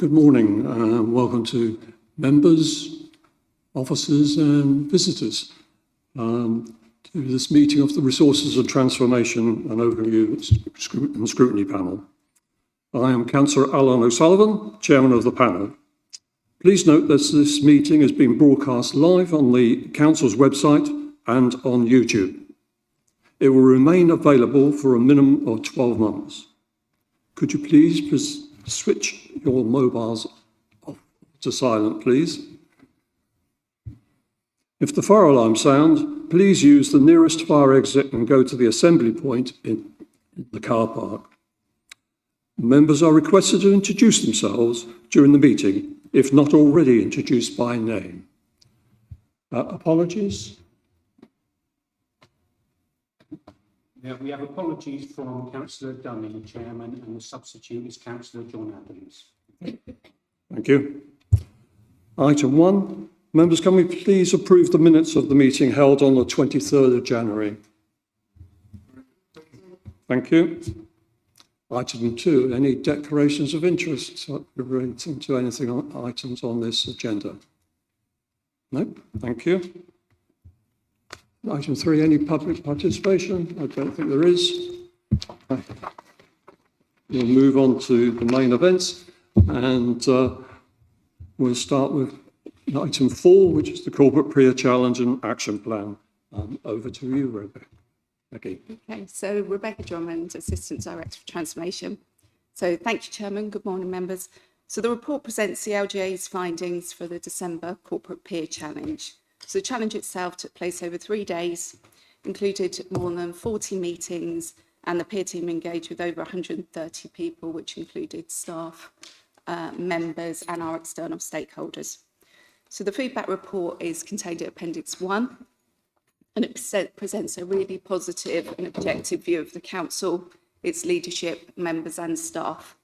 Good morning and welcome to members, officers and visitors to this meeting of the Resources and Transformation and Overview and Scrutiny panel. I am Councillor Alan O'Sullivan, Chairman of the panel. Please note that this meeting is being broadcast live on the Council's website and on YouTube. It will remain available for a minimum of 12 months. Could you please switch your mobiles off to silent, please? If the fire alarm sounds, please use the nearest fire exit and go to the assembly point in the car park. Members are requested to introduce themselves during the meeting, if not already introduced by name. Apologies? Yeah, we have apologies from Councillor Dunning, Chairman, and the substitute is Councillor John Adams. Thank you. Item 1. Members, can we please approve the minutes of the meeting held on the 23rd of January? Thank you. Item 2. Any declarations of interest relating to anything on items on this agenda? No? Thank you. Item 3, any public participation? I don't think there is. We'll move on to the main events and we'll start with item 4, which is the Corporate Peer Challenge and Action Plan. Over to you, Rebecca. Okay, so Rebecca Drummond, Assistant Director for Transformation. So thank you, Chairman. Good morning, members. So the report presents the LGA's findings for the December Corporate Peer Challenge. So the challenge itself took place over 3 days, included more than 40 meetings, and the peer team engaged with over 130 people, which included staff, members, and our external stakeholders. So the feedback report is contained in Appendix 1, and it presents a really positive and objective view of the Council, its leadership, members, and staff.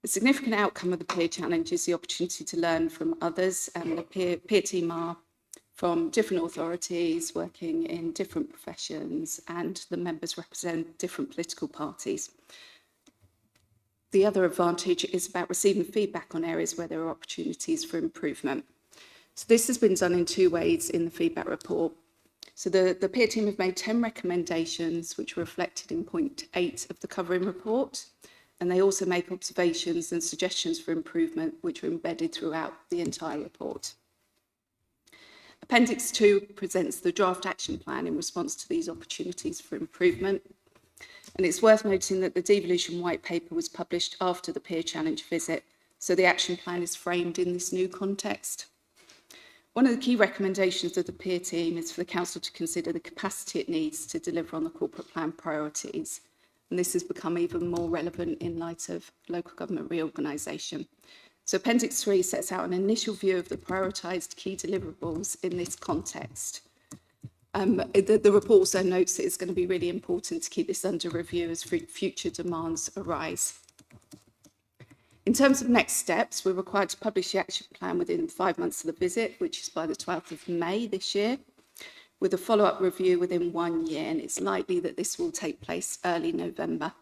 A significant outcome of the peer challenge is the opportunity to learn from others, and the peer team are from different authorities working in different professions, and the members represent different political parties. The other advantage is about receiving feedback on areas where there are opportunities for improvement. So this has been done in 2 ways in the feedback report. So the peer team have made 10 recommendations, which are reflected in point 8 of the covering report, and they also make observations and suggestions for improvement, which are embedded throughout the entire report. Appendix 2 presents the draft action plan in response to these opportunities for improvement. And it's worth noting that the devolution white paper was published after the peer challenge visit, so the action plan is framed in this new context. One of the key recommendations of the peer team is for the Council to consider the capacity it needs to deliver on the corporate plan priorities. And this has become even more relevant in light of local government reorganisation. So Appendix 3 sets out an initial view of the prioritised key deliverables in this context. The report also notes that it's going to be really important to keep this under review as future demands arise. In terms of next steps, we're required to publish the action plan within 5 months of the visit, which is by the 12th of May this year, with a follow-up review within 1 year, and it's likely that this will take place early November.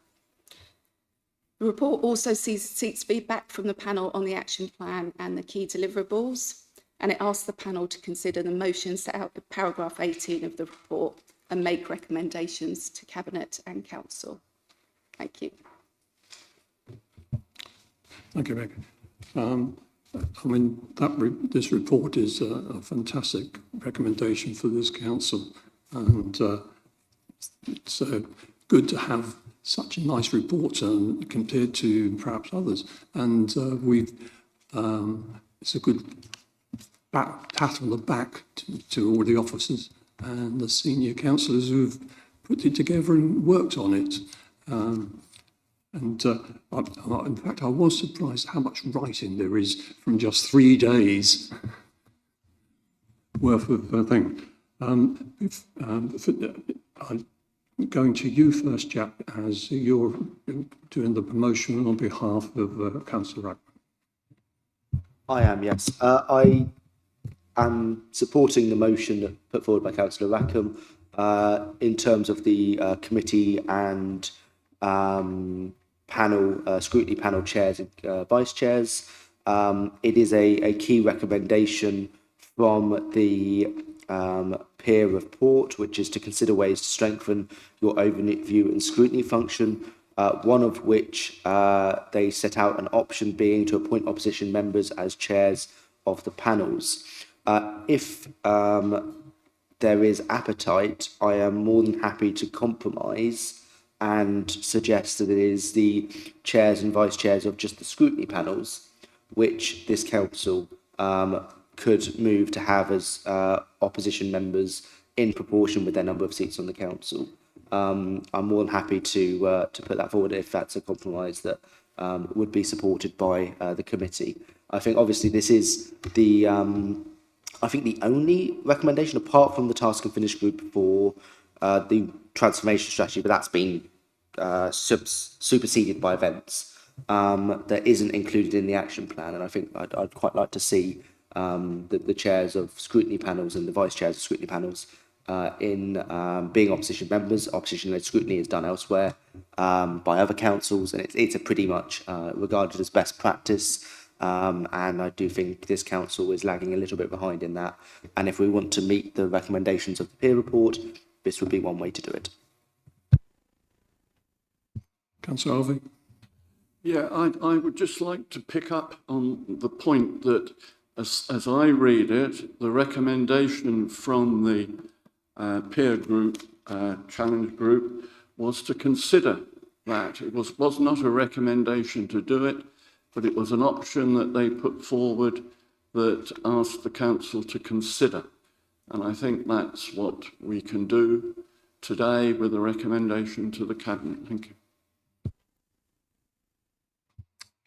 The report also seeks feedback from the panel on the action plan and the key deliverables, and it asks the panel to consider the motions set out in paragraph 18 of the report and make recommendations to Cabinet and Council. Thank you. Thank you, Rebecca. This report is a fantastic recommendation for this Council, and it's good to have such a nice report compared to perhaps others. And it's a good pat on the back to all the officers and the senior councillors who've put it together and worked on it. In fact, I was surprised how much writing there is from just 3 days worth of thing. I'm going to you first, Jack, as you're doing the promotion on behalf of Councillor Rackham. I am, yes. I am supporting the motion put forward by Councillor Rackham in terms of the committee and scrutiny panel chairs and vice chairs. It is a key recommendation from the peer report, which is to consider ways to strengthen your overview and scrutiny function, one of which they set out an option being to appoint opposition members as chairs of the panels. If there is appetite, I am more than happy to compromise and suggest that it is the chairs and vice chairs of just the scrutiny panels, which this council could move to have as opposition members in proportion with their number of seats on the council. I'm more than happy to put that forward if that's a compromise that would be supported by the committee. I think obviously this is the only recommendation apart from the task and finish group for the transformation strategy, but that's been superseded by events that isn't included in the action plan. And I think I'd quite like to see the chairs of scrutiny panels and the vice chairs of scrutiny panels in being opposition members. Opposition-led scrutiny is done elsewhere by other councils, and it's a pretty much regarded as best practice. And I do think this council is lagging a little bit behind in that. And if we want to meet the recommendations of the peer report, this would be one way to do it. Councillor Harvey. Yeah, I would just like to pick up on the point that, as I read it, the recommendation from the peer group, challenge group, was to consider that. It was not a recommendation to do it, but it was an option that they put forward that asked the council to consider. And I think that's what we can do today with a recommendation to the Cabinet. Thank you.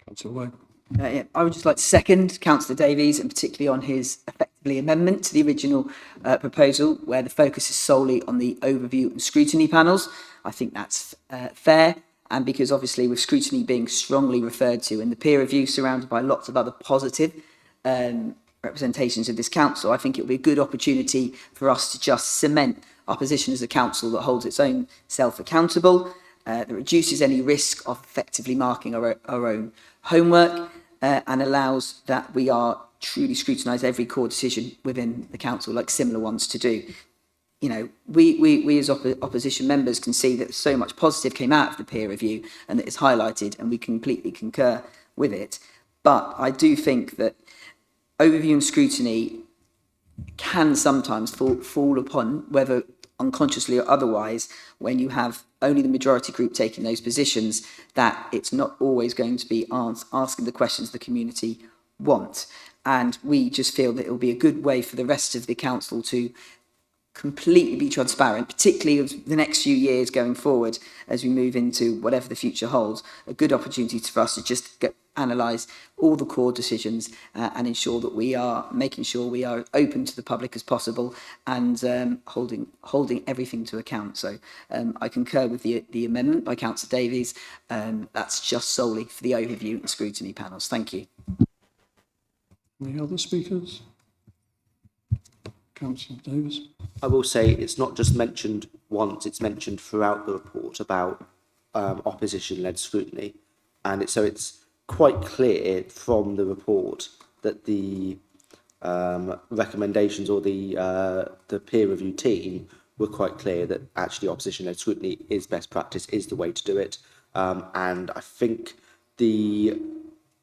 Councillor Way. Yeah, I would just like to second Councillor Davies, and particularly on his effectively amendment to the original proposal, where the focus is solely on the overview and scrutiny panels. I think that's fair, and because obviously with scrutiny being strongly referred to in the peer review, surrounded by lots of other positive representations of this council, I think it will be a good opportunity for us to just cement our position as a council that holds its own self accountable, that reduces any risk of effectively marking our own homework, and allows that we are truly scrutinise every core decision within the council, like similar ones to do. You know, we as opposition members can see that so much positive came out of the peer review and that it's highlighted, and we completely concur with it. But I do think that overview and scrutiny can sometimes fall upon, whether unconsciously or otherwise, when you have only the majority group taking those positions, that it's not always going to be asking the questions the community want. And we just feel that it will be a good way for the rest of the council to completely be transparent, particularly of the next few years going forward as we move into whatever the future holds. A good opportunity for us to just analyse all the core decisions and ensure that we are making sure we are open to the public as possible and holding everything to account. So I concur with the amendment by Councillor Davies. That's just solely for the overview and scrutiny panels. Thank you. Any other speakers? Councillor Davis. I will say it's not just mentioned once, it's mentioned throughout the report about opposition-led scrutiny. And it's quite clear from the report that the recommendations or the peer review team were quite clear that actually opposition-led scrutiny is best practice, is the way to do it. And I think the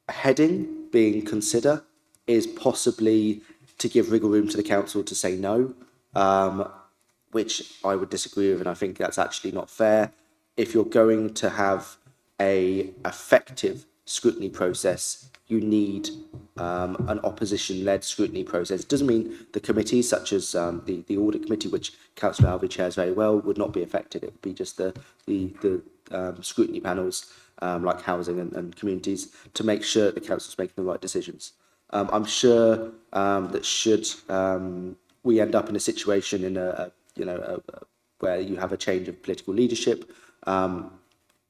heading being consider is possibly to give wriggle room to the council to say no, which I would disagree with, and I think that's actually not fair. If you're going to have a effective scrutiny process, you need an opposition-led scrutiny process. It doesn't mean the committees, such as the audit committee, which Councillor Alvey chairs very well, would not be affected. It would be just the scrutiny panels, like housing and communities, to make sure the council's making the right decisions. I'm sure that should we end up in a situation in where you have a change of political leadership,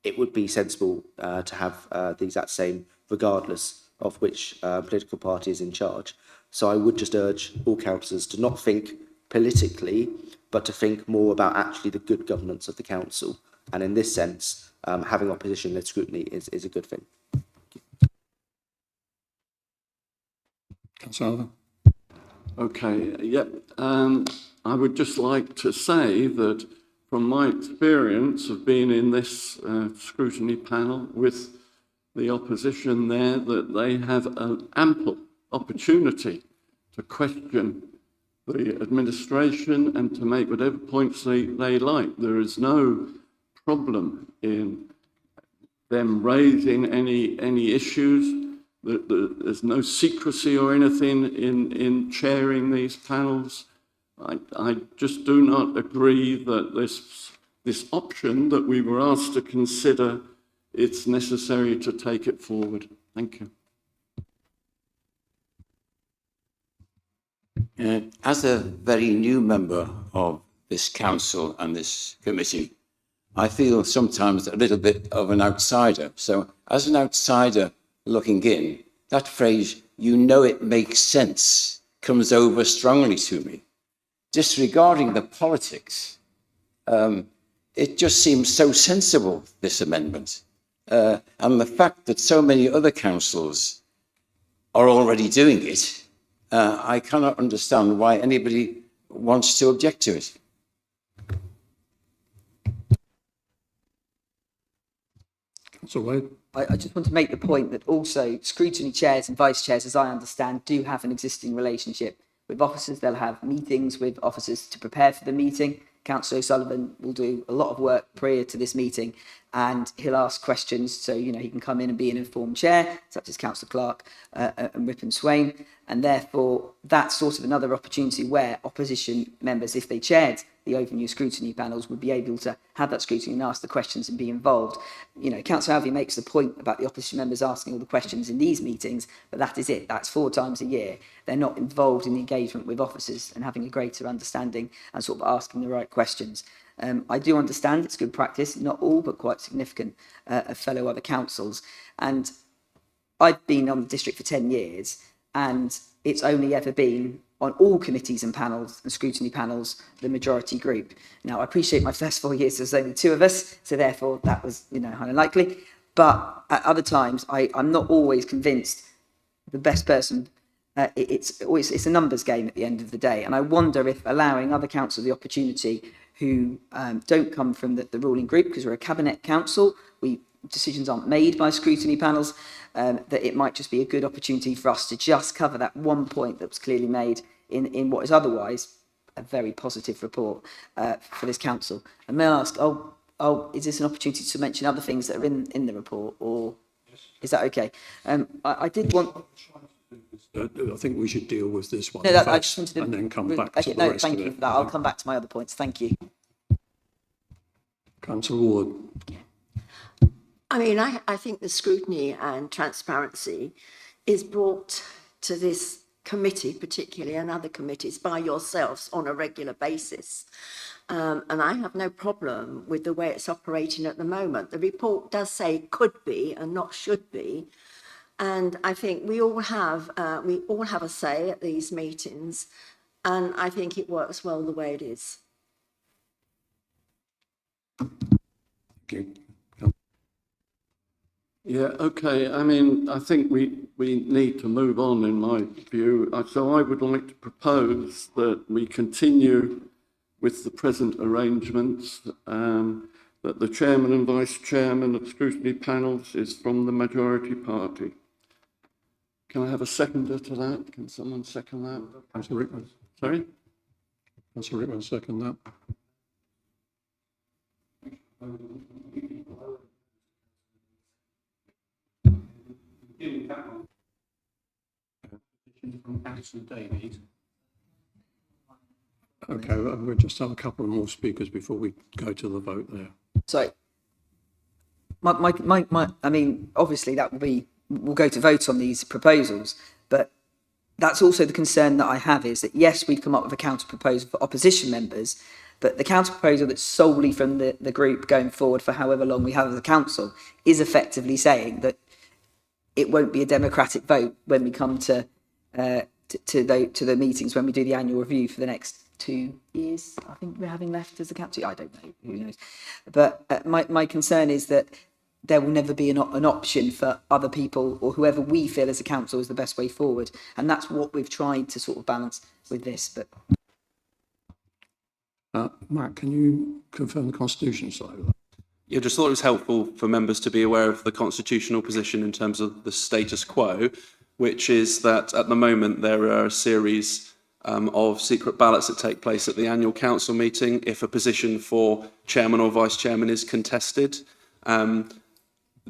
it would be sensible to have the exact same, regardless of which political party is in charge. So I would just urge all councillors to not think politically, but to think more about actually the good governance of the council. And in this sense, having opposition-led scrutiny is a good thing. Councillor Alva. Okay, yep. I would just like to say that from my experience of being in this scrutiny panel with the opposition there, that they have an ample opportunity to question the administration and to make whatever points they like. There is no problem in them raising any issues. There's no secrecy or anything in chairing these panels. I just do not agree that this option that we were asked to consider, it's necessary to take it forward. Thank you. As a very new member of this council and this committee, I feel sometimes a little bit of an outsider. So as an outsider looking in, that phrase, "you know it makes sense," comes over strongly to me. Disregarding the politics, it just seems so sensible, this amendment. And the fact that so many other councils are already doing it, I cannot understand why anybody wants to object to it. Councillor Wade. I just want to make the point that also scrutiny chairs and vice chairs, as I understand, do have an existing relationship with officers. They'll have meetings with officers to prepare for the meeting. Councillor O'Sullivan will do a lot of work prior to this meeting, and he'll ask questions, so he can come in and be an informed chair, such as Councillor Clark and Ripon Swain, and therefore that's sort of another opportunity where opposition members, if they chaired the overview scrutiny panels, would be able to have that scrutiny and ask the questions and be involved. Councillor Alvey makes the point about the opposition members asking all the questions in these meetings, but that is it. That's 4 times a year. They're not involved in the engagement with officers and having a greater understanding and sort of asking the right questions. I do understand it's good practice, not all, but quite significant of fellow other councils. And I've been on the district for 10 years, and it's only ever been on all committees and panels and scrutiny panels, the majority group. Now, I appreciate my first 4 years, there's only 2 of us, so therefore that was, unlikely. But at other times, I'm not always convinced the best person. It's a numbers game at the end of the day. And I wonder if allowing other councils the opportunity who don't come from the ruling group, because we're a cabinet council, decisions aren't made by scrutiny panels, that it might just be a good opportunity for us to just cover that one point that was clearly made in what is otherwise a very positive report for this council. And may I ask, is this an opportunity to mention other things that are in the report, or is that okay? I did want... I think we should deal with this one No, first, I just wanted to... and then come back to the no, rest thank of you it. for that. I'll come back to my other points. Thank you. Councillor Ward. I mean, I think the scrutiny and transparency is brought to this committee, particularly, and other committees, by yourselves on a regular basis. And I have no problem with the way it's operating at the moment. The report does say could be and not should be. And I think we all have a say at these meetings. And I think it works well the way it is. Okay. Yeah, okay. I mean, I think we need to move on, in my view. So I would like to propose that we continue with the present arrangements, that the chairman and vice chairman of scrutiny panels is from the majority party. Can I have a seconder to that? Can someone second that? Councillor Rickman. Sorry? Councillor Rickman, second that. From Councillor Davies. Okay, we'll just have a couple of more speakers before we go to the vote there. So, I mean, obviously we'll go to vote on these proposals, but that's also the concern that I have, is that yes, we'd come up with a counter proposal for opposition members, but the counter proposal that's solely from the group going forward for however long we have as a council is effectively saying that it won't be a democratic vote when we come to the meetings, when we do the annual review for the next 2 years, I think we're having left as a council. I don't know, who knows. But my concern is that there will never be an option for other people or whoever we feel as a council is the best way forward. And that's what we've tried to sort of balance with this. But Matt, can you confirm the constitutional side of that? Yeah, just thought it was helpful for members to be aware of the constitutional position in terms of the status quo, which is that at the moment there are a series of secret ballots that take place at the annual council meeting if a position for chairman or vice chairman is contested.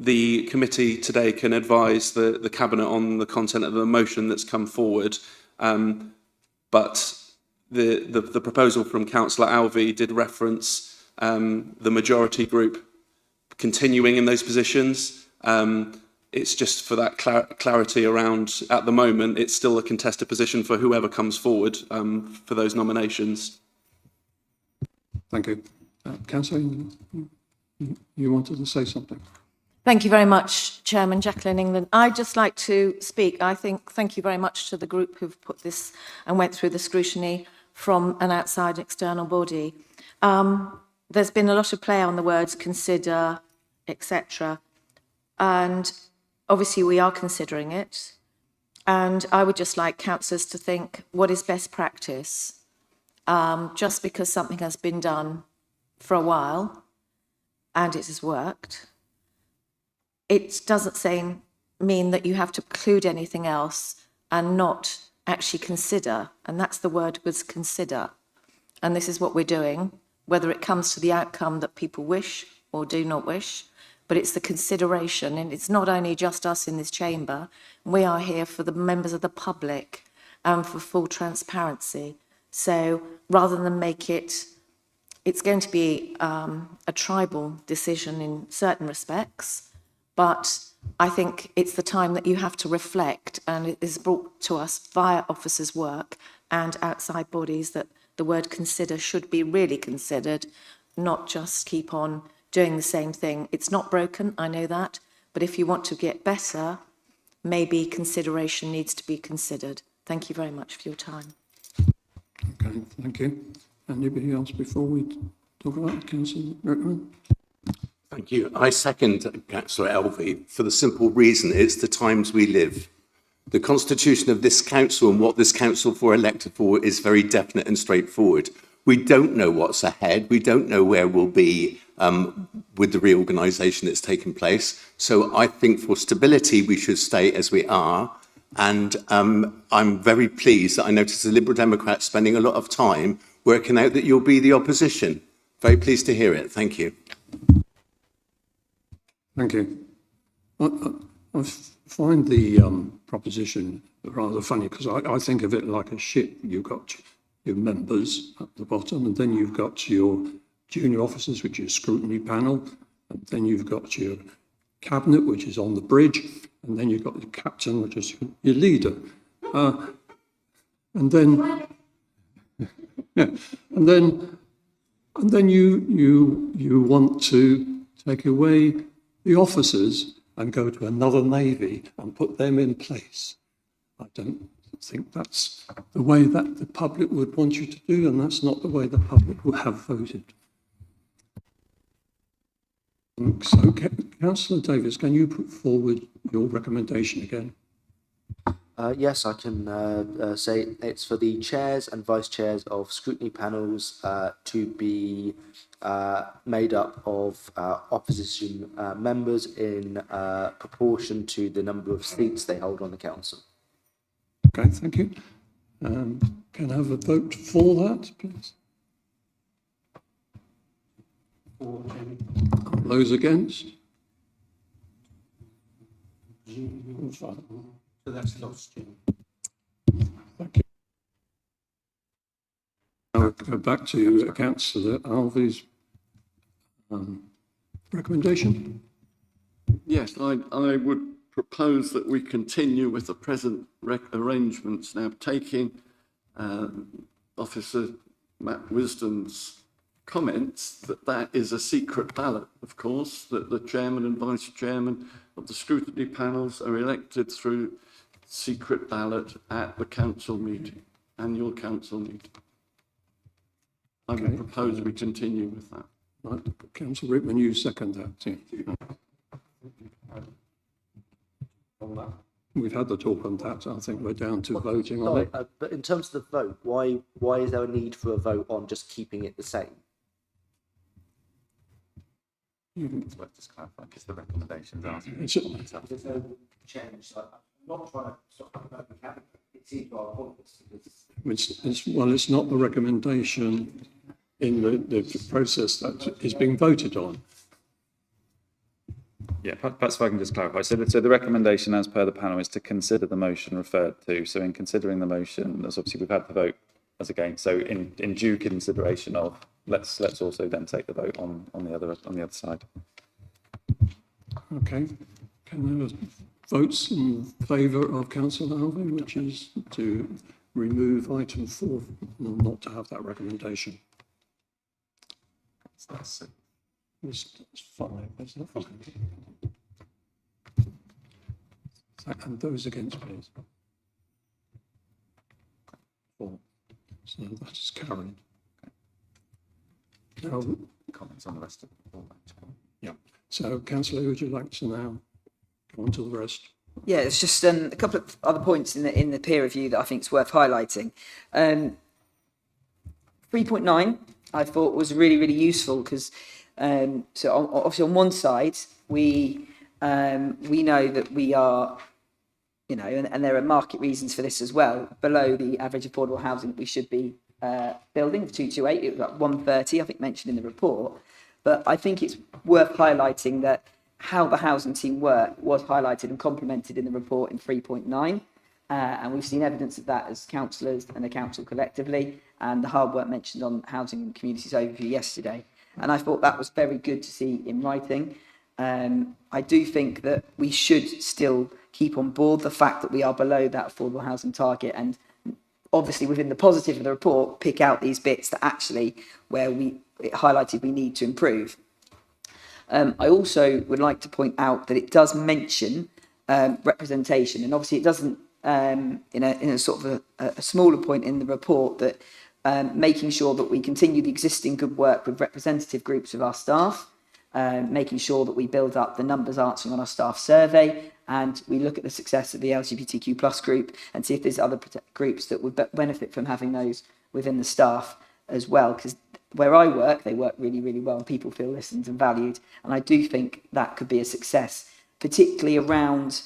The committee today can advise the cabinet on the content of the motion that's come forward, but the proposal from Councillor Alvey did reference the majority group continuing in those positions. It's just for that clarity around, at the moment, it's still a contested position for whoever comes forward for those nominations. Thank you. Councillor, you wanted to say something? Thank you very much, Chairman. Jacqueline England. I'd just like to speak. Thank you very much to the group who've put this and went through the scrutiny from an outside external body. There's been a lot of play on the words consider, etc. And obviously we are considering it. And I would just like councillors to think, what is best practice? Just because something has been done for a while and it has worked, it doesn't mean that you have to include anything else and not actually consider. And that's the word, was consider. And this is what we're doing, whether it comes to the outcome that people wish or do not wish, but it's the consideration. And it's not only just us in this chamber. We are here for the members of the public and for full transparency. So rather than make it's going to be a tribal decision in certain respects, but I think it's the time that you have to reflect, and it is brought to us via officers' work and outside bodies that the word consider should be really considered, not just keep on doing the same thing. It's not broken, I know that, but if you want to get better, maybe consideration needs to be considered. Thank you very much for your time. Okay, thank you. Anybody else before we talk about Councillor Rickman? Thank you. I second Councillor Elvey for the simple reason it's the times we live. The constitution of this council and what this council for elected for is very definite and straightforward. We don't know what's ahead. We don't know where we'll be with the reorganisation that's taken place. So I think for stability, we should stay as we are. And I'm very pleased that I noticed the Liberal Democrats spending a lot of time working out that you'll be the opposition. Very pleased to hear it. Thank you. Thank you. I find the proposition rather funny because I think of it like a ship. You've got your members at the bottom, and then you've got your junior officers, which is your scrutiny panel, and then you've got your cabinet, which is on the bridge, and then you've got the captain, which is your leader. And then you want to take away the officers and go to another navy and put them in place. I don't think that's the way that the public would want you to do, and that's not the way the public would have voted. So, Councillor Davies, can you put forward your recommendation again? Yes, I can say it's for the chairs and vice chairs of scrutiny panels to be made up of opposition members in proportion to the number of seats they hold on the council. Okay, thank you. Can I have a vote for that, please? For Chairman. Those against? So that's lost, Chairman. Thank you. Now we'll go back to Councillor Alvey's recommendation. Yes, I would propose that we continue with the present arrangements. Now, taking Officer Matt Wisdom's comments, that is a secret ballot, of course, that the chairman and vice chairman of the scrutiny panels are elected through secret ballot at the council meeting, annual council meeting. I would propose we continue with that. Right, Councillor Rickman, you second that. Yeah. We've had the talk on that. I think we're down to voting on Sorry, it. but in terms of the vote, why is there a need for a vote on just keeping it the same? It's worth just clarifying because the recommendations are. It's- There's no change. So I'm not trying to stop about the cabinet. It's either our points. it's not the recommendation in the process that is being voted on. Yeah, perhaps if I can just clarify. So the recommendation as per the panel is to consider the motion referred to. So in considering the motion, as obviously we've had the vote as against. So in due consideration of, let's also then take the vote on the other side. Okay. Can there votes in favour of Councillor Alvey, which is to remove item 4, not to have that recommendation? That's it. It's 5, isn't it? And those against, please. 4. So that is carried. Now, Comments on the rest of the board. yeah. So, Councillor, would you like to now go on to the rest? Yeah, it's just a couple of other points in the peer review that I think is worth highlighting. 3.9 I thought was really, really useful because obviously on one side we know that we are, and there are market reasons for this as well, below the average affordable housing that we should be building, 228, it was like 130, I think mentioned in the report. But I think it's worth highlighting that how the housing team work was highlighted and complemented in the report in 3.9. And we've seen evidence of that as councillors and the council collectively, and the hard work mentioned on Housing and Communities Overview yesterday. And I thought that was very good to see in writing. I do think that we should still keep on board the fact that we are below that affordable housing target, and obviously within the positive of the report, pick out these bits that actually where it highlighted we need to improve. I also would like to point out that it does mention representation, and obviously it doesn't in a sort of a smaller point in the report, that making sure that we continue the existing good work with representative groups of our staff, making sure that we build up the numbers answering on our staff survey, and we look at the success of the LGBTQ+ group and see if there's other groups that would benefit from having those within the staff as well, because where I work, they work really, really well and people feel listened and valued. And I do think that could be a success, particularly around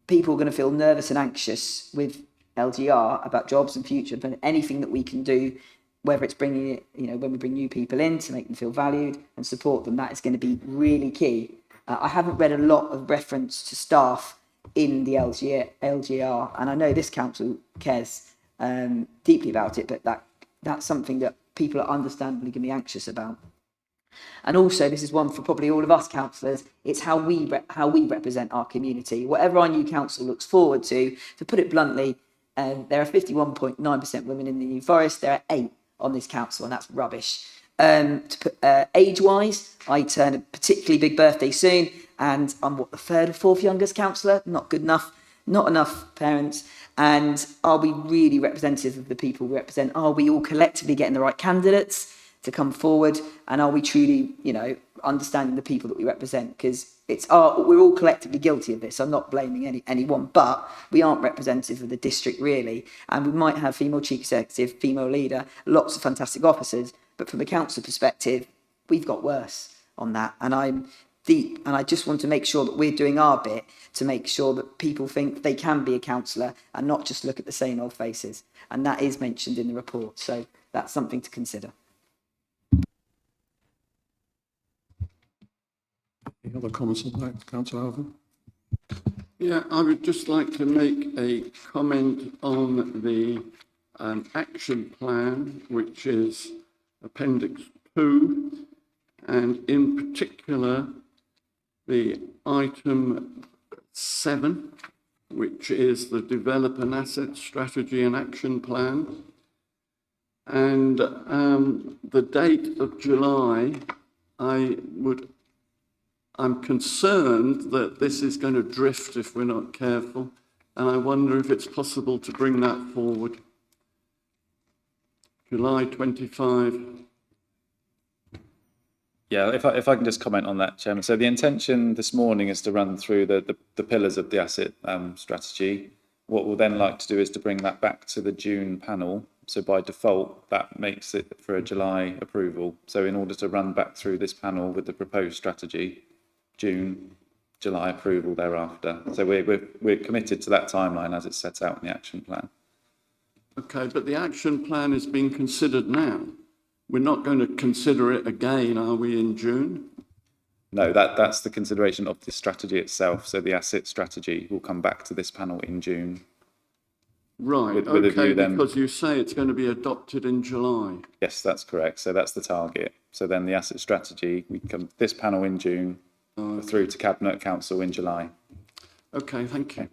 people are going to feel nervous and anxious with LGR about jobs and future, but anything that we can do, whether it's bringing it, when we bring new people in to make them feel valued and support them, that is going to be really key. I haven't read a lot of reference to staff in the LGR, and I know this council cares deeply about it, but that's something that people are understandably going to be anxious about. And also, this is one for probably all of us councillors, it's how we represent our community. Whatever our new council looks forward to put it bluntly, there are 51.9% women in the New Forest, there are 8 on this council, and that's rubbish. Age-wise, I turn a particularly big birthday soon, and I'm the 3rd or 4th youngest councillor, not good enough, not enough parents. And are we really representative of the people we represent? Are we all collectively getting the right candidates to come forward? And are we truly, understanding the people that we represent? Because we're all collectively guilty of this. I'm not blaming anyone, but we aren't representative of the district really. And we might have female chief executive, female leader, lots of fantastic officers, but from a council perspective, we've got worse on that. And I'm deep, and I just want to make sure that we're doing our bit to make sure that people think they can be a councillor and not just look at the same old faces. And that is mentioned in the report, so that's something to consider. Any other comments on that, Councillor Alvin? Yeah, I would just like to make a comment on the action plan, which is Appendix 2, and in particular the item 7, which is the Develop an Asset Strategy and Action Plan. And the date of July, I'm concerned that this is going to drift if we're not careful, and I wonder if it's possible to bring that forward. July 25. Yeah, if I can just comment on that, Chairman. So the intention this morning is to run through the pillars of the asset strategy. What we'll then like to do is to bring that back to the June panel. So by default, that makes it for a July approval. So in order to run back through this panel with the proposed strategy, June, July approval thereafter. So we're committed to that timeline as it's set out in the action plan. Okay, but the action plan is being considered now. We're not going to consider it again, are we, in June? No, that's the consideration of the strategy itself. So the asset strategy will come back to this panel in June. Right, With a okay, view then- because you say it's going to be adopted in July. Yes, that's correct. So that's the target. So then the asset strategy, we come this panel in June, through to Cabinet Council in July. Okay, thank you.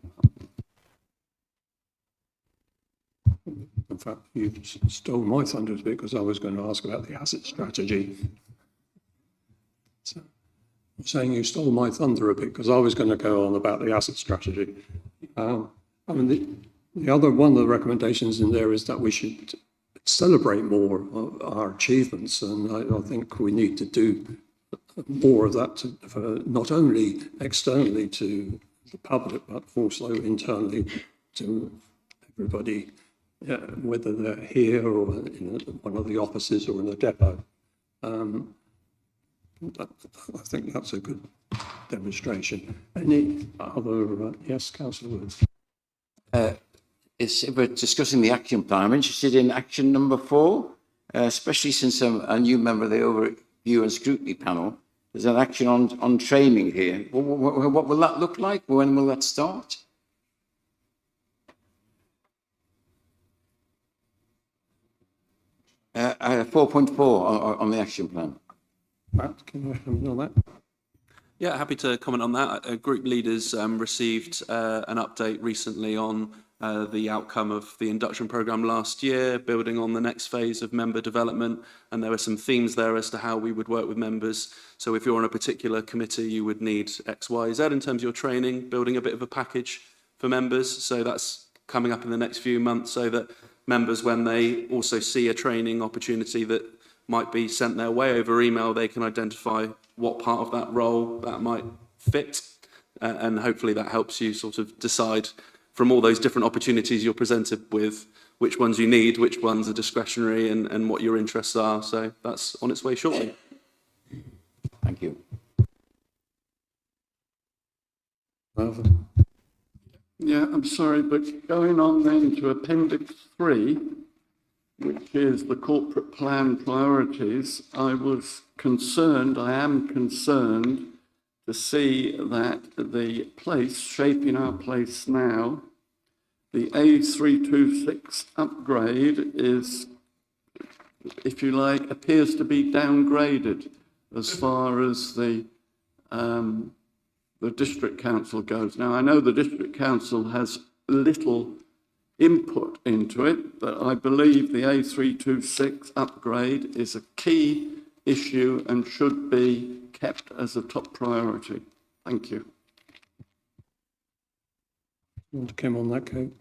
In fact, you stole my thunder a bit because I was going to ask about the asset strategy. So, I'm saying you stole my thunder a bit because I was going to go on about the asset strategy. I mean, the other one of the recommendations in there is that we should celebrate more of our achievements, and I think we need to do more of that, not only externally to the public, but also internally to everybody, whether they're here or in one of the offices or in the depot. I think that's a good demonstration. Any other, yes, Councillor Woods? If we're discussing the action plan, I'm interested in action number 4, especially since I'm a new member of the Overview and Scrutiny panel. There's an action on training here. What will that look like? When will that start? Uh, 4.4 on the action plan. Matt, can you comment on that? Yeah, happy to comment on that. Group leaders received an update recently on the outcome of the induction programme last year, building on the next phase of member development, and there were some themes there as to how we would work with members. So if you're on a particular committee, you would need X, Y, Z in terms of your training, building a bit of a package for members. So that's coming up in the next few months so that members, when they also see a training opportunity that might be sent their way over email, they can identify what part of that role that might fit, and hopefully that helps you sort of decide from all those different opportunities you're presented with which ones you need, which ones are discretionary, and what your interests are. So that's on its way shortly. Thank you. Yeah, I'm sorry, but going on then to Appendix 3, which is the corporate plan priorities, I am concerned to see that the place, shaping our place now, the A326 upgrade is, if you like, appears to be downgraded as far as the district council goes. Now, I know the district council has little input into it, but I believe the A326 upgrade is a key issue and should be kept as a top priority. Thank you. You want to come on that, Kate?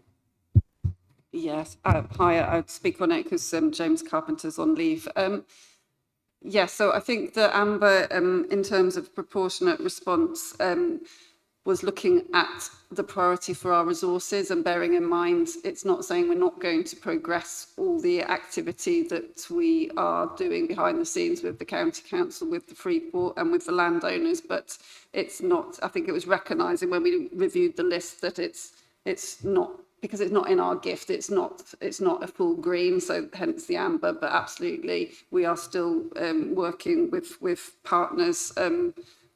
Yes, hi, I'd speak on it because James Carpenter's on leave. So I think that Amber, in terms of proportionate response, was looking at the priority for our resources and bearing in mind it's not saying we're not going to progress all the activity that we are doing behind the scenes with the county council, with the Freeport and with the landowners, but it's not, I think it was recognising when we reviewed the list that it's not, because it's not in our gift, it's not a full green, so hence the amber, but absolutely we are still working with partners.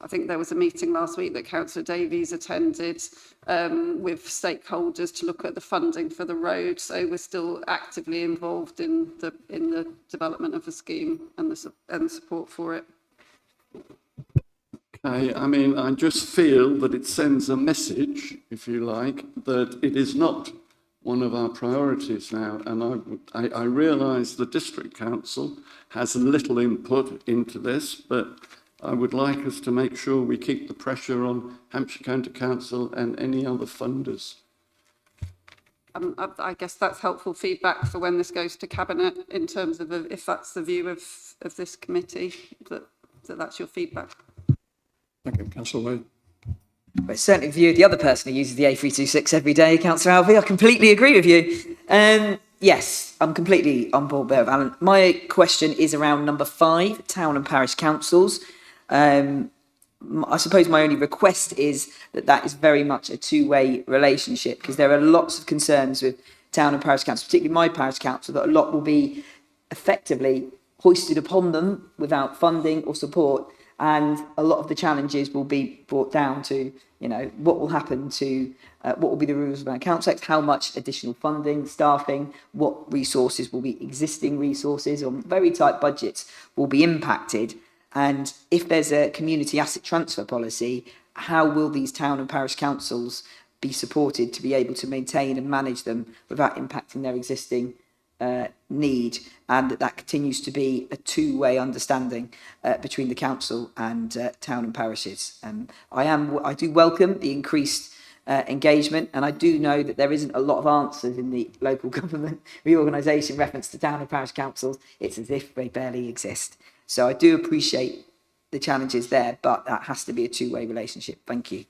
I think there was a meeting last week that Councillor Davies attended with stakeholders to look at the funding for the road. So we're still actively involved in the development of the scheme and the support for it. Okay, I mean, I just feel that it sends a message, if you like, that it is not one of our priorities now. And I realise the district council has little input into this, but I would like us to make sure we keep the pressure on Hampshire County Council and any other funders. I guess that's helpful feedback for when this goes to Cabinet in terms of if that's the view of this committee, that's your feedback. Thank you, Councillor Wade. But certainly the view of the other person who uses the A326 every day, Councillor Alvey, I completely agree with you. Yes, I'm completely on board there, Alan. My question is around number 5, town and parish councils. I suppose my only request is that is very much a two-way relationship, because there are lots of concerns with town and parish councils, particularly my parish council, that a lot will be effectively hoisted upon them without funding or support, and a lot of the challenges will be brought down to, you know, what will happen to what will be the rules about council tax, how much additional funding, staffing, what resources will be existing resources, or very tight budgets will be impacted. And if there's a community asset transfer policy, how will these town and parish councils be supported to be able to maintain and manage them without impacting their existing need, and that continues to be a two-way understanding between the council and town and parishes. I do welcome the increased engagement, and I do know that there isn't a lot of answers in the local government reorganisation reference to town and parish councils. It's as if they barely exist. So I do appreciate the challenges there, but that has to be a two-way relationship. Thank you.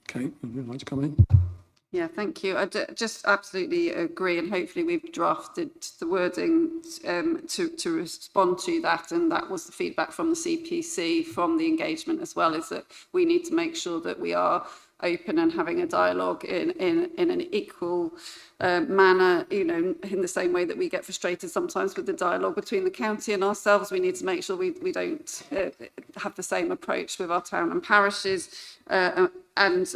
Okay, would you like to come in? Yeah, thank you. I just absolutely agree, and hopefully we've drafted the wording to respond to that, and that was the feedback from the CPC, from the engagement as well, is that we need to make sure that we are open and having a dialogue in an equal manner, you know, in the same way that we get frustrated sometimes with the dialogue between the county and ourselves. We need to make sure we don't have the same approach with our town and parishes. And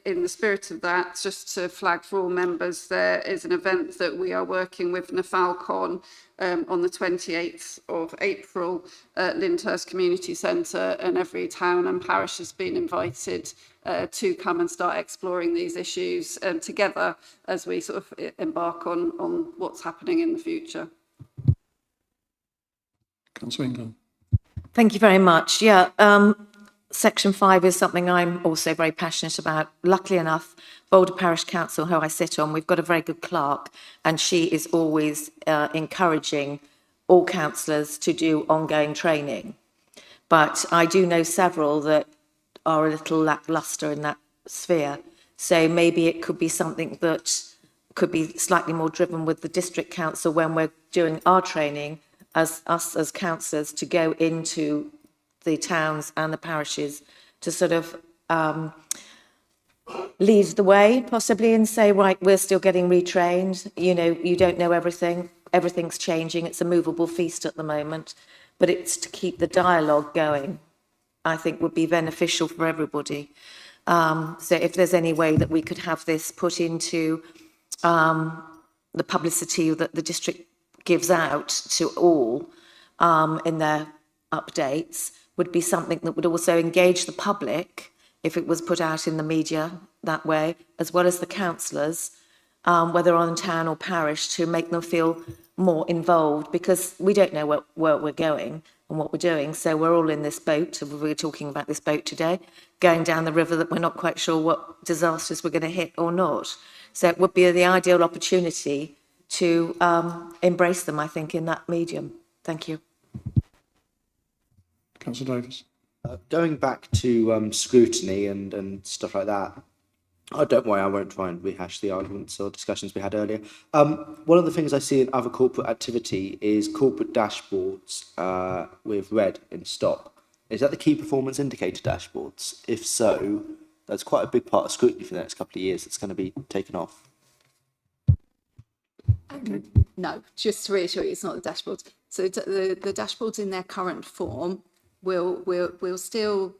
in the spirit of that, just to flag for all members, there is an event that we are working with Nafalcon on the 28th of April at Lyndhurst Community Centre, and every town and parish has been invited to come and start exploring these issues together as we sort of embark on what's happening in the future. Councillor England. Thank you very much. Yeah, Section 5 is something I'm also very passionate about. Luckily enough, Boulder Parish Council, who I sit on, we've got a very good clerk, and she is always encouraging all councillors to do ongoing training. But I do know several that are a little lacklustre in that sphere. So maybe it could be something that could be slightly more driven with the district council when we're doing our training as us as councillors to go into the towns and the parishes to sort of lead the way possibly and say, right, we're still getting retrained. You know, you don't know everything. Everything's changing. It's a movable feast at the moment, but it's to keep the dialogue going, I think would be beneficial for everybody. So if there's any way that we could have this put into the publicity that the district gives out to all in their updates, would be something that would also engage the public if it was put out in the media that way, as well as the councillors, whether on town or parish, to make them feel more involved, because we don't know where we're going and what we're doing. So we're all in this boat. We're talking about this boat today, going down the river that we're not quite sure what disasters we're going to hit or not. So it would be the ideal opportunity to embrace them, I think, in that medium. Thank you. Councillor Davis. Going back to scrutiny and stuff like that, don't worry, I won't try and rehash the arguments or discussions we had earlier. One of the things I see in other corporate activity is corporate dashboards with red in stop. Is that the key performance indicator dashboards? If so, that's quite a big part of scrutiny for the next couple of years that's going to be taken off. No, just to reassure you, it's not the dashboards. So the dashboards in their current form will still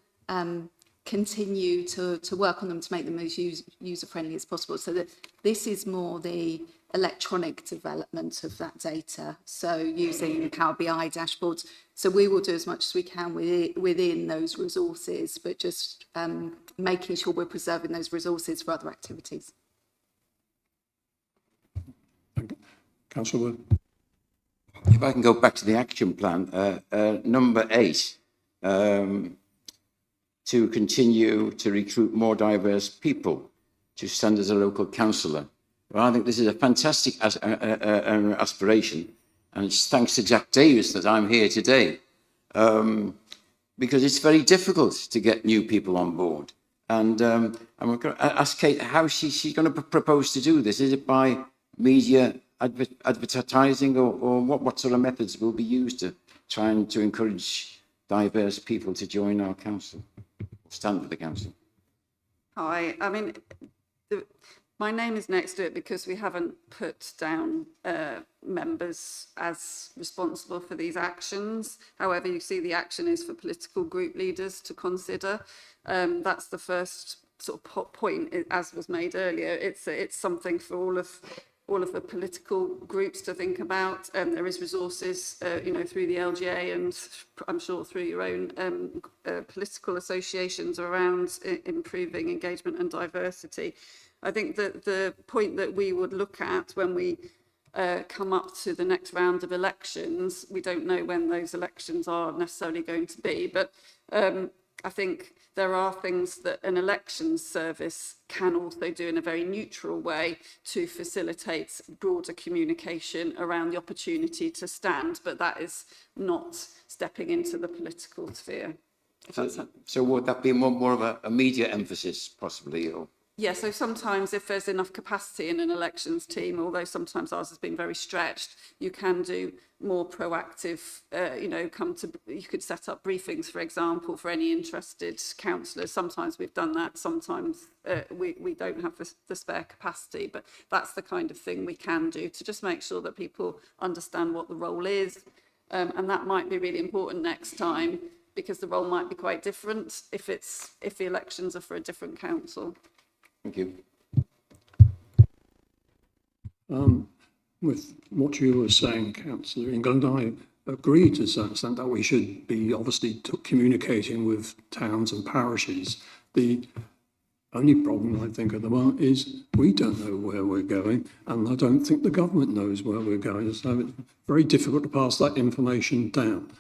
continue to work on them to make them as user-friendly as possible. So that this is more the electronic development of that data. So using Power BI dashboards. So we will do as much as we can within those resources, but just making sure we're preserving those resources for other activities. Councillor Wood. If I can go back to the action plan, number 8, to continue to recruit more diverse people to stand as a local councillor. Well, I think this is a fantastic aspiration, and it's thanks to Jack Davis that I'm here today, because it's very difficult to get new people on board. And I'm going to ask Kate how she's going to propose to do this. Is it by media advertising, or what sort of methods will be used to try and to encourage diverse people to join our council, stand with the council? Hi, I mean, my name is next to it because we haven't put down members as responsible for these actions. However, you see the action is for political group leaders to consider. That's the first sort of point, as was made earlier. It's something for all of the political groups to think about. There is resources, you know, through the LGA and I'm sure through your own political associations around improving engagement and diversity. I think that the point that we would look at when we come up to the next round of elections, we don't know when those elections are necessarily going to be, but I think there are things that an elections service can also do in a very neutral way to facilitate broader communication around the opportunity to stand, but that is not stepping into the political sphere. So would that be more of a media emphasis, possibly, or? Yeah, so sometimes if there's enough capacity in an elections team, although sometimes ours has been very stretched, you can do more proactive, you know, you could set up briefings, for example, for any interested councillors. Sometimes we've done that, sometimes we don't have the spare capacity, but that's the kind of thing we can do to just make sure that people understand what the role is. And that might be really important next time, because the role might be quite different if the elections are for a different council. Thank you. With what you were saying, Councillor England, I agree to some extent that we should be obviously communicating with towns and parishes. The only problem I think at the moment is we don't know where we're going, and I don't think the government knows where we're going. So it's very difficult to pass that information down.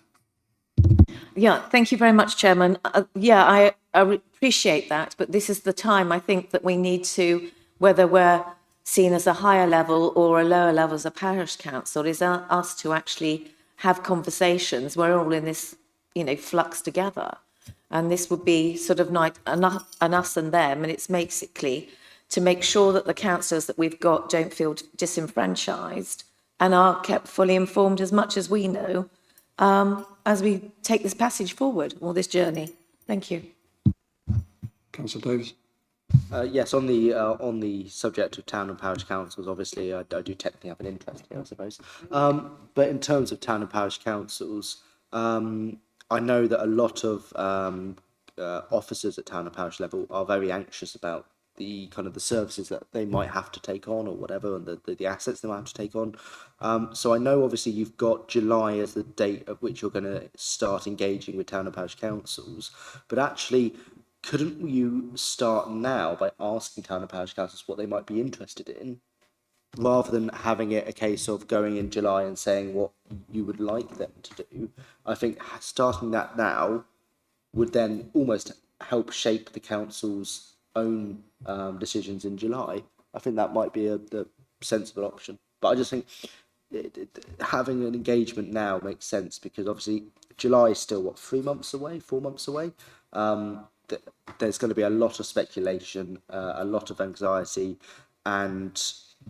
Yeah, thank you very much, Chairman. I appreciate that, but this is the time I think that we need to, whether we're seen as a higher level or a lower level as a parish council, is us to actually have conversations. We're all in this, you know, flux together. And this would be sort of like an us and them, and it's basically to make sure that the councillors that we've got don't feel disenfranchised and are kept fully informed as much as we know as we take this passage forward, or this journey. Thank you. Councillor Davis. Yes, on the subject of town and parish councils, obviously I do technically have an interest here, I suppose. But in terms of town and parish councils, I know that a lot of officers at town and parish level are very anxious about the kind of the services that they might have to take on or whatever, and the assets they might have to take on. So I know obviously you've got July as the date at which you're going to start engaging with town and parish councils, but actually, couldn't you start now by asking town and parish councils what they might be interested in, rather than having it a case of going in July and saying what you would like them to do? I think starting that now would then almost help shape the council's own decisions in July. I think that might be the sensible option. But I just think having an engagement now makes sense, because obviously July is still, 4 months away? There's going to be a lot of speculation, a lot of anxiety, and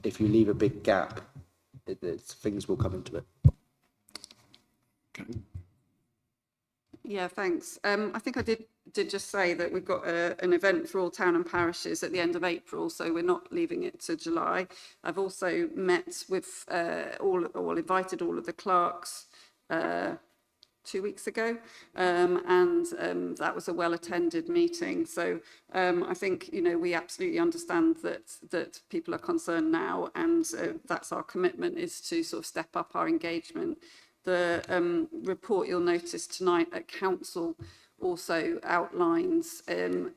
if you leave a big gap, things will come into it. Okay. Yeah, thanks. I think I did just say that we've got an event for all town and parishes at the end of April, so we're not leaving it to July. I've also met with invited all of the clerks 2 weeks ago, and that was a well-attended meeting. So I think, you know, we absolutely understand that people are concerned now, and that's our commitment, is to sort of step up our engagement. The report you'll notice tonight at council also outlines an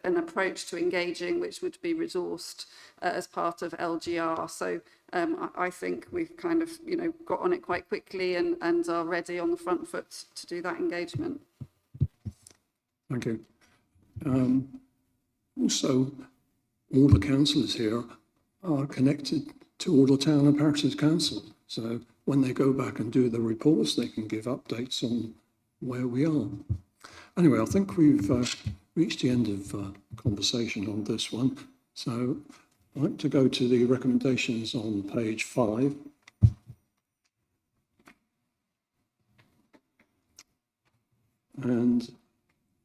approach to engaging which would be resourced as part of LGR. So I think we've kind of, you know, got on it quite quickly and are ready on the front foot to do that engagement. Thank you. Also, all the councillors here are connected to all the town and parishes council. So when they go back and do the reports, they can give updates on where we are. Anyway, I think we've reached the end of conversation on this one. So I'd like to go to the recommendations on page 5. And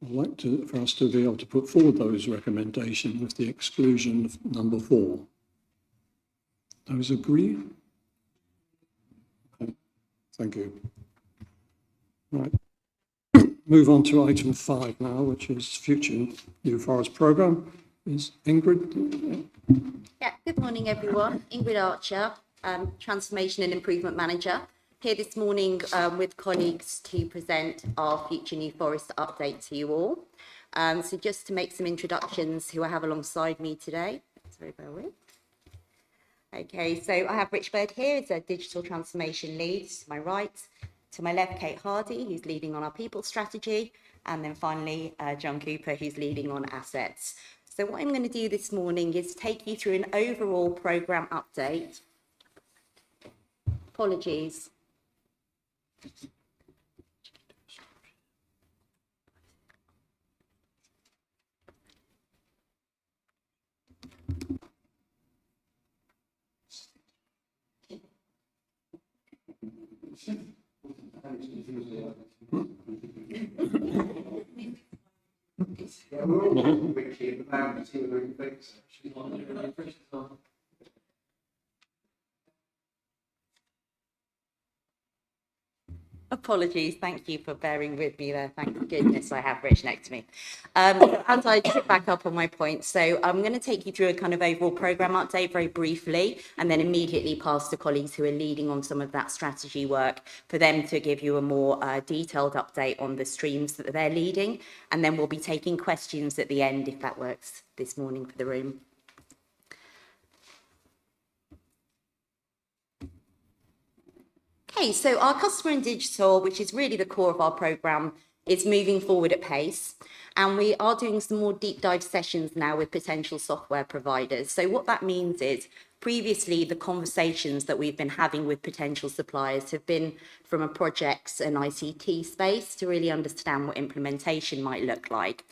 I'd like for us to be able to put forward those recommendations with the exclusion of number 4. Those agree? Okay. Thank you. Right. Move on to item 5 now, which is future New Forest programme. Is Ingrid? Yeah, good morning, everyone. Ingrid Archer, Transformation and Improvement Manager, here this morning with colleagues to present our Future New Forest update to you all. So just to make some introductions who I have alongside me today. Sorry, bear with. Okay, so I have Rich Bird here, as a digital transformation lead to my right. To my left, Kate Hardy, who's leading on our people strategy. And then finally, John Cooper, who's leading on assets. So what I'm going to do this morning is take you through an overall programme update. Apologies. Apologies, thank you for bearing with me there. Thank goodness I have Rich next to me. As I sit back up on my points, so I'm going to take you through a kind of overall programme update very briefly, and then immediately pass to colleagues who are leading on some of that strategy work for them to give you a more detailed update on the streams that they're leading, and then we'll be taking questions at the end if that works this morning for the room. Okay, so our customer and digital, which is really the core of our programme, is moving forward at pace. And we are doing some more deep dive sessions now with potential software providers. So what that means is previously the conversations that we've been having with potential suppliers have been from a projects and ICT space to really understand what implementation might look like.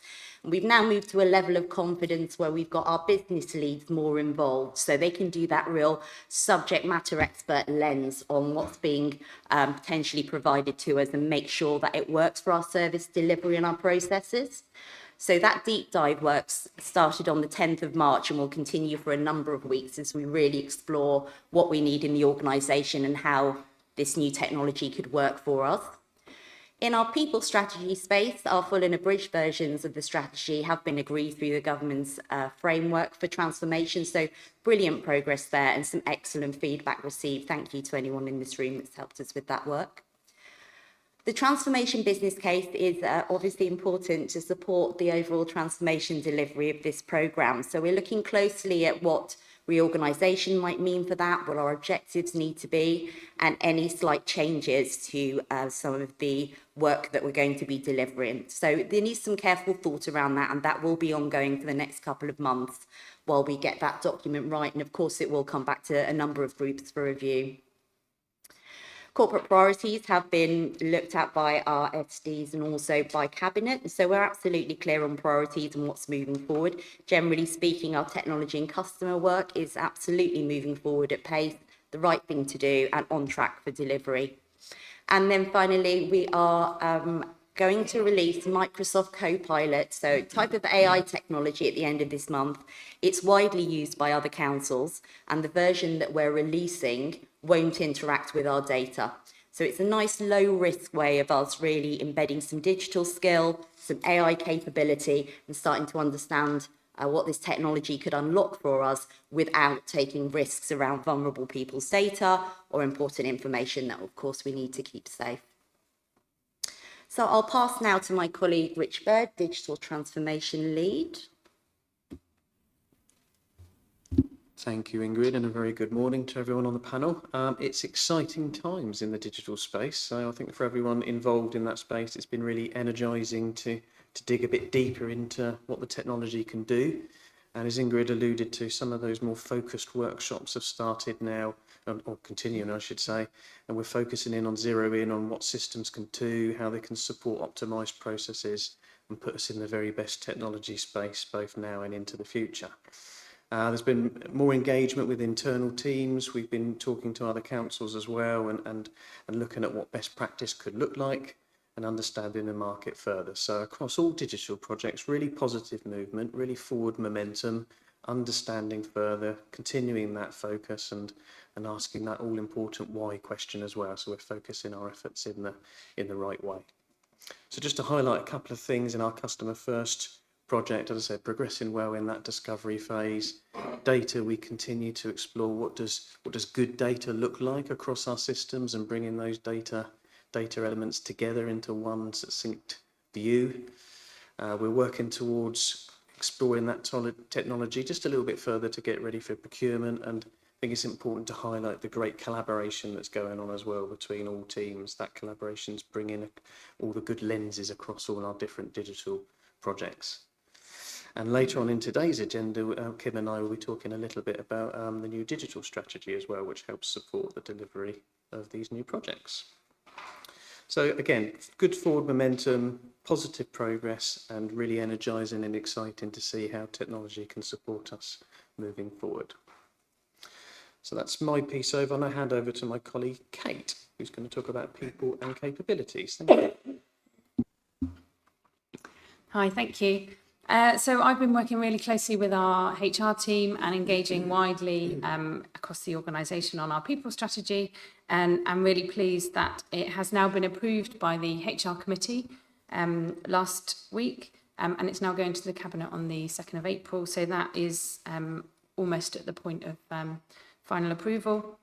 We've now moved to a level of confidence where we've got our business leads more involved, so they can do that real subject matter expert lens on what's being potentially provided to us and make sure that it works for our service delivery and our processes. So that deep dive works started on the 10th of March and will continue for a number of weeks as we really explore what we need in the organisation and how this new technology could work for us. In our people strategy space, our full and abridged versions of the strategy have been agreed through the government's framework for transformation. So brilliant progress there and some excellent feedback received. Thank you to anyone in this room that's helped us with that work. The transformation business case is obviously important to support the overall transformation delivery of this programme. So we're looking closely at what reorganisation might mean for that, what our objectives need to be, and any slight changes to some of the work that we're going to be delivering. So there needs some careful thought around that, and that will be ongoing for the next couple of months while we get that document right. And of course, it will come back to a number of groups for review. Corporate priorities have been looked at by our FDs and also by Cabinet. So we're absolutely clear on priorities and what's moving forward. Generally speaking, our technology and customer work is absolutely moving forward at pace, the right thing to do and on track for delivery. And then finally, we are going to release Microsoft Copilot, so type of AI technology at the end of this month. It's widely used by other councils, and the version that we're releasing won't interact with our data. So it's a nice low risk way of us really embedding some digital skill, some AI capability, and starting to understand what this technology could unlock for us without taking risks around vulnerable people's data or important information that, of course, we need to keep safe. So I'll pass now to my colleague, Rich Bird, Digital Transformation Lead. Thank you, Ingrid, and a very good morning to everyone on the panel. It's exciting times in the digital space, so I think for everyone involved in that space, it's been really energising to dig a bit deeper into what the technology can do. And as Ingrid alluded to, some of those more focused workshops have started now, or continuing, I should say, and we're focusing in on what systems can do, how they can support optimised processes and put us in the very best technology space, both now and into the future. There's been more engagement with internal teams. We've been talking to other councils as well and looking at what best practice could look like and understanding the market further. So across all digital projects, really positive movement, really forward momentum, understanding further, continuing that focus and asking that all important why question as well. So we're focusing our efforts in the right way. So just to highlight a couple of things in our customer first project, as I said, progressing well in that discovery phase. Data, we continue to explore what does good data look like across our systems and bringing those data elements together into one succinct view. We're working towards exploring that technology just a little bit further to get ready for procurement, and I think it's important to highlight the great collaboration that's going on as well between all teams. That collaboration's bringing all the good lenses across all our different digital projects. And later on in today's agenda, Kim and I will be talking a little bit about the new digital strategy as well, which helps support the delivery of these new projects. So again, good forward momentum, positive progress, and really energising and exciting to see how technology can support us moving forward. So that's my piece over, and I hand over to my colleague Kate, who's going to talk about people and capabilities. Thank you. Hi, thank you. So I've been working really closely with our HR team and engaging widely across the organisation on our people strategy, and I'm really pleased that it has now been approved by the HR committee last week, and it's now going to the Cabinet on the 2nd of April, so that is almost at the point of final approval.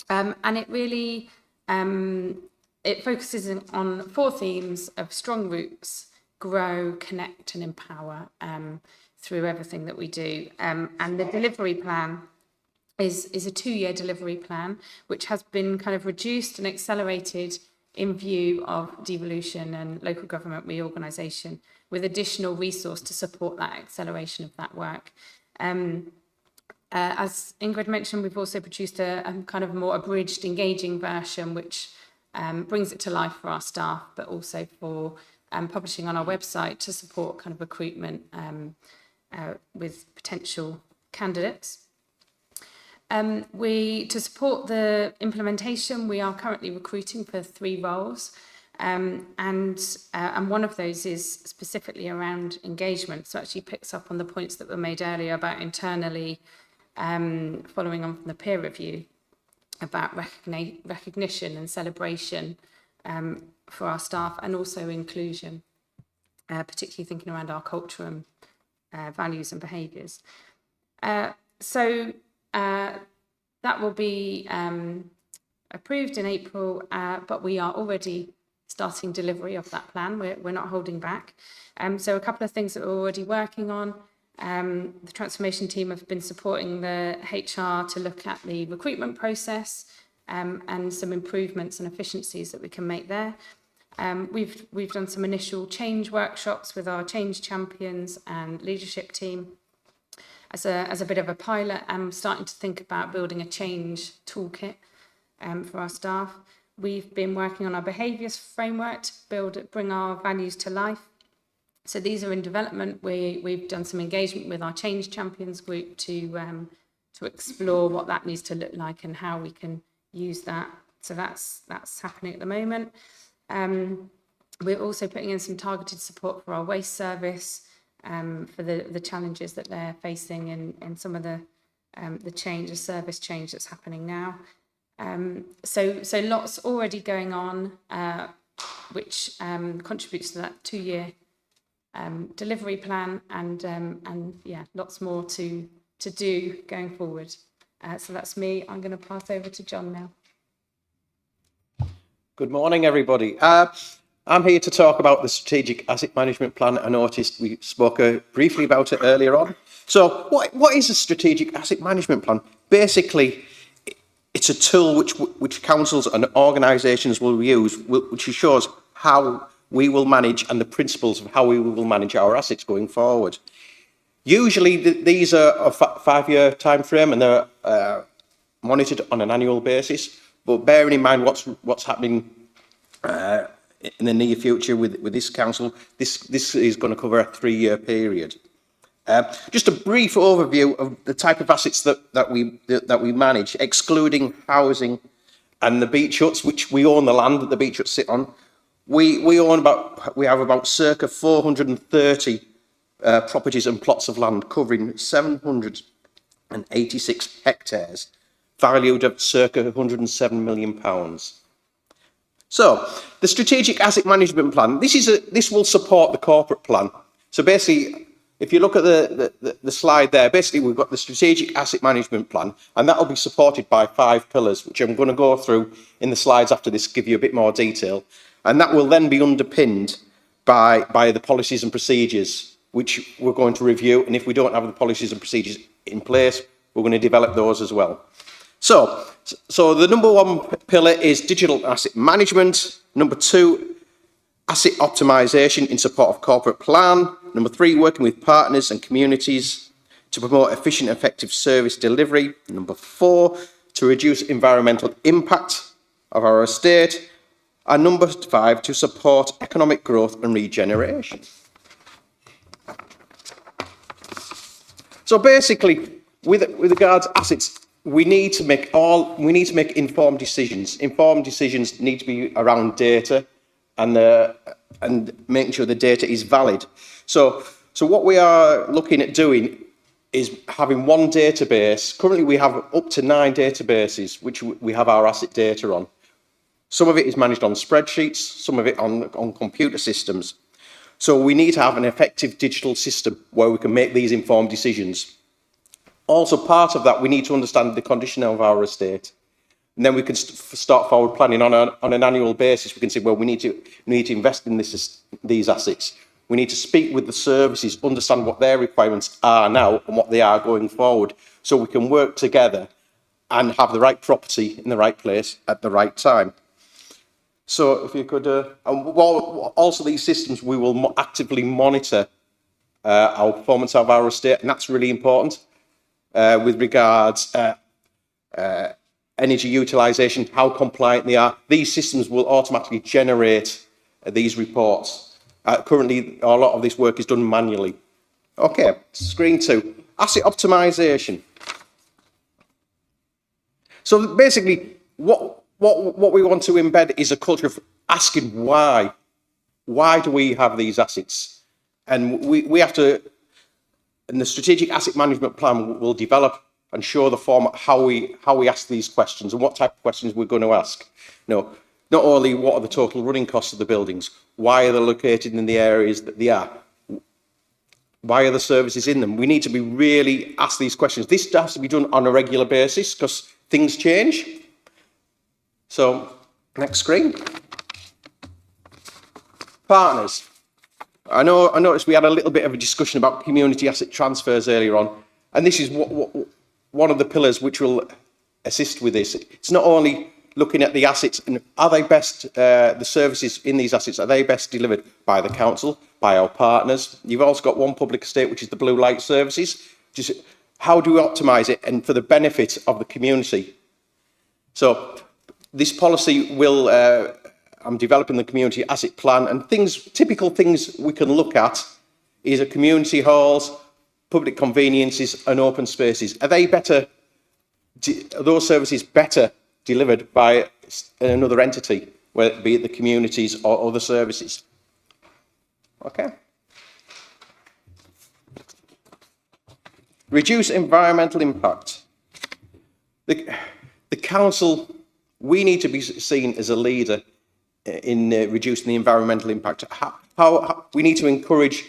And it really it focuses on 4 themes of strong roots, grow, connect and empower through everything that we do. And the delivery plan is a 2-year delivery plan, which has been kind of reduced and accelerated in view of devolution and local government reorganisation, with additional resource to support that acceleration of that work. As Ingrid mentioned, we've also produced a kind of more abridged, engaging version, which brings it to life for our staff, but also for publishing on our website to support kind of recruitment with potential candidates. To support the implementation, we are currently recruiting for 3 roles, and one of those is specifically around engagement. So it actually picks up on the points that were made earlier about internally, following on from the peer review, about recognition and celebration for our staff, and also inclusion, particularly thinking around our culture and values and behaviours. So that will be approved in April, but we are already starting delivery of that plan. We're not holding back. So a couple of things that we're already working on. The transformation team have been supporting the HR to look at the recruitment process and some improvements and efficiencies that we can make there. We've done some initial change workshops with our change champions and leadership team as a bit of a pilot. I'm starting to think about building a change toolkit for our staff. We've been working on our behaviours framework to bring our values to life. So these are in development. We've done some engagement with our change champions group to explore what that needs to look like and how we can use that. So that's happening at the moment. We're also putting in some targeted support for our waste service for the challenges that they're facing and some of the service change that's happening now. So lots already going on, which contributes to that 2-year delivery plan, and yeah, lots more to do going forward. So that's me. I'm going to pass over to John now. Good morning, everybody. I'm here to talk about the Strategic Asset Management Plan. I noticed we spoke briefly about it earlier on. So what is a Strategic Asset Management Plan? Basically, it's a tool which councils and organisations will use, which shows how we will manage and the principles of how we will manage our assets going forward. Usually these are a 5-year time frame and they're monitored on an annual basis. But bearing in mind what's happening in the near future with this council, this is going to cover a 3-year period. Just a brief overview of the type of assets that we manage, excluding housing and the beach huts, which we own the land that the beach huts sit on. We have about circa 430 properties and plots of land covering 786 hectares, valued at circa £107 million. So, the strategic asset management plan, this will support the corporate plan. So basically, if you look at the slide there, basically we've got the strategic asset management plan, and that will be supported by 5 pillars, which I'm going to go through in the slides after this, give you a bit more detail. And that will then be underpinned by the policies and procedures, which we're going to review. And if we don't have the policies and procedures in place, we're going to develop those as well. So the number 1 pillar is digital asset management. Number 2, asset optimisation in support of corporate plan. Number 3, working with partners and communities to promote efficient, effective service delivery. Number 4, to reduce environmental impact of our estate. And number 5, to support economic growth and regeneration. So basically, with regards to assets, we need to make informed decisions. Informed decisions need to be around data and making sure the data is valid. So what we are looking at doing is having one database. Currently, we have up to 9 databases which we have our asset data on. Some of it is managed on spreadsheets, some of it on computer systems. So we need to have an effective digital system where we can make these informed decisions. Also, part of that, we need to understand the condition of our estate. And then we can start forward planning on an annual basis. We can say, well, we need to invest in these assets. We need to speak with the services, understand what their requirements are now and what they are going forward, so we can work together and have the right property in the right place at the right time. So if you could, also these systems, we will actively monitor our performance of our estate, and that's really important with regards energy utilisation, how compliant they are. These systems will automatically generate these reports. Currently, a lot of this work is done manually. Okay, screen 2, asset optimisation. So basically, what we want to embed is a culture of asking why. Why do we have these assets? And we have to, and the strategic asset management plan will develop and show the format how we ask these questions and what type of questions we're going to ask. Not only what are the total running costs of the buildings, why are they located in the areas that they are, why are the services in them? We need to be really ask these questions. This has to be done on a regular basis because things change. So, next screen. Partners. I noticed we had a little bit of a discussion about community asset transfers earlier on, and this is one of the pillars which will assist with this. It's not only looking at the assets and are they best, the services in these assets, are they best delivered by the council, by our partners? You've also got one public estate, which is the blue light services. Just how do we optimise it and for the benefit of the community? So this policy will, I'm developing the community asset plan, and typical things we can look at is at community halls, public conveniences and open spaces. Are those services better delivered by another entity, whether it be the communities or other services? Okay. Reduce environmental impact. The council, we need to be seen as a leader in reducing the environmental impact. How we need to encourage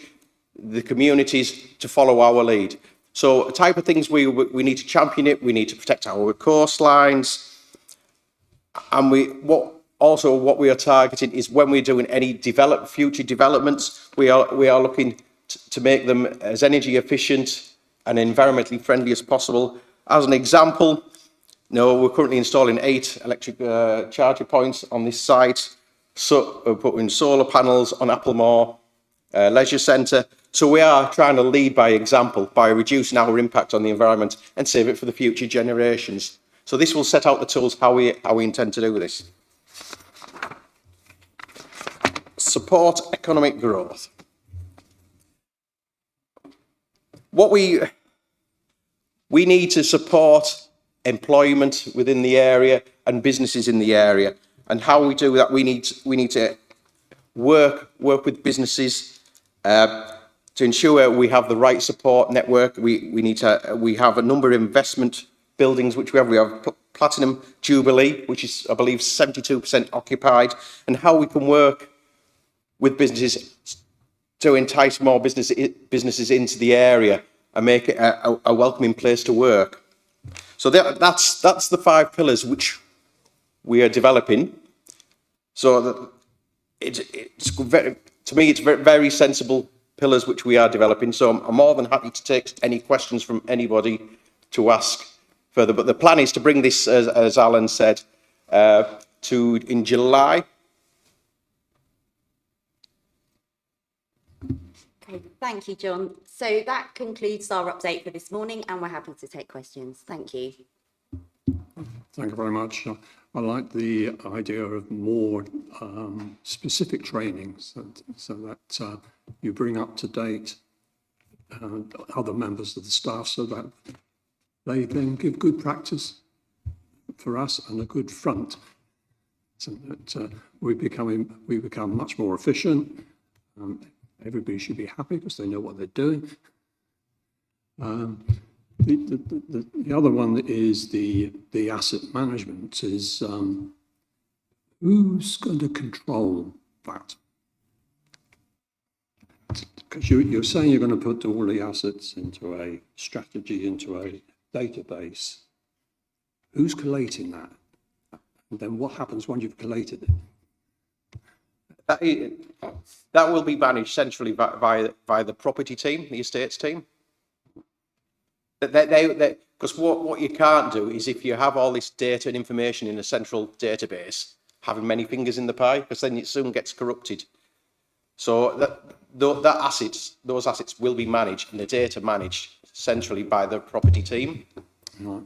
the communities to follow our lead. So the type of things we need to champion it, we need to protect our coastlines, and what we are targeting is when we're doing any future developments, we are looking to make them as energy efficient and environmentally friendly as possible. As an example, we're currently installing 8 electric charger points on this site. So we're putting solar panels on Applemore Leisure Centre. So we are trying to lead by example by reducing our impact on the environment and save it for the future generations. So this will set out the tools how we intend to do this. Support economic growth. What we need to support employment within the area and businesses in the area. And how we do that, we need to work with businesses to ensure we have the right support network. We have a number of investment buildings which we have Platinum Jubilee, which is, I believe, 72% occupied, and how we can work with businesses to entice more businesses into the area and make it a welcoming place to work. So that's the 5 pillars which we are developing. So to me, it's very sensible pillars which we are developing. So I'm more than happy to take any questions from anybody to ask further. But the plan is to bring this, as Alan said, in July. Okay, thank you, John. So that concludes our update for this morning, and we're happy to take questions. Thank you. Thank you very much. I like the idea of more specific trainings so that you bring up to date other members of the staff so that they then give good practice for us and a good front, so that we become much more efficient. Everybody should be happy because they know what they're doing. The other one is the asset management. Is who's going to control that? Because you're saying you're going to put all the assets into a strategy, into a database. Who's collating that? And then what happens when you've collated it? That will be managed centrally by the property team, the estates team. Because what you can't do is, if you have all this data and information in a central database, having many fingers in the pie, because then it soon gets corrupted. So those assets will be managed, and the data managed centrally by the property team. Right.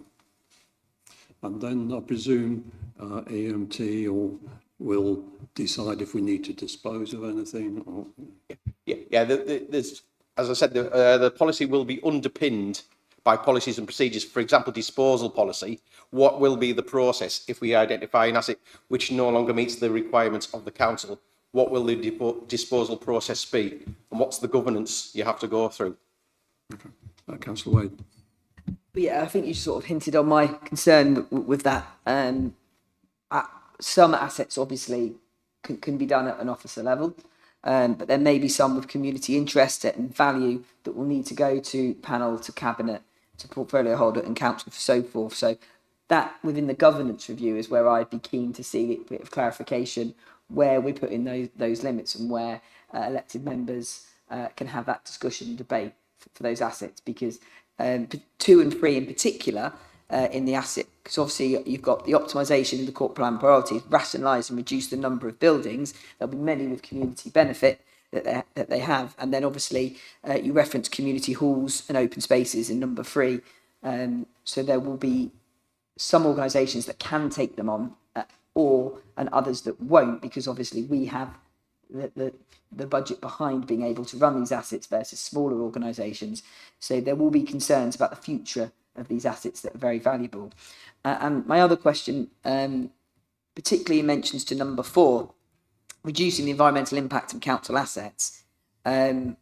And then I presume EMT will decide if we need to dispose of anything. Or... Yeah. There's, as I said, the policy will be underpinned by policies and procedures. For example, disposal policy. What will be the process if we identify an asset which no longer meets the requirements of the council? What will the disposal process be? And what's the governance you have to go through? Okay. Councillor Wade. Yeah, I think you sort of hinted on my concern with that. Some assets obviously can be done at an officer level, but there may be some with community interest and value that will need to go to panel, to cabinet, to portfolio holder and council, so forth. So that within the governance review is where I'd be keen to see a bit of clarification where we put in those limits and where elected members can have that discussion and debate for those assets, because 2 and 3 in particular in the asset, because obviously you've got the optimisation in the court plan priorities, rationalise and reduce the number of buildings. There'll be many with community benefit that they have, and then obviously you reference community halls and open spaces in number 3. So there will be some organisations that can take them on, and others that won't, because obviously we have the budget behind being able to run these assets versus smaller organisations. So there will be concerns about the future of these assets that are very valuable. And my other question, particularly mentions to number 4, reducing the environmental impact of council assets. You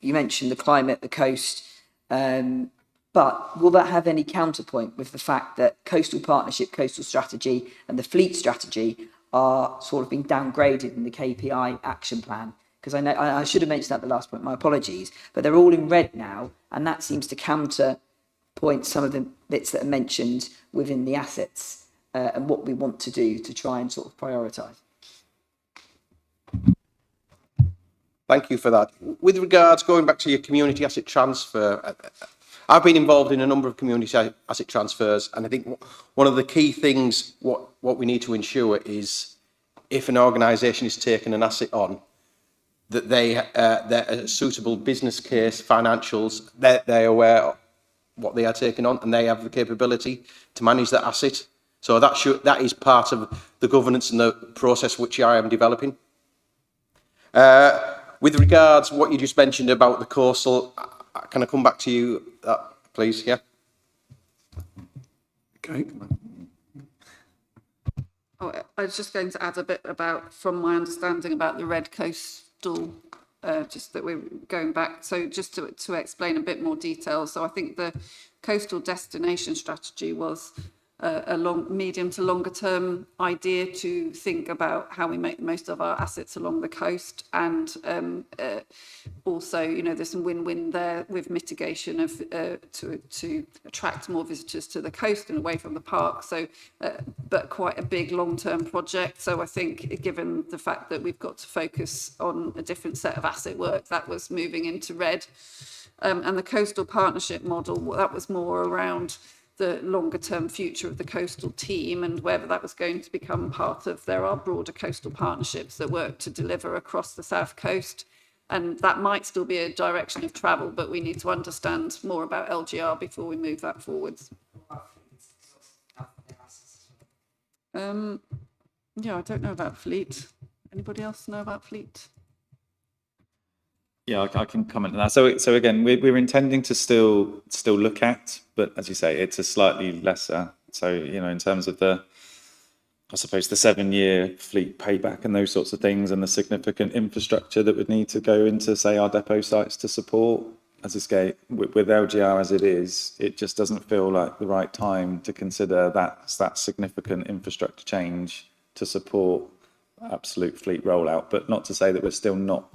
mentioned the climate, the coast, but will that have any counterpoint with the fact that coastal partnership, coastal strategy and the fleet strategy are sort of being downgraded in the KPI action plan? Because I know I should have mentioned that at the last point, my apologies, but they're all in red now, and that seems to counterpoint some of the bits that are mentioned within the assets and what we want to do to try and sort of prioritise. Thank you for that. With regards, going back to your community asset transfer, I've been involved in a number of community asset transfers, and I think one of the key things what we need to ensure is, if an organisation is taking an asset on, that they're a suitable business case, financials, they're aware of what they are taking on, and they have the capability to manage that asset. So that is part of the governance and the process which I am developing. With regards what you just mentioned about the coastal, can I come back to you, please? Yeah. Okay. Oh, I was just going to add a bit about, from my understanding about the red coastal, just that we're going back. So just to explain a bit more detail. So I think the coastal destination strategy was a medium to longer term idea to think about how we make the most of our assets along the coast, and also, you know, there's some win-win there with mitigation of to attract more visitors to the coast and away from the park. So, but quite a big long-term project. So I think, given the fact that we've got to focus on a different set of asset work, that was moving into red, and the coastal partnership model, that was more around the longer term future of the coastal team, and whether that was going to become part of, there are broader coastal partnerships that work to deliver across the South Coast, and that might still be a direction of travel, but we need to understand more about LGR before we move that forwards. Yeah, I don't know about fleet. Anybody else know about fleet? Yeah, I can comment on that. So again, we're intending to still look at, but as you say, it's a slightly lesser. So, you know, in terms of I suppose the 7-year fleet payback and those sorts of things, and the significant infrastructure that would need to go into, say, our depot sites to support, as I say, with LGR as it is, it just doesn't feel like the right time to consider that significant infrastructure change to support absolute fleet rollout. But not to say that we're still not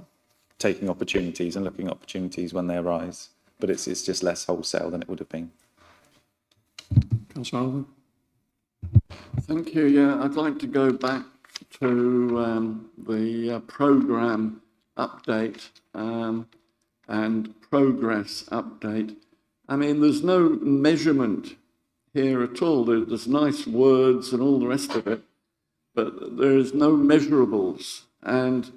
taking opportunities and looking at opportunities when they arise, but it's just less wholesale than it would have been. Councillor Alvin. Thank you. Yeah, I'd like to go back to the programme update and progress update. I mean, there's no measurement here at all. There's nice words and all the rest of it, but there is no measurables. And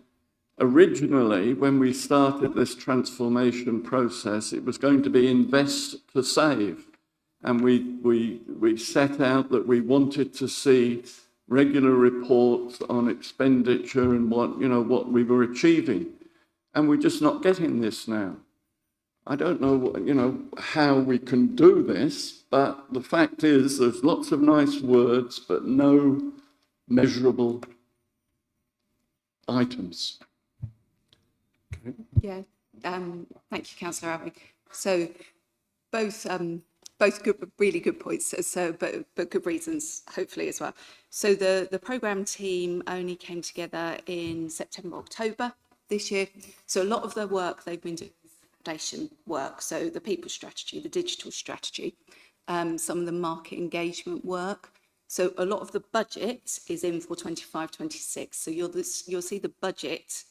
originally, when we started this transformation process, it was going to be invest to save. And we set out that we wanted to see regular reports on expenditure and what we were achieving. And we're just not getting this now. I don't know, how we can do this, but the fact is there's lots of nice words, but no measurable items. Okay. Yeah, thank you, Councillor Alvin. So both good, really good points, but good reasons, hopefully, as well. So the programme team only came together in September, October this year. So a lot of the work they've been doing is foundation work. So the people strategy, the digital strategy, some of the market engagement work. So a lot of the budget is in for 25-26. So you'll see the budget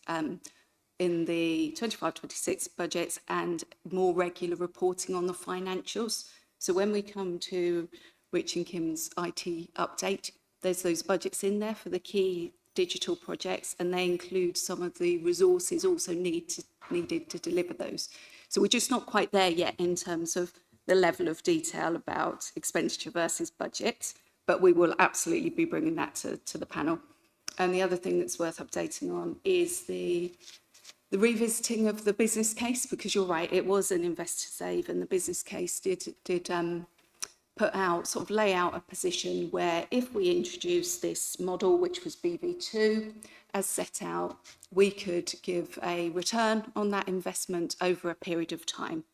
in the 25-26 budgets and more regular reporting on the financials. So when we come to Rich and Kim's IT update, there's those budgets in there for the key digital projects, and they include some of the resources also needed to deliver those. So we're just not quite there yet in terms of the level of detail about expenditure versus budget, but we will absolutely be bringing that to the panel. And the other thing that's worth updating on is the revisiting of the business case, because you're right, it was an invest to save, and the business case did lay out a position where if we introduce this model, which was BV2, as set out, we could give a return on that investment over a period of time.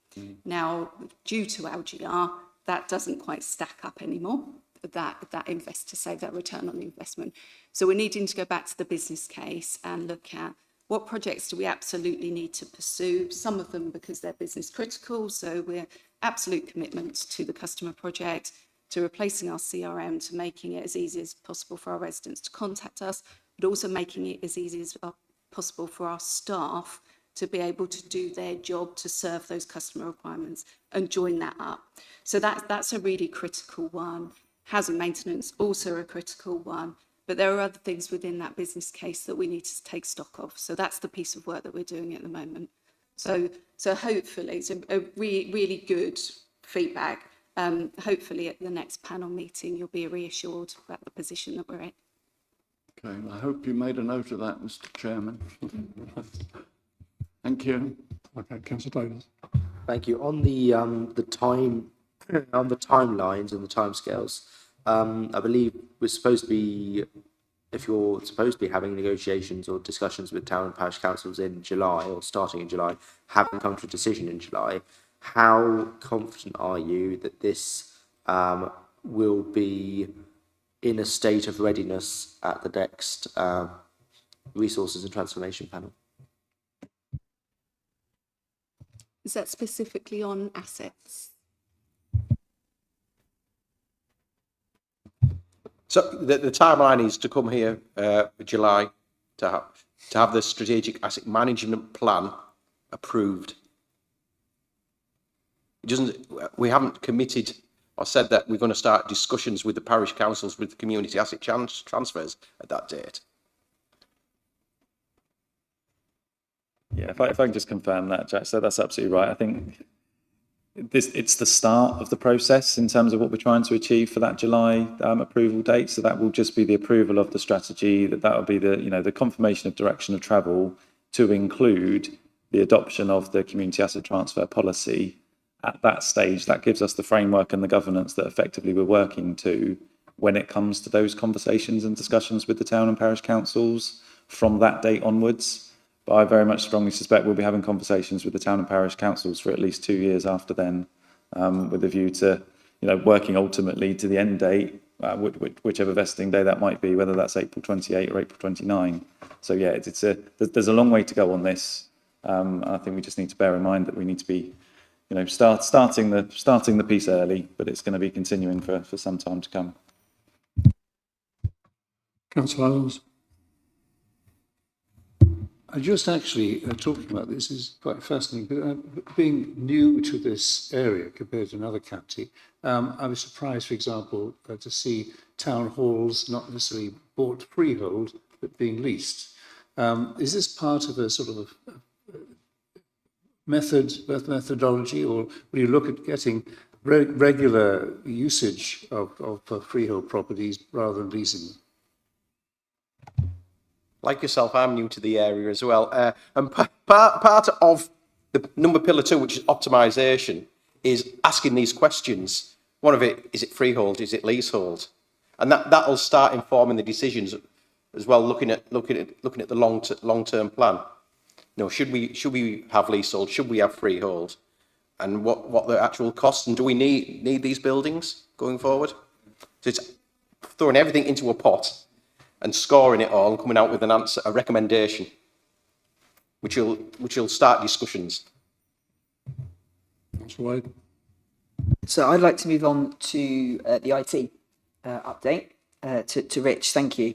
Now, due to LGR, that doesn't quite stack up anymore, that invest to save, that return on the investment. So we're needing to go back to the business case and look at what projects do we absolutely need to pursue, some of them because they're business critical, so we're absolute commitment to the customer project, to replacing our CRM, to making it as easy as possible for our residents to contact us, but also making it as easy as possible for our staff to be able to do their job to serve those customer requirements and join that up. So that's a really critical one. Housing maintenance, also a critical one. But there are other things within that business case that we need to take stock of. So that's the piece of work that we're doing at the moment. So hopefully it's a really good feedback. Hopefully at the next panel meeting, you'll be reassured about the position that we're in. Okay, I hope you made a note of that, Mr. Chairman. Thank you. Okay, Councillor Davis. Thank you. On the timelines and the timescales, I believe we're supposed to be, if you're supposed to be having negotiations or discussions with town and parish councils in July or starting in July, having come to a decision in July, how confident are you that this will be in a state of readiness at the next Resources and Transformation panel? Is that specifically on assets? So the timeline is to come here July to have the strategic asset management plan approved. It doesn't. We haven't committed or said that we're going to start discussions with the parish councils with the community asset transfers at that date. Yeah, if I can just confirm that, Jack, so that's absolutely right. I think it's the start of the process in terms of what we're trying to achieve for that July approval date. So that will just be the approval of the strategy, that will be the confirmation of direction of travel to include the adoption of the community asset transfer policy. At that stage, that gives us the framework and the governance that effectively we're working to when it comes to those conversations and discussions with the town and parish councils from that date onwards. But I very much strongly suspect we'll be having conversations with the town and parish councils for at least 2 years after then, with a view to, working ultimately to the end date, whichever vesting day that might be, whether that's April 28 or April 29. So yeah, there's a long way to go on this. I think we just need to bear in mind that we need to be, starting the piece early, but it's going to be continuing for some time to come. Councillor Adams. I just actually talking about this is quite fascinating. But being new to this area compared to another county, I was surprised, for example, to see town halls not necessarily bought freehold but being leased. Is this part of a sort of methodology, or will you look at getting regular usage of freehold properties rather than leasing them? Like yourself, I'm new to the area as well. And part of the number pillar 2, which is optimisation, is asking these questions. One of it, is it freehold? Is it leasehold? And that'll start informing the decisions as well, looking at the long-term plan. Should we have leasehold? Should we have freehold? And what the actual costs, and do we need these buildings going forward? So it's throwing everything into a pot and scoring it all and coming out with an answer, a recommendation, which will start discussions. That's right. So I'd like to move on to the IT update to Rich. Thank you.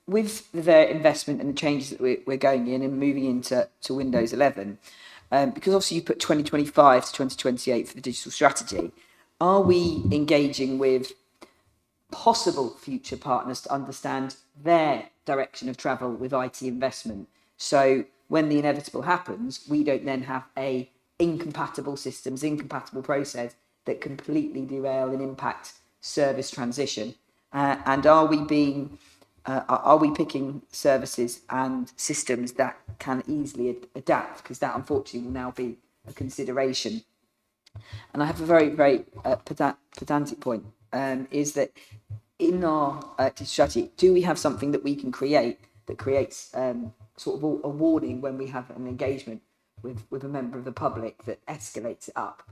With the investment and the changes that we're going in and moving into Windows 11, because obviously you put 2025 to 2028 for the digital strategy, are we engaging with possible future partners to understand their direction of travel with IT investment? So when the inevitable happens, we don't then have a incompatible systems, incompatible process that completely derail and impact service transition. And are we picking services and systems that can easily adapt? Because that unfortunately will now be a consideration. And I have a very, very pedantic point, is that in our digital strategy, do we have something that we can create that creates sort of a warning when we have an engagement with a member of the public that escalates it up?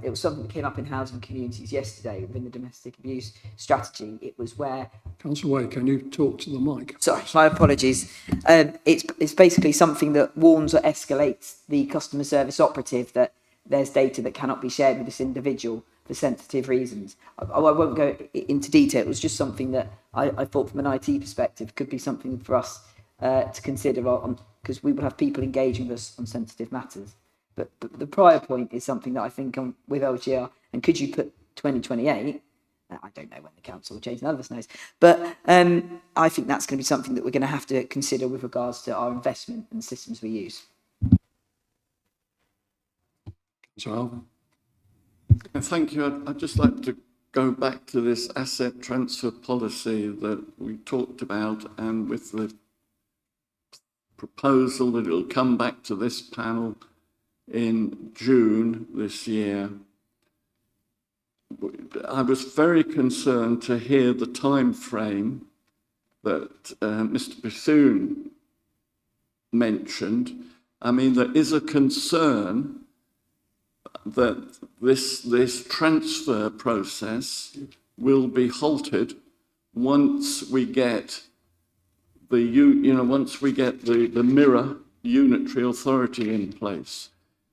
It was something that came up in housing communities yesterday within the domestic abuse strategy. It was where... Councillor Wade, can you talk to the mic? Sorry, my apologies. It's basically something that warns or escalates the customer service operative that there's data that cannot be shared with this individual for sensitive reasons. I won't go into detail. It was just something that I thought from an IT perspective could be something for us to consider on, because we will have people engaging with us on sensitive matters. But the prior point is something that I think with LGR, and could you put 2028, I don't know when the council will change, none of us knows. But I think that's going to be something that we're going to have to consider with regards to our investment and systems we use. So, Thank you. I'd just like to go back to this asset transfer policy that we talked about, and with the proposal that it'll come back to this panel in June this year. I was very concerned to hear the time frame that Mr. Bethune mentioned. I mean, there is a concern that this transfer process will be halted once we get the mirror unitary authority in place.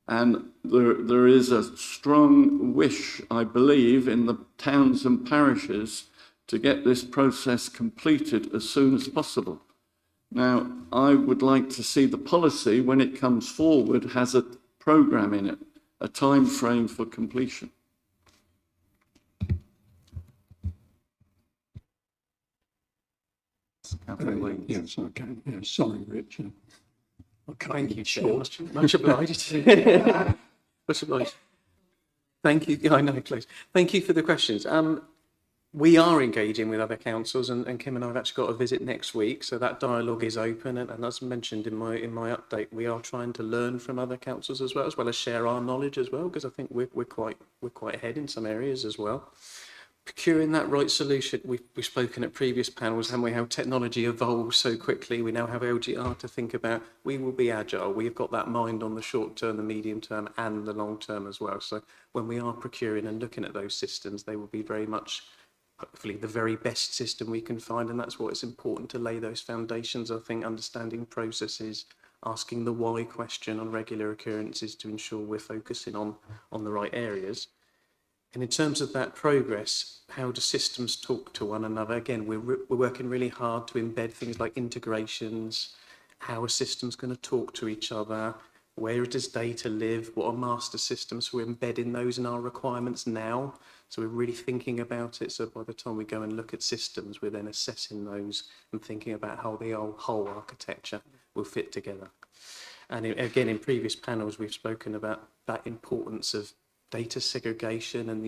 And there is a strong wish, I believe, in the towns and parishes to get this process completed as soon as possible. Now, I would like to see the policy, when it comes forward, has a programme in it, a time frame for completion. yes, okay. Yeah, sorry, Rich. Thank you, Chair. Much obliged. Much obliged. Thank you. I know, close. Thank you for the questions. We are engaging with other councils, and Kim and I have actually got a visit next week, so that dialogue is open. And as mentioned in my update, we are trying to learn from other councils as well as share our knowledge as well, because I think we're quite ahead in some areas as well. Procuring that right solution, we've spoken at previous panels, haven't we, how technology evolves so quickly. We now have LGR to think about. We will be agile. We've got that mind on the short term, the medium term, and the long term as well. So when we are procuring and looking at those systems, they will be very much, hopefully, the very best system we can find. And that's why it's important to lay those foundations. I think understanding processes, asking the why question on regular occurrences to ensure we're focusing on the right areas. And in terms of that progress, how do systems talk to one another? Again, we're working really hard to embed things like integrations, how are systems going to talk to each other, where does data live, what are master systems, so we're embedding those in our requirements now. So we're really thinking about it, so by the time we go and look at systems, we're then assessing those and thinking about how the whole architecture will fit together. And again, in previous panels, we've spoken about that importance of data segregation, and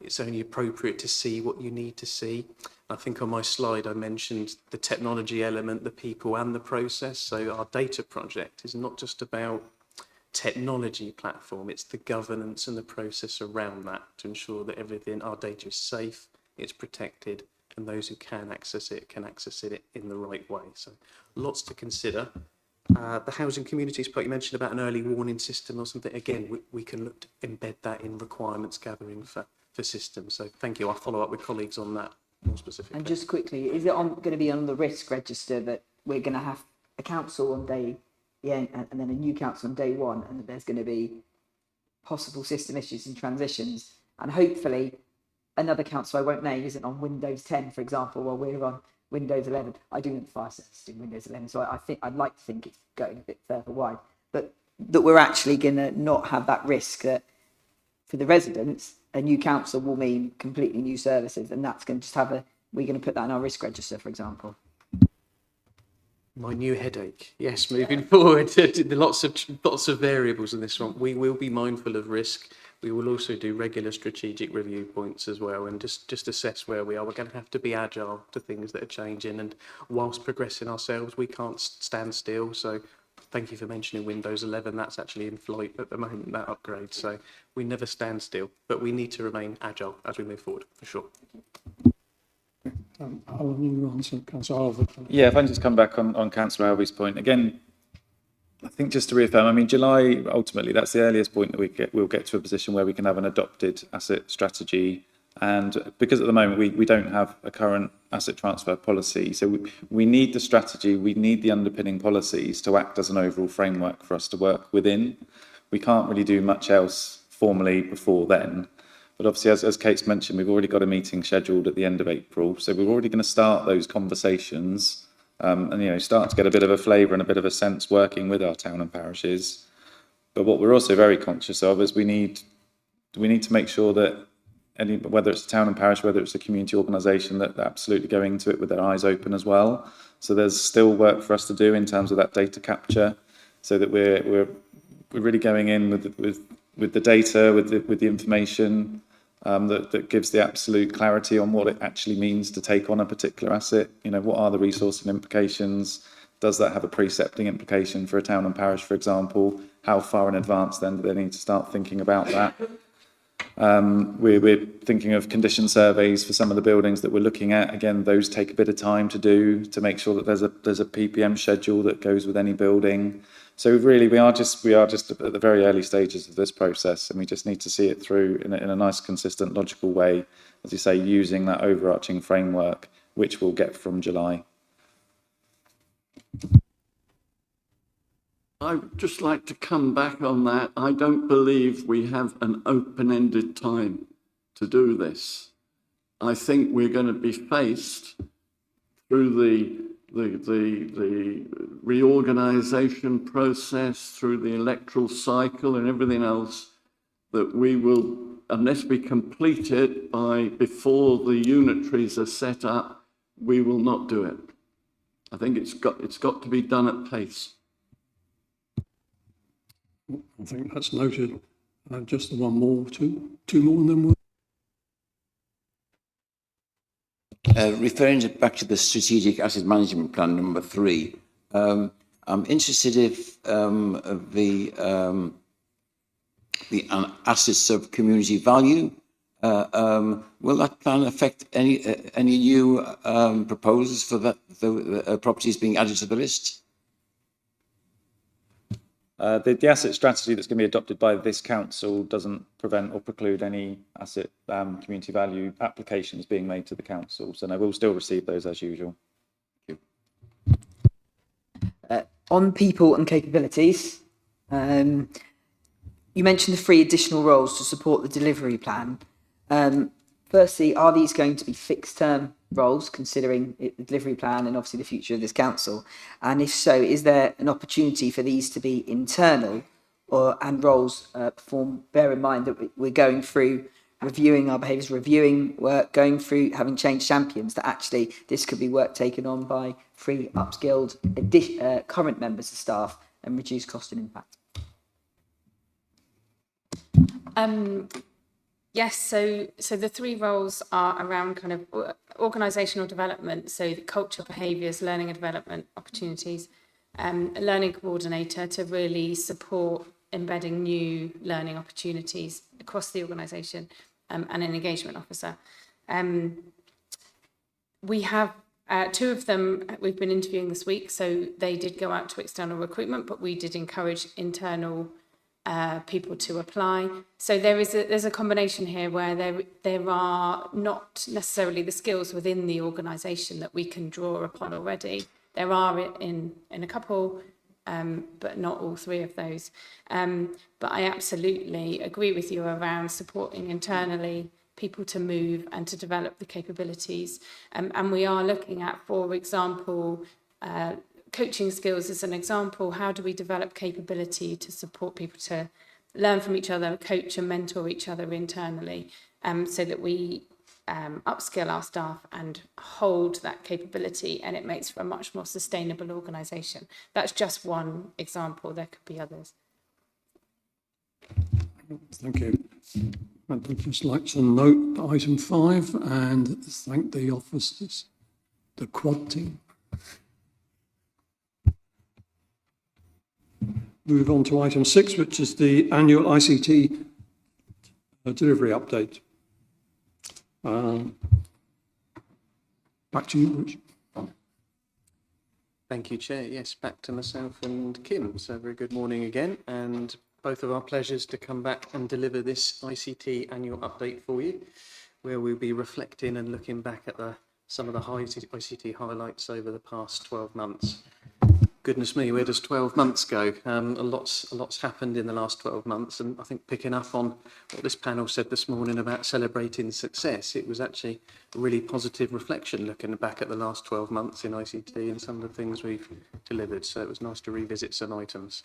it's only appropriate to see what you need to see. I think on my slide I mentioned the technology element, the people and the process. So our data project is not just about technology platform, it's the governance and the process around that to ensure that our data is safe, it's protected, and those who can access it in the right way. So lots to consider. The housing communities part you mentioned about an early warning system or something. Again, we can look to embed that in requirements gathering for systems. So thank you. I'll follow up with colleagues on that more specifically. And just quickly, is it going to be on the risk register that we're going to have a council on day, and then a new council on day one, and that there's going to be possible system issues and transitions, and hopefully another council I won't name isn't on Windows 10, for example, while we're on Windows 11. I do know the fire service in Windows 11, so I'd like to think it's going a bit further wide, but that we're actually going to not have that risk that for the residents, a new council will mean completely new services, and that's going to just we're going to put that in our risk register, for example. My new headache. Yes, moving forward, lots of variables in this one. We will be mindful of risk. We will also do regular strategic review points as well, and just assess where we are. We're going to have to be agile to things that are changing, and whilst progressing ourselves, we can't stand still. So thank you for mentioning Windows 11. That's actually in flight at the moment, that upgrade. So we never stand still, but we need to remain agile as we move forward, for sure. Alan, you answer, Councillor Alva. Yeah, if I can just come back on Councillor Alvy's point. Again, I think just to reaffirm, I mean, July, ultimately, that's the earliest point that we'll get to a position where we can have an adopted asset strategy. And because at the moment we don't have a current asset transfer policy, so we need the strategy, we need the underpinning policies to act as an overall framework for us to work within. We can't really do much else formally before then. But obviously, as Kate's mentioned, we've already got a meeting scheduled at the end of April. So we're already going to start those conversations and start to get a bit of a flavour and a bit of a sense working with our town and parishes. But what we're also very conscious of is we need to make sure that whether it's a town and parish, whether it's a community organisation, that they're absolutely go into it with their eyes open as well. So there's still work for us to do in terms of that data capture, so that we're really going in with the data, with the information that gives the absolute clarity on what it actually means to take on a particular asset. You know, what are the resourcing implications? Does that have a precepting implication for a town and parish, for example? How far in advance then do they need to start thinking about that? We're thinking of condition surveys for some of the buildings that we're looking at. Again, those take a bit of time to do, to make sure that there's a PPM schedule that goes with any building. So really, we are just at the very early stages of this process, and we just need to see it through in a nice, consistent, logical way, as you say, using that overarching framework, which we'll get from July. I would just like to come back on that. I don't believe we have an open-ended time to do this. I think we're going to be faced through the reorganisation process, through the electoral cycle and everything else, that we will, unless we complete it before the unitaries are set up, we will not do it. I think it's got to be done at pace. I think that's noted. Just the one more, two more, and then we'll... Referring back to the Strategic Asset Management Plan number 3, I'm interested if the assets of community value, will that plan affect any new proposals for the properties being added to the list? The asset strategy that's going to be adopted by this council doesn't prevent or preclude any asset community value applications being made to the council. So no, we'll still receive those as usual. Thank you. On people and capabilities, you mentioned the 3 additional roles to support the delivery plan. Firstly, are these going to be fixed-term roles, considering the delivery plan and obviously the future of this council? And if so, is there an opportunity for these to be internal and roles performed? Bear in mind that we're going through reviewing our behaviours, reviewing work, going through having changed champions, that actually this could be work taken on by 3 upskilled current members of staff and reduce cost and impact. Yes, so the 3 roles are around kind of organisational development, so the culture, behaviours, learning and development opportunities, a learning coordinator to really support embedding new learning opportunities across the organisation, and an engagement officer. We have 2 of them we've been interviewing this week, so they did go out to external recruitment, but we did encourage internal people to apply. So there's a combination here where there are not necessarily the skills within the organisation that we can draw upon already. There are in a couple, but not all 3 of those. But I absolutely agree with you around supporting internally people to move and to develop the capabilities. And we are looking at, for example, coaching skills as an example. How do we develop capability to support people to learn from each other, coach and mentor each other internally, so that we upskill our staff and hold that capability, and it makes for a much more sustainable organisation. That's just one example. There could be others. Thank you. I'd just like to note item 5 and thank the officers, the quad team. Move on to item 6, which is the annual ICT delivery update. Back to you, Rich. Thank you, Chair. Yes, back to myself and Kim. So very good morning again, and both of our pleasures to come back and deliver this ICT annual update for you, where we'll be reflecting and looking back at some of the ICT highlights over the past 12 months. Goodness me, where does 12 months go? A lot's happened in the last 12 months, and I think picking up on what this panel said this morning about celebrating success, it was actually a really positive reflection looking back at the last 12 months in ICT and some of the things we've delivered. So it was nice to revisit some items.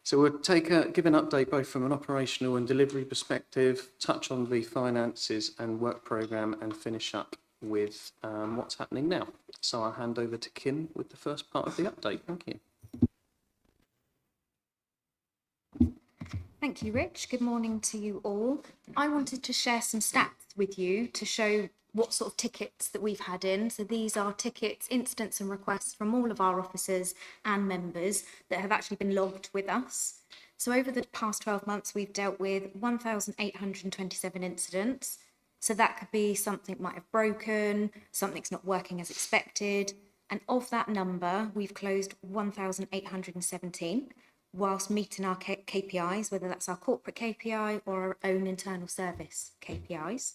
So we'll give an update both from an operational and delivery perspective, touch on the finances and work programme, and finish up with what's happening now. So I'll hand over to Kim with the first part of the update. Thank you. Thank you, Rich. Good morning to you all. I wanted to share some stats with you to show what sort of tickets that we've had in. So these are tickets, incidents and requests from all of our officers and members that have actually been logged with us. So over the past 12 months, we've dealt with 1,827 incidents. So that could be something might have broken, something's not working as expected. And of that number, we've closed 1,817. Whilst meeting our KPIs, whether that's our corporate KPI or our own internal service KPIs.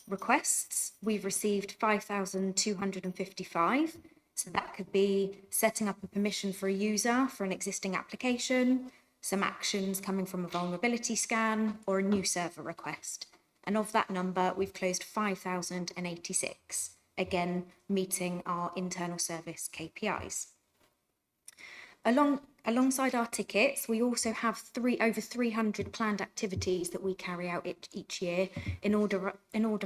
Requests, we've received 5,255. So that could be setting up a permission for a user for an existing application, some actions coming from a vulnerability scan, or a new server request. And of that number, we've closed 5,086, again, meeting our internal service KPIs. Alongside our tickets, we also have over 300 planned activities that we carry out each year in order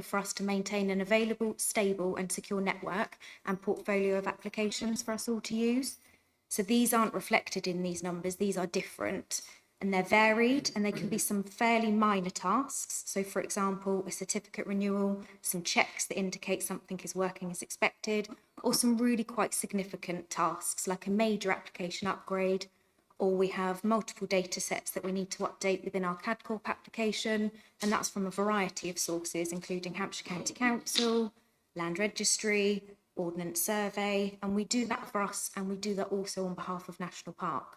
for us to maintain an available, stable and secure network and portfolio of applications for us all to use. So these aren't reflected in these numbers, these are different and they're varied, and they can be some fairly minor tasks. So for example, a certificate renewal, some checks that indicate something is working as expected, or some really quite significant tasks like a major application upgrade, or we have multiple data sets that we need to update within our CAD Corp application, and that's from a variety of sources, including Hampshire County Council, Land Registry, Ordnance Survey, and we do that for us, and we do that also on behalf of National Park.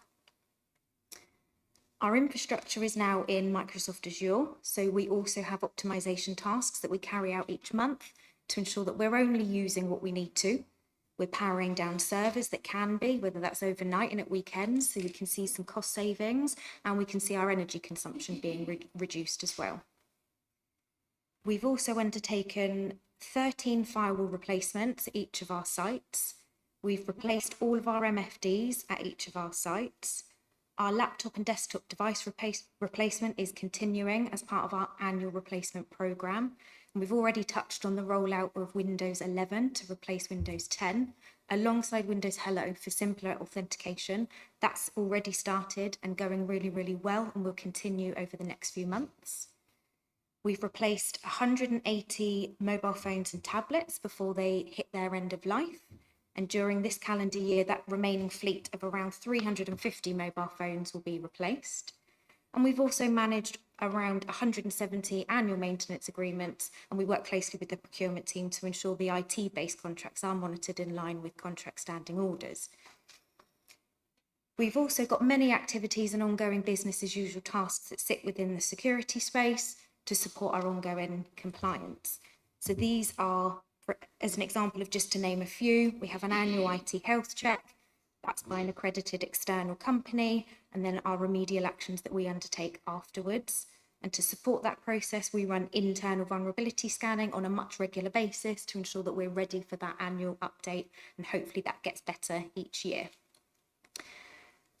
Our infrastructure is now in Microsoft Azure, so we also have optimization tasks that we carry out each month to ensure that we're only using what we need to. We're powering down servers that can be, whether that's overnight and at weekends, so we can see some cost savings, and we can see our energy consumption being reduced as well. We've also undertaken 13 firewall replacements at each of our sites. We've replaced all of our MFDs at each of our sites. Our laptop and desktop device replacement is continuing as part of our annual replacement programme. And we've already touched on the rollout of Windows 11 to replace Windows 10, alongside Windows Hello for simpler authentication. That's already started and going really, really well, and will continue over the next few months. We've replaced 180 mobile phones and tablets before they hit their end of life. And during this calendar year, that remaining fleet of around 350 mobile phones will be replaced. And we've also managed around 170 annual maintenance agreements, and we work closely with the procurement team to ensure the IT-based contracts are monitored in line with contract standing orders. We've also got many activities and ongoing business as usual tasks that sit within the security space to support our ongoing compliance. So these are, as an example of just to name a few, we have an annual IT health check, that's by an accredited external company, and then our remedial actions that we undertake afterwards. And to support that process, we run internal vulnerability scanning on a much regular basis to ensure that we're ready for that annual update, and hopefully that gets better each year.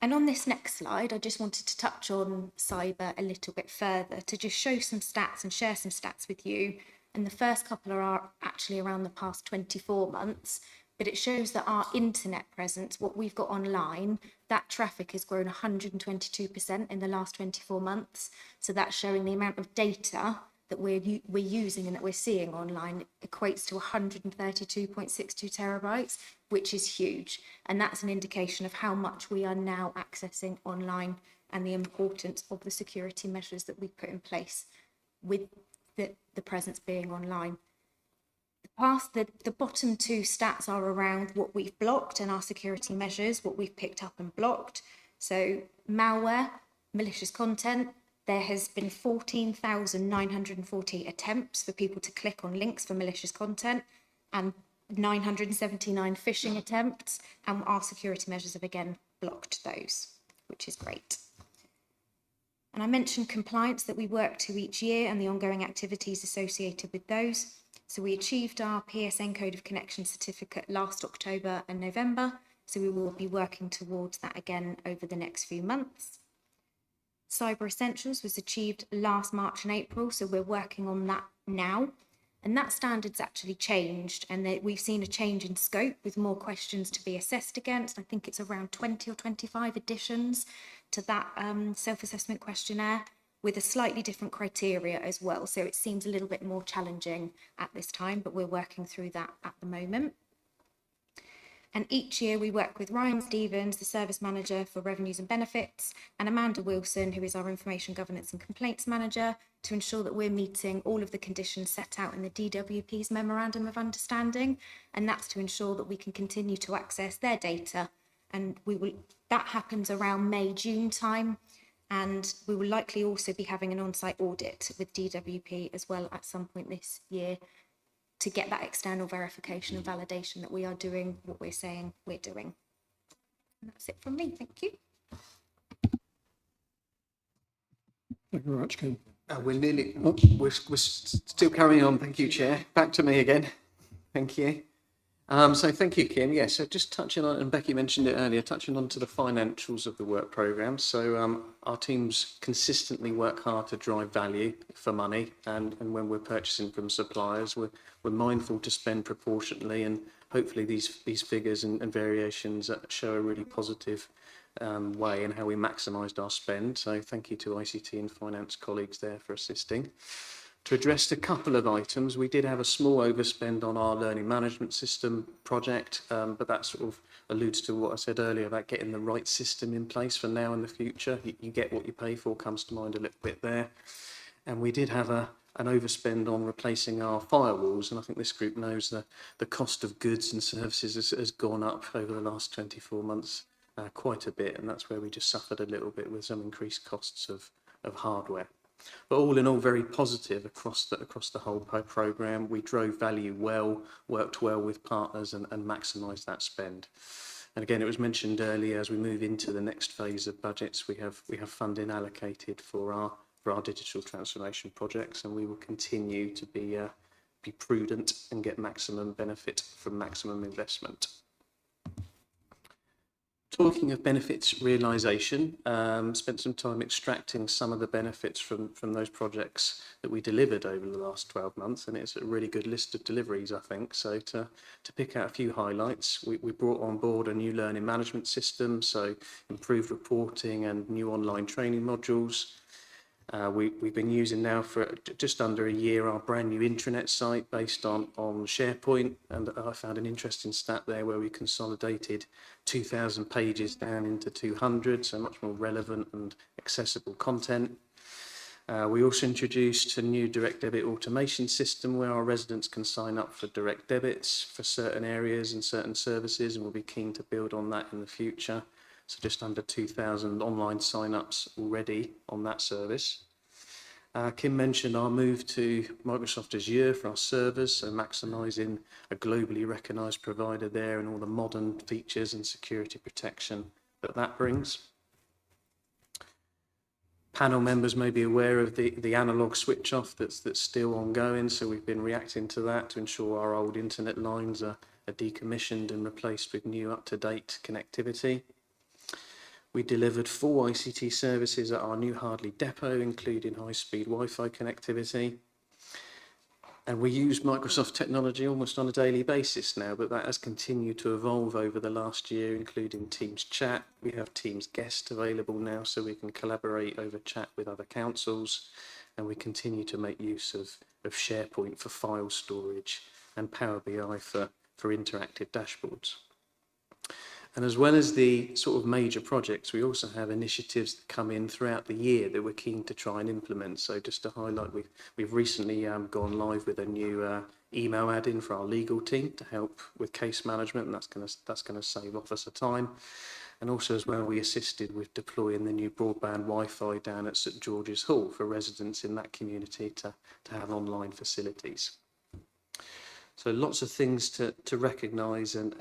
And on this next slide, I just wanted to touch on cyber a little bit further to just show some stats and share some stats with you. And the first couple are actually around the past 24 months, but it shows that our internet presence, what we've got online, that traffic has grown 122% in the last 24 months. So that's showing the amount of data that we're using and that we're seeing online equates to 132.62 terabytes, which is huge. And that's an indication of how much we are now accessing online and the importance of the security measures that we put in place with the presence being online. The bottom two stats are around what we've blocked and our security measures, what we've picked up and blocked. So malware, malicious content, there has been 14,940 attempts for people to click on links for malicious content and 979 phishing attempts, and our security measures have again blocked those, which is great. And I mentioned compliance that we work to each year and the ongoing activities associated with those. So we achieved our PSN Code of Connection certificate last October and November. So we will be working towards that again over the next few months. Cyber Essentials was achieved last March and April, so we're working on that now. And that standard's actually changed, and we've seen a change in scope with more questions to be assessed against. I think it's around 20 or 25 additions to that self-assessment questionnaire, with a slightly different criteria as well. So it seems a little bit more challenging at this time, but we're working through that at the moment. And each year we work with Ryan Stevens, the Service Manager for Revenues and Benefits, and Amanda Wilson, who is our Information Governance and Complaints Manager, to ensure that we're meeting all of the conditions set out in the DWP's Memorandum of Understanding. And that's to ensure that we can continue to access their data. And that happens around May, June time. And we will likely also be having an on-site audit with DWP as well at some point this year, to get that external verification and validation that we are doing what we're saying we're doing. And that's it from me. Thank you. Thank you very much, Kim. We're still carrying on. Thank you, Chair. Back to me again. Thank you. So thank you, Kim. Yeah, so just touching on, and Becky mentioned it earlier, touching on to the financials of the work programme. So our teams consistently work hard to drive value for money, and when we're purchasing from suppliers, we're mindful to spend proportionately, and hopefully these figures and variations show a really positive way in how we maximised our spend. So thank you to ICT and finance colleagues there for assisting. To address a couple of items, we did have a small overspend on our learning management system project, but that sort of alludes to what I said earlier about getting the right system in place for now and the future. You get what you pay for, comes to mind a little bit there. And we did have an overspend on replacing our firewalls, and I think this group knows the cost of goods and services has gone up over the last 24 months quite a bit, and that's where we just suffered a little bit with some increased costs of hardware. But all in all, very positive across the whole programme. We drove value well, worked well with partners, and maximised that spend. And again, it was mentioned earlier, as we move into the next phase of budgets, we have funding allocated for our digital transformation projects, and we will continue to be prudent and get maximum benefit from maximum investment. Talking of benefits realisation, spent some time extracting some of the benefits from those projects that we delivered over the last 12 months, and it's a really good list of deliveries, I think. So to pick out a few highlights, we brought on board a new learning management system, so improved reporting and new online training modules. We've been using now for just under a year our brand new intranet site based on SharePoint, and I found an interesting stat there where we consolidated 2,000 pages down into 200, so much more relevant and accessible content. We also introduced a new direct debit automation system where our residents can sign up for direct debits for certain areas and certain services, and we'll be keen to build on that in the future. So just under 2,000 online sign-ups already on that service. Kim mentioned our move to Microsoft Azure for our servers, so maximising a globally recognised provider there and all the modern features and security protection that brings. Panel members may be aware of the analogue switch off that's still ongoing, so we've been reacting to that to ensure our old internet lines are decommissioned and replaced with new up-to-date connectivity. We delivered 4 ICT services at our new Hardley depot, including high-speed Wi-Fi connectivity. And we use Microsoft technology almost on a daily basis now, but that has continued to evolve over the last year, including Teams Chat. We have Teams Guest available now, so we can collaborate over chat with other councils. And we continue to make use of SharePoint for file storage and Power BI for interactive dashboards. And as well as the sort of major projects, we also have initiatives that come in throughout the year that we're keen to try and implement. So just to highlight, we've recently gone live with a new email add-in for our legal team to help with case management, and that's going to save officer time. And also as well, we assisted with deploying the new broadband Wi-Fi down at St George's Hall for residents in that community to have online facilities. So lots of things to recognise and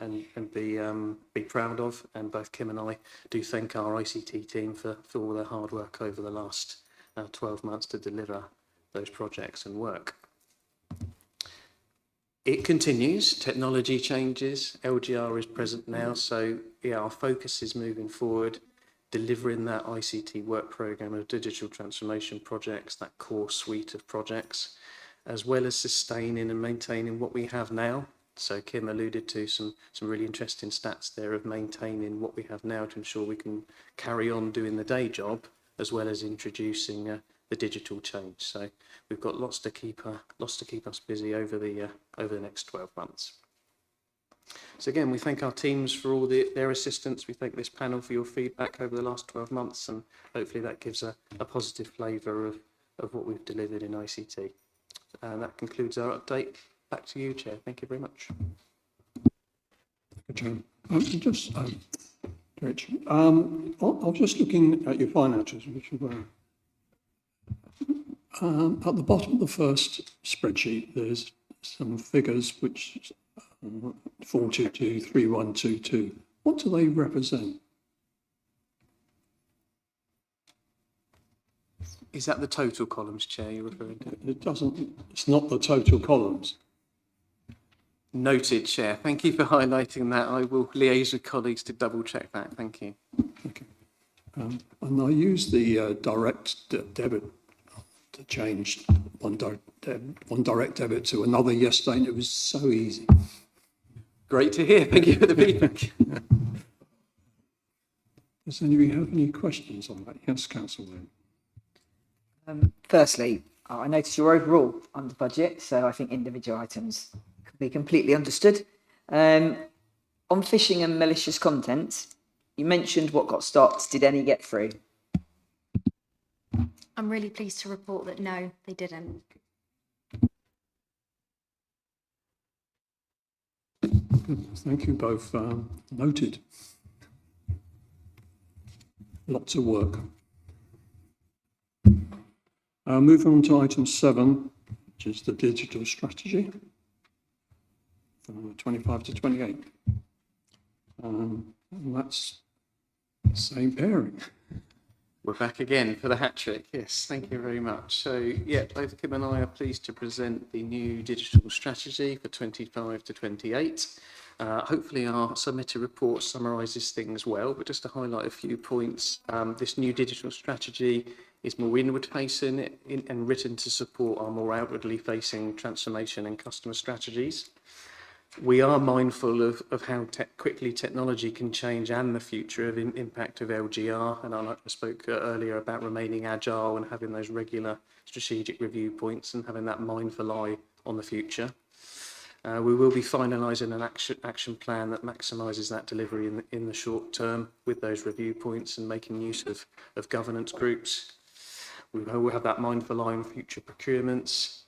be proud of, and both Kim and I do thank our ICT team for all their hard work over the last 12 months to deliver those projects and work. It continues, technology changes, LGR is present now, so yeah, our focus is moving forward, delivering that ICT work programme of digital transformation projects, that core suite of projects, as well as sustaining and maintaining what we have now. So Kim alluded to some really interesting stats there of maintaining what we have now to ensure we can carry on doing the day job, as well as introducing the digital change. So we've got lots to keep us busy over the next 12 months. So again, we thank our teams for all their assistance. We thank this panel for your feedback over the last 12 months, and hopefully that gives a positive flavour of what we've delivered in ICT. And that concludes our update. Back to you, Chair. Thank you very much. Rich, I was just looking at your financials, which were at the bottom of the first spreadsheet. There's some figures which 4223122. What do they represent? Is that the total columns, Chair, you're referring to? It's not the total columns. Noted, Chair. Thank you for highlighting that. I will liaise with colleagues to double check that. Thank you. Okay. And I used the direct debit to change one direct debit to another yesterday, and it was so easy. Great to hear. Thank you for the feedback. Does anybody have any questions on that? Yes, Councillor Lane. Firstly, I noticed you're overall under budget, so I think individual items could be completely understood. On phishing and malicious content, you mentioned what got stopped. Did any get through? I'm really pleased to report that no, they didn't. Thank you both. Noted. Lots of work. Moving on to item 7, which is the digital strategy, 25 to 28. And that's the same pairing. We're back again for the hat trick. Yes, thank you very much. So, yeah, both Kim and I are pleased to present the new digital strategy for 25 to 28. Hopefully our submitted report summarises things well, but just to highlight a few points, this new digital strategy is more inward facing and written to support our more outwardly facing transformation and customer strategies. We are mindful of how quickly technology can change and the future of impact of LGR. And I spoke earlier about remaining agile and having those regular strategic review points and having that mindful eye on the future. We will be finalising an action plan that maximises that delivery in the short term with those review points and making use of governance groups. We will have that mindful eye on future procurements.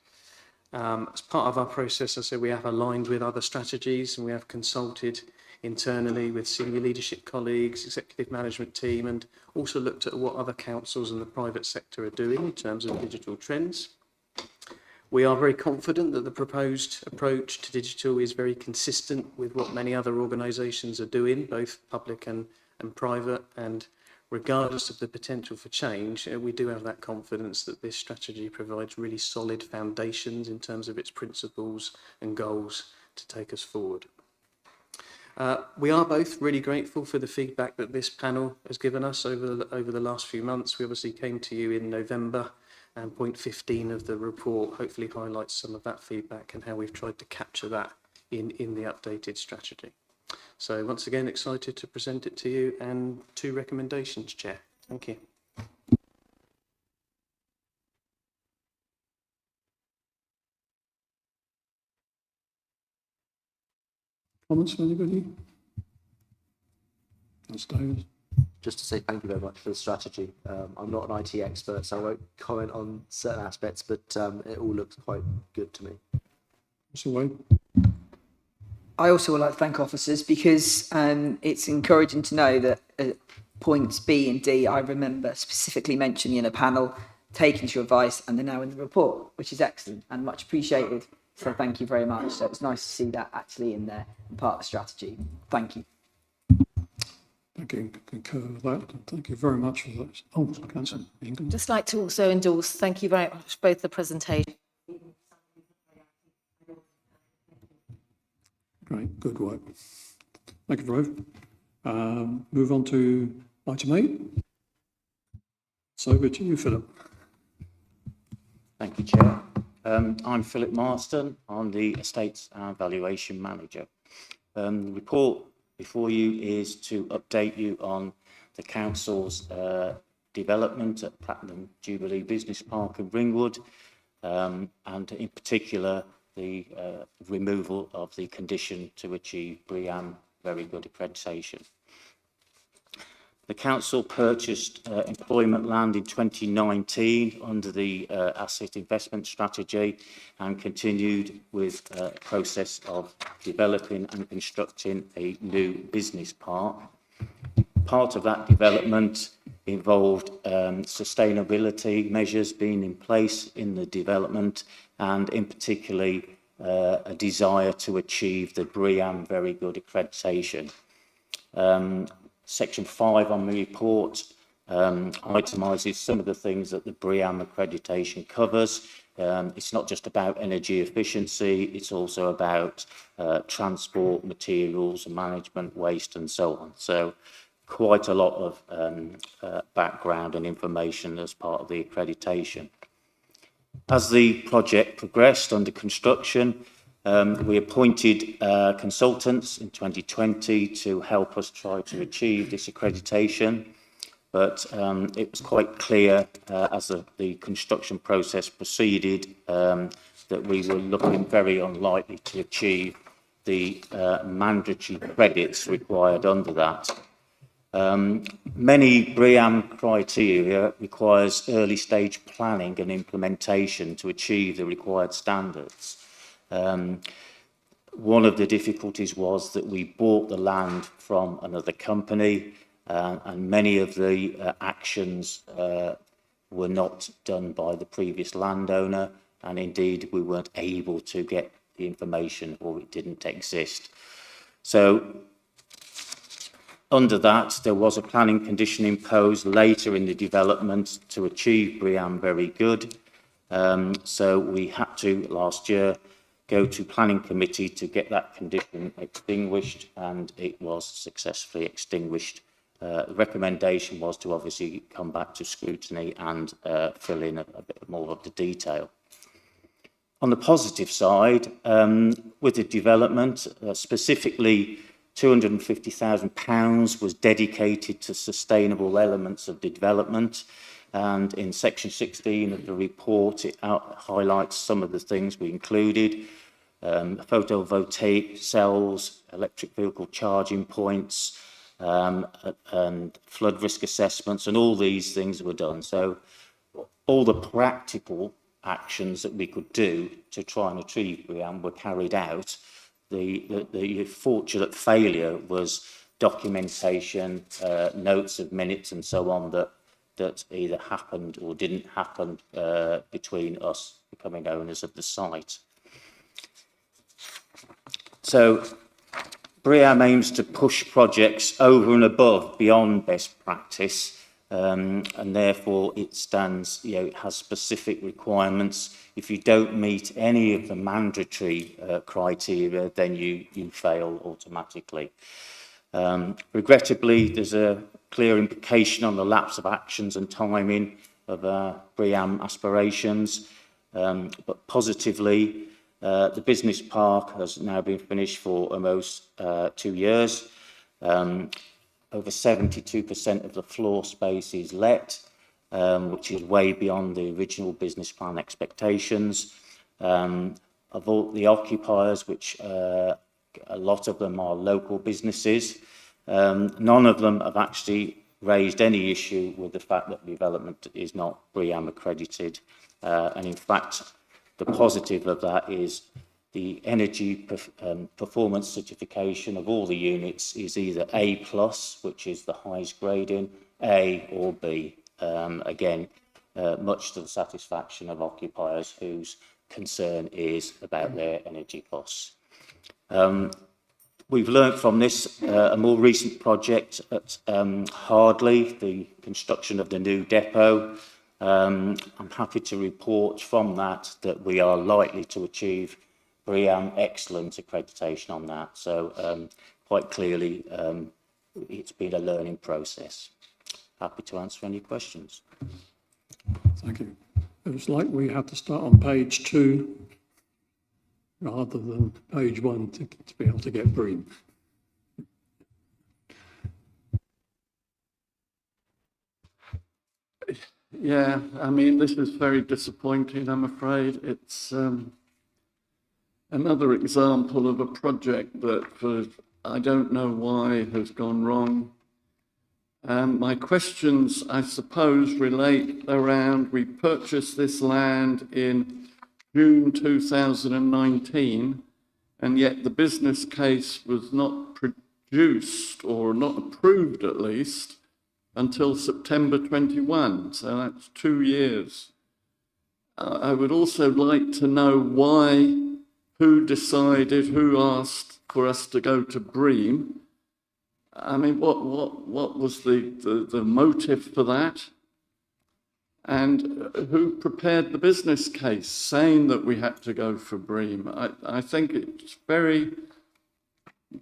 As part of our process, I said we have aligned with other strategies and we have consulted internally with senior leadership colleagues, executive management team, and also looked at what other councils and the private sector are doing in terms of digital trends. We are very confident that the proposed approach to digital is very consistent with what many other organisations are doing, both public and private, and regardless of the potential for change, we do have that confidence that this strategy provides really solid foundations in terms of its principles and goals to take us forward. We are both really grateful for the feedback that this panel has given us over the last few months. We obviously came to you in November, and point 15 of the report hopefully highlights some of that feedback and how we've tried to capture that in the updated strategy. So once again, excited to present it to you, and 2 recommendations, Chair. Thank you. Comments from anybody? That's David. Just to say thank you very much for the strategy. I'm not an IT expert, so I won't comment on certain aspects, but it all looks quite good to me. That's the way. I also would like to thank officers because it's encouraging to know that points B and D I remember specifically mentioning in a panel, taken to your advice, and they're now in the report, which is excellent and much appreciated. So thank you very much. So it's nice to see that actually in there and part of the strategy. Thank you. Thank you. Concur with that. Thank you very much for that. Oh, Councillor England. Just like to also endorse, thank you very much, both the presentation. Great, good work. Thank you, Rove. Move on to item 8. So over to you, Philip. Thank you, Chair. I'm Philip Marston. I'm the Estates and Valuation Manager. The report before you is to update you on the Council's development at Platinum Jubilee Business Park in Ringwood, and in particular the removal of the condition to achieve BREEAM Very Good accreditation. The Council purchased employment land in 2019 under the asset investment strategy and continued with a process of developing and constructing a new business park. Part of that development involved sustainability measures being in place in the development, and in particular a desire to achieve the BREEAM Very Good accreditation. Section 5 on the report itemises some of the things that the BREEAM accreditation covers. It's not just about energy efficiency, it's also about transport, materials, management, waste and so on. So quite a lot of background and information as part of the accreditation. As the project progressed under construction, we appointed consultants in 2020 to help us try to achieve this accreditation, but it was quite clear as the construction process proceeded that we were looking very unlikely to achieve the mandatory credits required under that. Many BREEAM criteria requires early stage planning and implementation to achieve the required standards. One of the difficulties was that we bought the land from another company, and many of the actions were not done by the previous landowner, and indeed we weren't able to get the information, or it didn't exist. So under that, there was a planning condition imposed later in the development to achieve BREEAM Very Good. So we had to, last year, go to planning committee to get that condition extinguished, and it was successfully extinguished. The recommendation was to obviously come back to scrutiny and fill in a bit more of the detail. On the positive side, with the development, specifically £250,000 was dedicated to sustainable elements of the development. And in section 16 of the report, it highlights some of the things we included. Photovoltaic cells, electric vehicle charging points, and flood risk assessments, and all these things were done. So all the practical actions that we could do to try and achieve BREEAM were carried out. The fortunate failure was documentation, notes of minutes and so on that either happened or didn't happen between us becoming owners of the site. So BREEAM aims to push projects over and above beyond best practice, and therefore it stands, it has specific requirements. If you don't meet any of the mandatory criteria, then you fail automatically. Regrettably, there's a clear implication on the lapse of actions and timing of BREEAM aspirations, but positively, the business park has now been finished for almost 2 years. Over 72% of the floor space is let, which is way beyond the original business plan expectations. Of all the occupiers, which a lot of them are local businesses, none of them have actually raised any issue with the fact that development is not BREEAM accredited. And in fact, the positive of that is the energy performance certification of all the units is either A+, which is the highest grading, A or B. Again, much to the satisfaction of occupiers whose concern is about their energy costs. We've learnt from this a more recent project at Hardley, the construction of the new depot. I'm happy to report from that we are likely to achieve BREEAM Excellent accreditation on that. So quite clearly, it's been a learning process. Happy to answer any questions. Thank you. It was like we had to start on page 2 rather than page 1 to be able to get BREEAM. Yeah, I mean, this is very disappointing, I'm afraid. It's another example of a project that I don't know why has gone wrong. My questions, I suppose, relate around, we purchased this land in June 2019, and yet the business case was not produced, or not approved at least, until September 21, so that's 2 years. I would also like to know why, who decided, who asked for us to go to BREEAM. I mean, what was the motive for that? And who prepared the business case saying that we had to go for BREEAM? I think it's very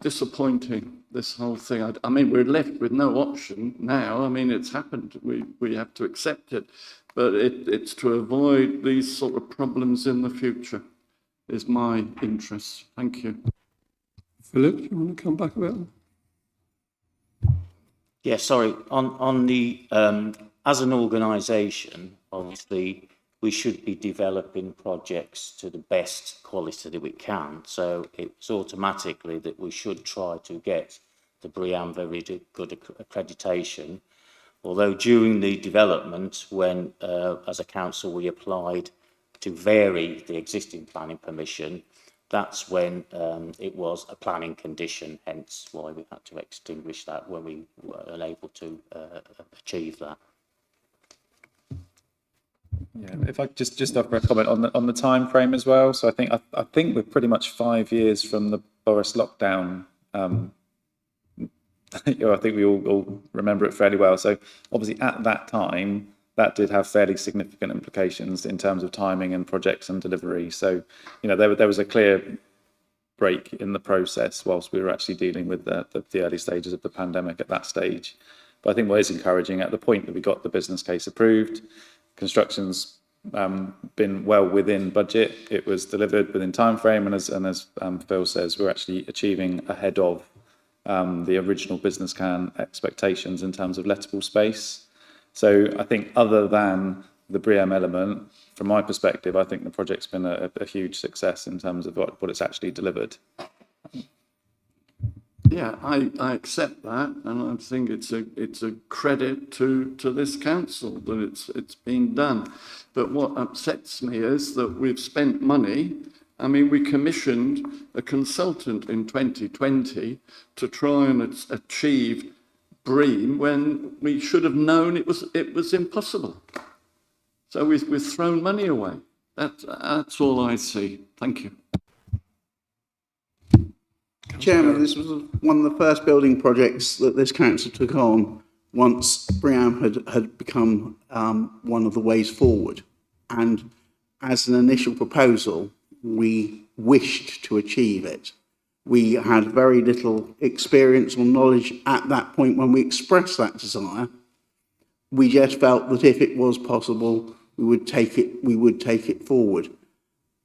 disappointing, this whole thing. I mean, we're left with no option now. I mean, it's happened. We have to accept it. But it's to avoid these sort of problems in the future is my interest. Thank you. Philip, you want to come back about that? Yeah, sorry. On the as an organisation, obviously, we should be developing projects to the best quality that we can. So it's automatically that we should try to get the BREEAM Very Good accreditation. Although during the development, when as a council we applied to vary the existing planning permission, that's when it was a planning condition, hence why we had to extinguish that when we were unable to achieve that. Yeah, if I just offer a comment on the time frame as well. So I think we're pretty much 5 years from the Boris lockdown. I think we all remember it fairly well. So obviously at that time, that did have fairly significant implications in terms of timing and projects and delivery. So, there was a clear break in the process whilst we were actually dealing with the early stages of the pandemic at that stage. But I think what is encouraging, at the point that we got the business case approved, construction's been well within budget. It was delivered within time frame, and as Phil says, we're actually achieving ahead of the original business plan expectations in terms of lettable space. So I think other than the BREEAM element, from my perspective, I think the project's been a huge success in terms of what it's actually delivered. Yeah, I accept that, and I think it's a credit to this council that it's been done. But what upsets me is that we've spent money. I mean, we commissioned a consultant in 2020 to try and achieve BREEAM when we should have known it was impossible. So we've thrown money away. That's all I see. Thank you. Chairman, this was one of the first building projects that this council took on once BREEAM had become one of the ways forward. And as an initial proposal, we wished to achieve it. We had very little experience or knowledge at that point when we expressed that desire. We just felt that if it was possible, we would take it forward.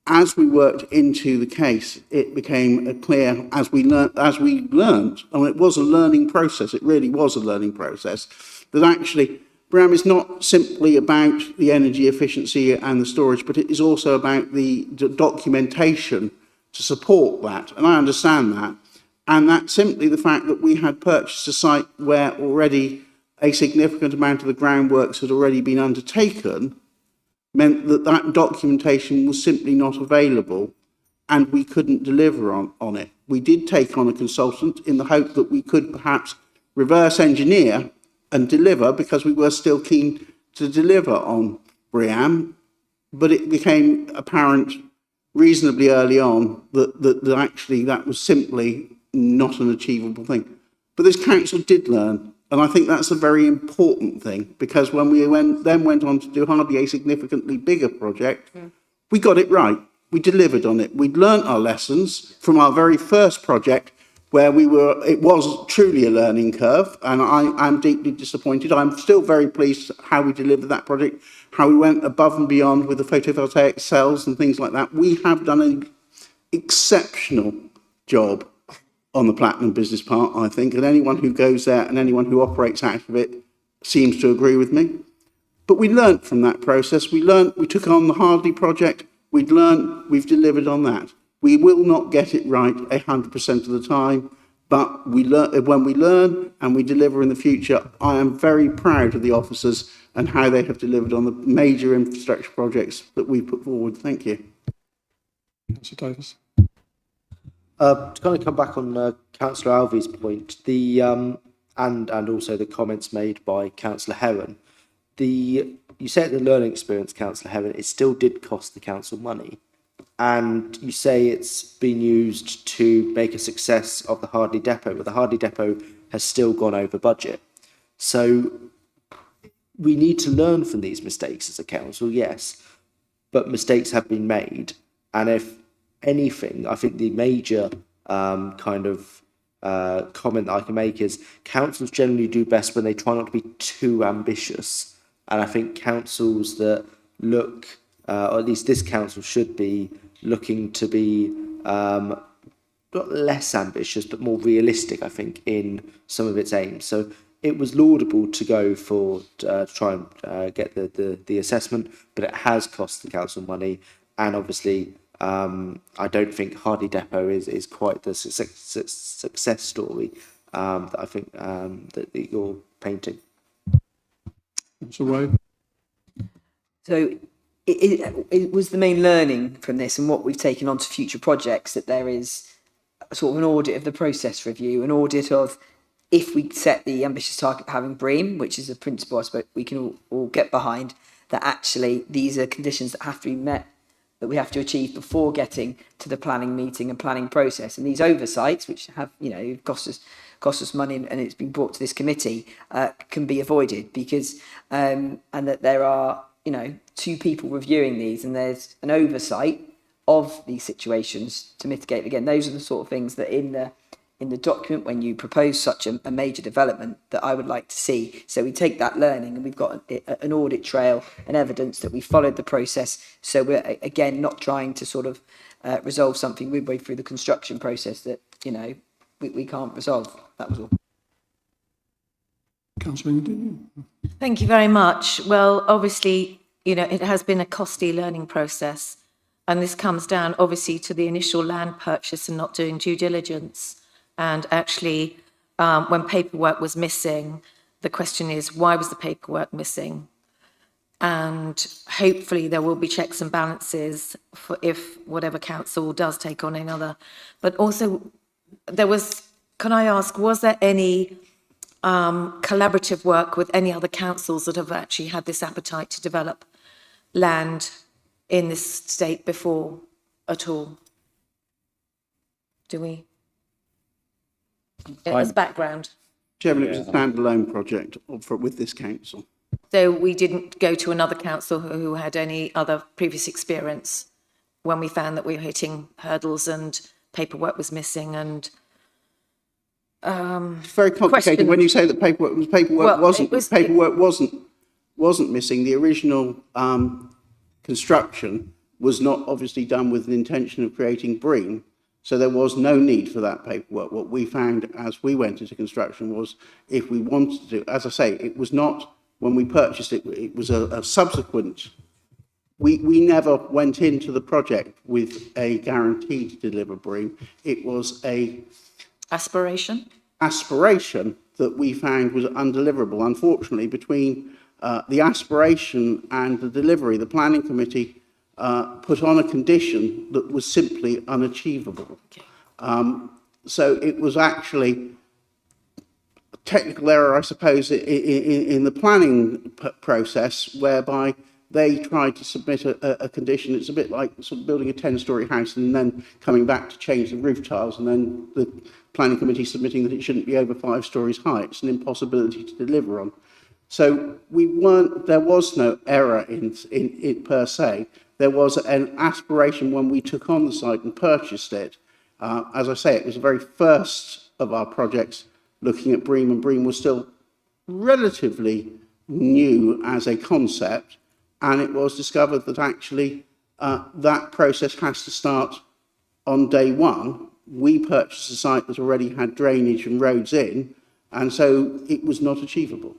As we worked into the case, it became clear as we learnt, and it was a learning process, it really was a learning process, that actually BREEAM is not simply about the energy efficiency and the storage, but it is also about the documentation to support that. And I understand that. And that's simply the fact that we had purchased a site where already a significant amount of the groundworks had already been undertaken, meant that that documentation was simply not available and we couldn't deliver on it. We did take on a consultant in the hope that we could perhaps reverse engineer and deliver, because we were still keen to deliver on BREEAM, but it became apparent reasonably early on that actually that was simply not an achievable thing. But this council did learn. And I think that's a very important thing, because when we then went on to do hardly a significantly bigger project, we got it right. We delivered on it. We'd learnt our lessons from our very first project, where it was truly a learning curve, and I'm deeply disappointed. I'm still very pleased how we delivered that project, how we went above and beyond with the photovoltaic cells and things like that. We have done an exceptional job on the Platinum Business Park, I think, and anyone who goes there and anyone who operates out of it seems to agree with me. But we learnt from that process. We took on the Hardley project. We've delivered on that. We will not get it right 100% of the time, but when we learn and we deliver in the future, I am very proud of the officers and how they have delivered on the major infrastructure projects that we put forward. Thank you. Councillor Davis. To kind of come back on Councillor Alvey's point, and also the comments made by Councillor Heron, you said the learning experience, Councillor Heron, it still did cost the council money. And you say it's been used to make a success of the Hardley Depot, but the Hardley Depot has still gone over budget. So we need to learn from these mistakes as a council, yes, but mistakes have been made. And if anything, I think the major comment that I can make is councils generally do best when they try not to be too ambitious. And I think councils that look, or at least this council should be looking to be not less ambitious, but more realistic, I think, in some of its aims. So it was laudable to go for to try and get the assessment, but it has cost the council money. And obviously, I don't think Hardley Depot is quite the success story that I think that you're painting. So it was the main learning from this and what we've taken on to future projects, that there is a sort of an audit of the process review, an audit of if we set the ambitious target of having BREEAM, which is a principle I suppose we can all get behind, that actually these are conditions that have to be met, that we have to achieve before getting to the planning meeting and planning process. And these oversights, which have, cost us money and it's been brought to this committee, can be avoided because, and that there are, two people reviewing these and there's an oversight of these situations to mitigate. Again, those are the sort of things that in the document, when you propose such a major development, that I would like to see. So we take that learning and we've got an audit trail and evidence that we followed the process. So we're, again, not trying to sort of resolve something midway through the construction process that, we can't resolve. That was all. Councillor, Thank you very much. Well, obviously, it has been a costly learning process. And this comes down, obviously, to the initial land purchase and not doing due diligence. And actually, when paperwork was missing, the question is, why was the paperwork missing? And hopefully there will be checks and balances for if whatever council does take on another. But also, can I ask, was there any collaborative work with any other councils that have actually had this appetite to develop land in this state before at all? Do we? As background. Chairman, it was a standalone project with this council. So we didn't go to another council who had any other previous experience when we found that we were hitting hurdles and paperwork was missing and it's very complicated when you say that paperwork wasn't missing. The original construction was not obviously done with the intention of creating BREEAM, so there was no need for that paperwork. What we found as we went into construction was, if we wanted to, as I say, it was not when we purchased it, it was a subsequent. We never went into the project with a guarantee to deliver BREEAM. It was a aspiration that we found was undeliverable. Unfortunately, between the aspiration and the delivery, the planning committee put on a condition that was simply unachievable. So it was actually a technical error, I suppose, in the planning process, whereby they tried to submit a condition. It's a bit like sort of building a 10-storey house and then coming back to change the roof tiles, and then the planning committee submitting that it shouldn't be over 5 stories high. It's an impossibility to deliver on. So there was no error in it per se. There was an aspiration when we took on the site and purchased it. As I say, it was the very first of our projects looking at BREEAM, and BREEAM was still relatively new as a concept, and it was discovered that actually that process has to start on day one. We purchased a site that already had drainage and roads in, and so it was not achievable.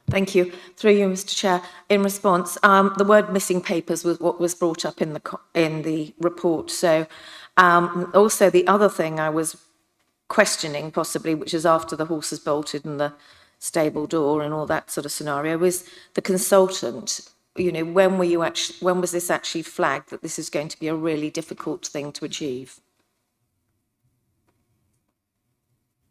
Thank you. Through you, Mr. Chair. In response, the word missing papers was what was brought up in the report. So also the other thing I was questioning possibly, which is after the horse has bolted and the stable door and all that sort of scenario, is the consultant. You know, when was this actually flagged that this is going to be a really difficult thing to achieve?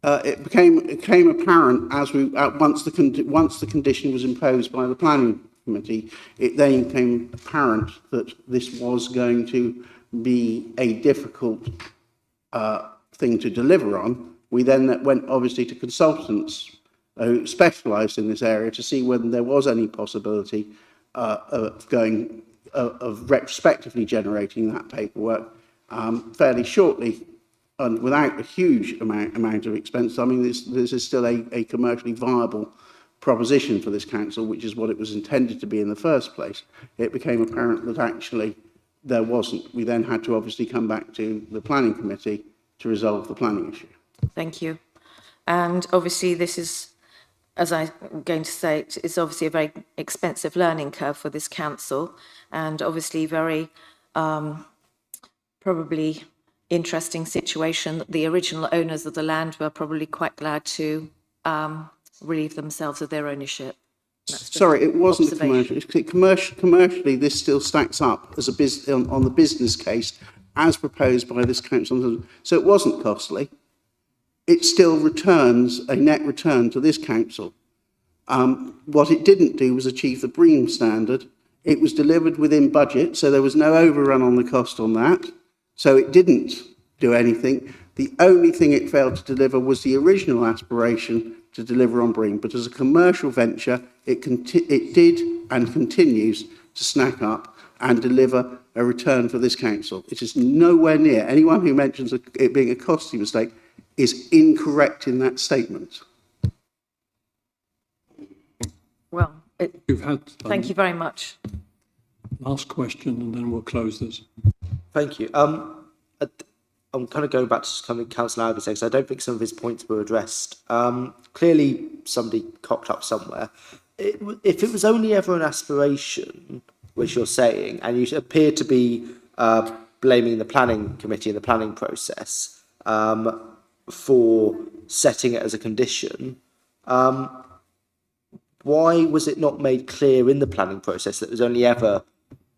It became apparent as once the condition was imposed by the planning committee. It then became apparent that this was going to be a difficult thing to deliver on. We then went obviously to consultants who specialised in this area to see whether there was any possibility of retrospectively generating that paperwork fairly shortly. And without a huge amount of expense. I mean, this is still a commercially viable proposition for this council, which is what it was intended to be in the first place. It became apparent that actually there wasn't. We then had to obviously come back to the planning committee to resolve the planning issue. Thank you. And obviously this is, as I'm going to say, it's obviously a very expensive learning curve for this council, and obviously very probably interesting situation that the original owners of the land were probably quite glad to relieve themselves of their ownership. Sorry, it wasn't commercial. Commercially, this still stacks up as on the business case as proposed by this council. So it wasn't costly. It still returns a net return to this council. What it didn't do was achieve the BREEAM standard. It was delivered within budget, so there was no overrun on the cost on that. So it didn't do anything. The only thing it failed to deliver was the original aspiration to deliver on BREEAM. But as a commercial venture, it did and continues to snack up and deliver a return for this council. It is nowhere near. Anyone who mentions it being a costly mistake is incorrect in that statement. Well, thank you very much. Last question, and then we'll close this. Thank you. I'm kind of going back to something Councillor Alvey said, because I don't think some of his points were addressed. Clearly, somebody cocked up somewhere. If it was only ever an aspiration, which you're saying, and you appear to be blaming the planning committee and the planning process for setting it as a condition, why was it not made clear in the planning process that it was only ever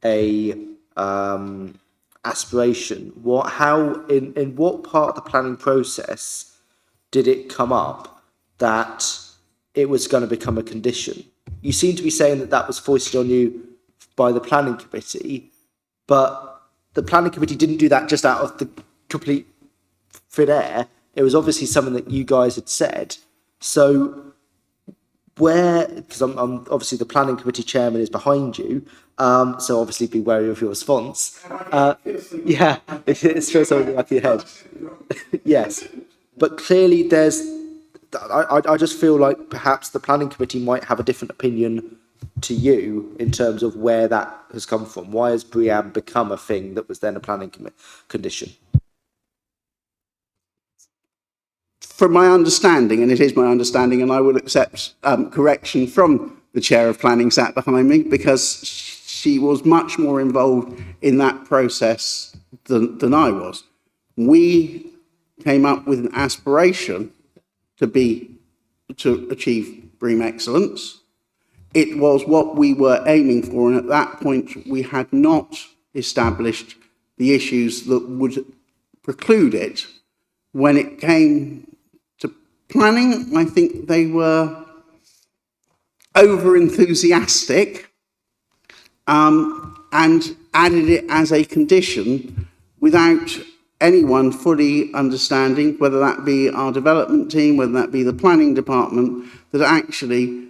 a aspiration? In what part of the planning process did it come up that it was going to become a condition? You seem to be saying that that was foisted on you by the planning committee, but the planning committee didn't do that just out of the complete thin air. It was obviously something that you guys had said. So because I'm obviously the planning committee chairman is behind you, so obviously be wary of your response. Yeah, it feels something like your head. Yes, but clearly I just feel like perhaps the planning committee might have a different opinion to you in terms of where that has come from. Why has BREEAM become a thing that was then a planning condition? From my understanding, and it is my understanding, and I will accept correction from the chair of planning sat behind me, because she was much more involved in that process than I was. We came up with an aspiration to achieve BREEAM excellence. It was what we were aiming for, and at that point we had not established the issues that would preclude it. When it came to planning, I think they were over-enthusiastic and added it as a condition without anyone fully understanding, whether that be our development team, whether that be the planning department, that actually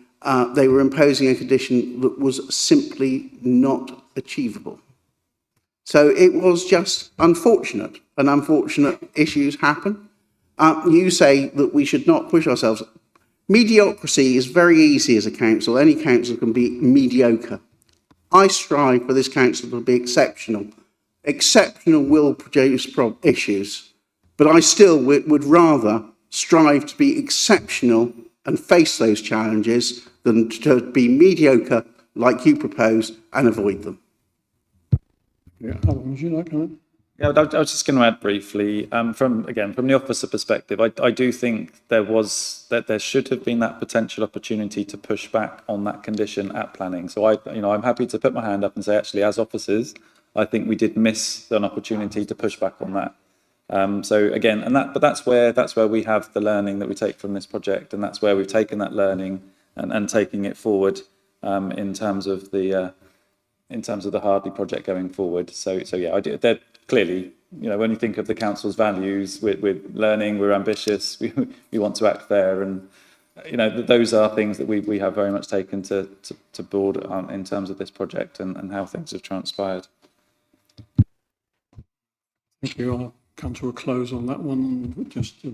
they were imposing a condition that was simply not achievable. So it was just unfortunate, and unfortunate issues happen. You say that we should not push ourselves. Mediocrity is very easy as a council. Any council can be mediocre. I strive for this council to be exceptional. Exceptional will produce issues, but I still would rather strive to be exceptional and face those challenges than to be mediocre like you propose and avoid them. Yeah, Alan, would you like to? Yeah, I was just going to add briefly, from the officer perspective, I do think there should have been that potential opportunity to push back on that condition at planning. So I'm happy to put my hand up and say, actually, as officers, I think we did miss an opportunity to push back on that. But that's where we have the learning that we take from this project, and that's where we've taken that learning and taking it forward in terms of the Hardley project going forward. They're clearly, when you think of the council's values, we're learning, we're ambitious, we want to act fair, and those are things that we have very much taken to board in terms of this project and how things have transpired. Thank you. I'll come to a close on that one. Just a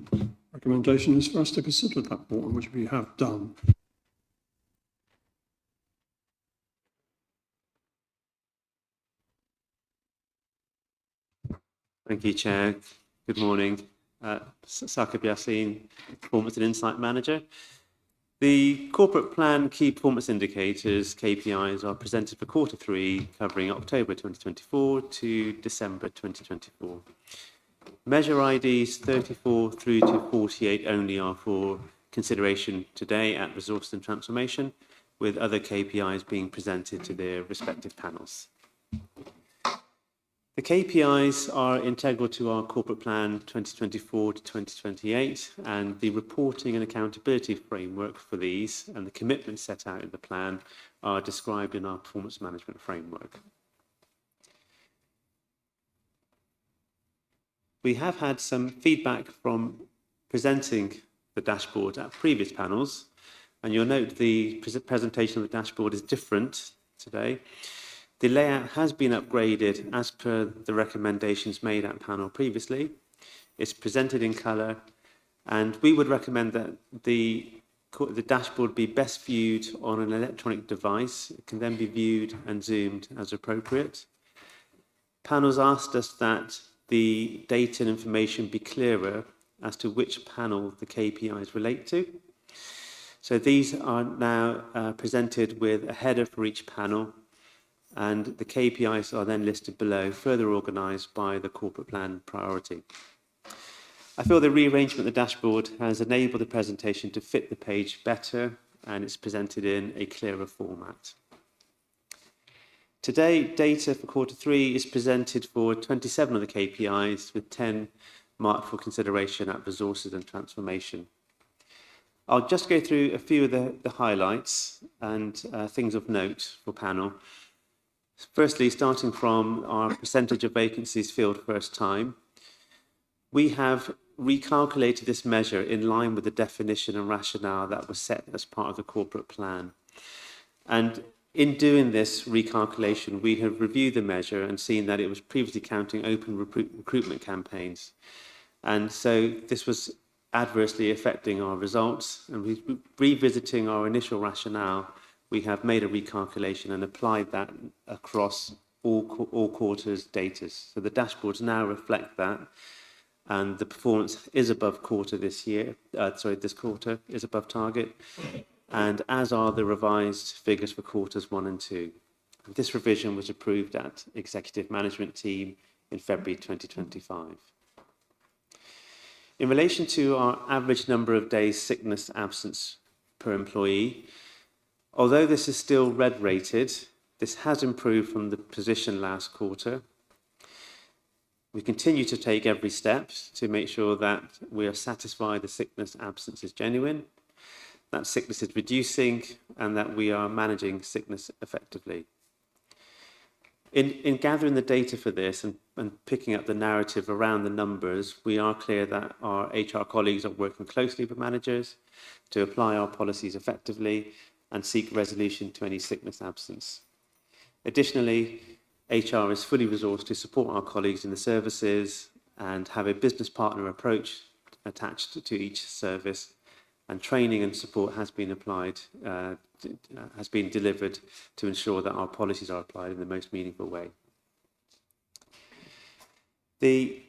recommendation is for us to consider that one, which we have done. Thank you, Chair. Good morning. Sakib Yassin, Performance and Insight Manager. The corporate plan key performance indicators, KPIs, are presented for Q3, covering October 2024 to December 2024. Measure IDs 34 through to 48 only are for consideration today at Resources and Transformation, with other KPIs being presented to their respective panels. The KPIs are integral to our corporate plan 2024 to 2028, and the reporting and accountability framework for these and the commitments set out in the plan are described in our performance management framework. We have had some feedback from presenting the dashboard at previous panels, and you'll note the presentation of the dashboard is different today. The layout has been upgraded as per the recommendations made at panel previously. It's presented in colour, and we would recommend that the dashboard be best viewed on an electronic device. It can then be viewed and zoomed as appropriate. Panels asked us that the data and information be clearer as to which panel the KPIs relate to. So these are now presented with a header for each panel, and the KPIs are then listed below, further organised by the corporate plan priority. I feel the rearrangement of the dashboard has enabled the presentation to fit the page better, and it's presented in a clearer format. Today, data for Q3 is presented for 27 of the KPIs, with 10 marked for consideration at Resources and Transformation. I'll just go through a few of the highlights and things of note for panel. Firstly, starting from our percentage of vacancies filled first time, we have recalculated this measure in line with the definition and rationale that was set as part of the corporate plan. And in doing this recalculation, we have reviewed the measure and seen that it was previously counting open recruitment campaigns. And so this was adversely affecting our results, and revisiting our initial rationale, we have made a recalculation and applied that across all quarters' data. So the dashboards now reflect that, and the performance is above this quarter is above target, and as are the revised figures for quarters 1 and 2. This revision was approved at Executive Management Team in February 2025. In relation to our average number of days sickness absence per employee, although this is still red rated, this has improved from the position last quarter. We continue to take every step to make sure that we are satisfied the sickness absence is genuine, that sickness is reducing, and that we are managing sickness effectively. In gathering the data for this and picking up the narrative around the numbers, we are clear that our HR colleagues are working closely with managers to apply our policies effectively, and seek resolution to any sickness absence. Additionally, HR is fully resourced to support our colleagues in the services and have a business partner approach attached to each service, and training and support has been delivered to ensure that our policies are applied in the most meaningful way. The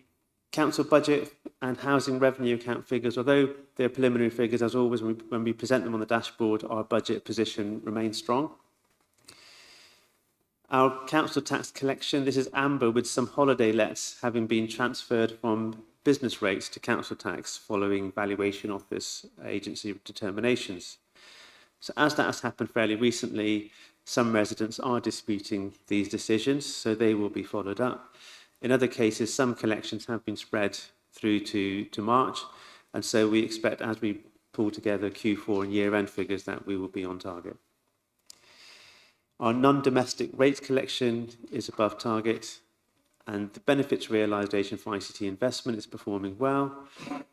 council budget and housing revenue account figures, although they're preliminary figures, as always, when we present them on the dashboard, our budget position remains strong. Our council tax collection, this is amber with some holiday lets having been transferred from business rates to council tax following valuation office agency determinations. So as that has happened fairly recently, some residents are disputing these decisions, so they will be followed up. In other cases, some collections have been spread through to March, and so we expect, as we pull together Q4 and year-end figures, that we will be on target. Our non-domestic rates collection is above target, and the benefits realisation for ICT investment is performing well,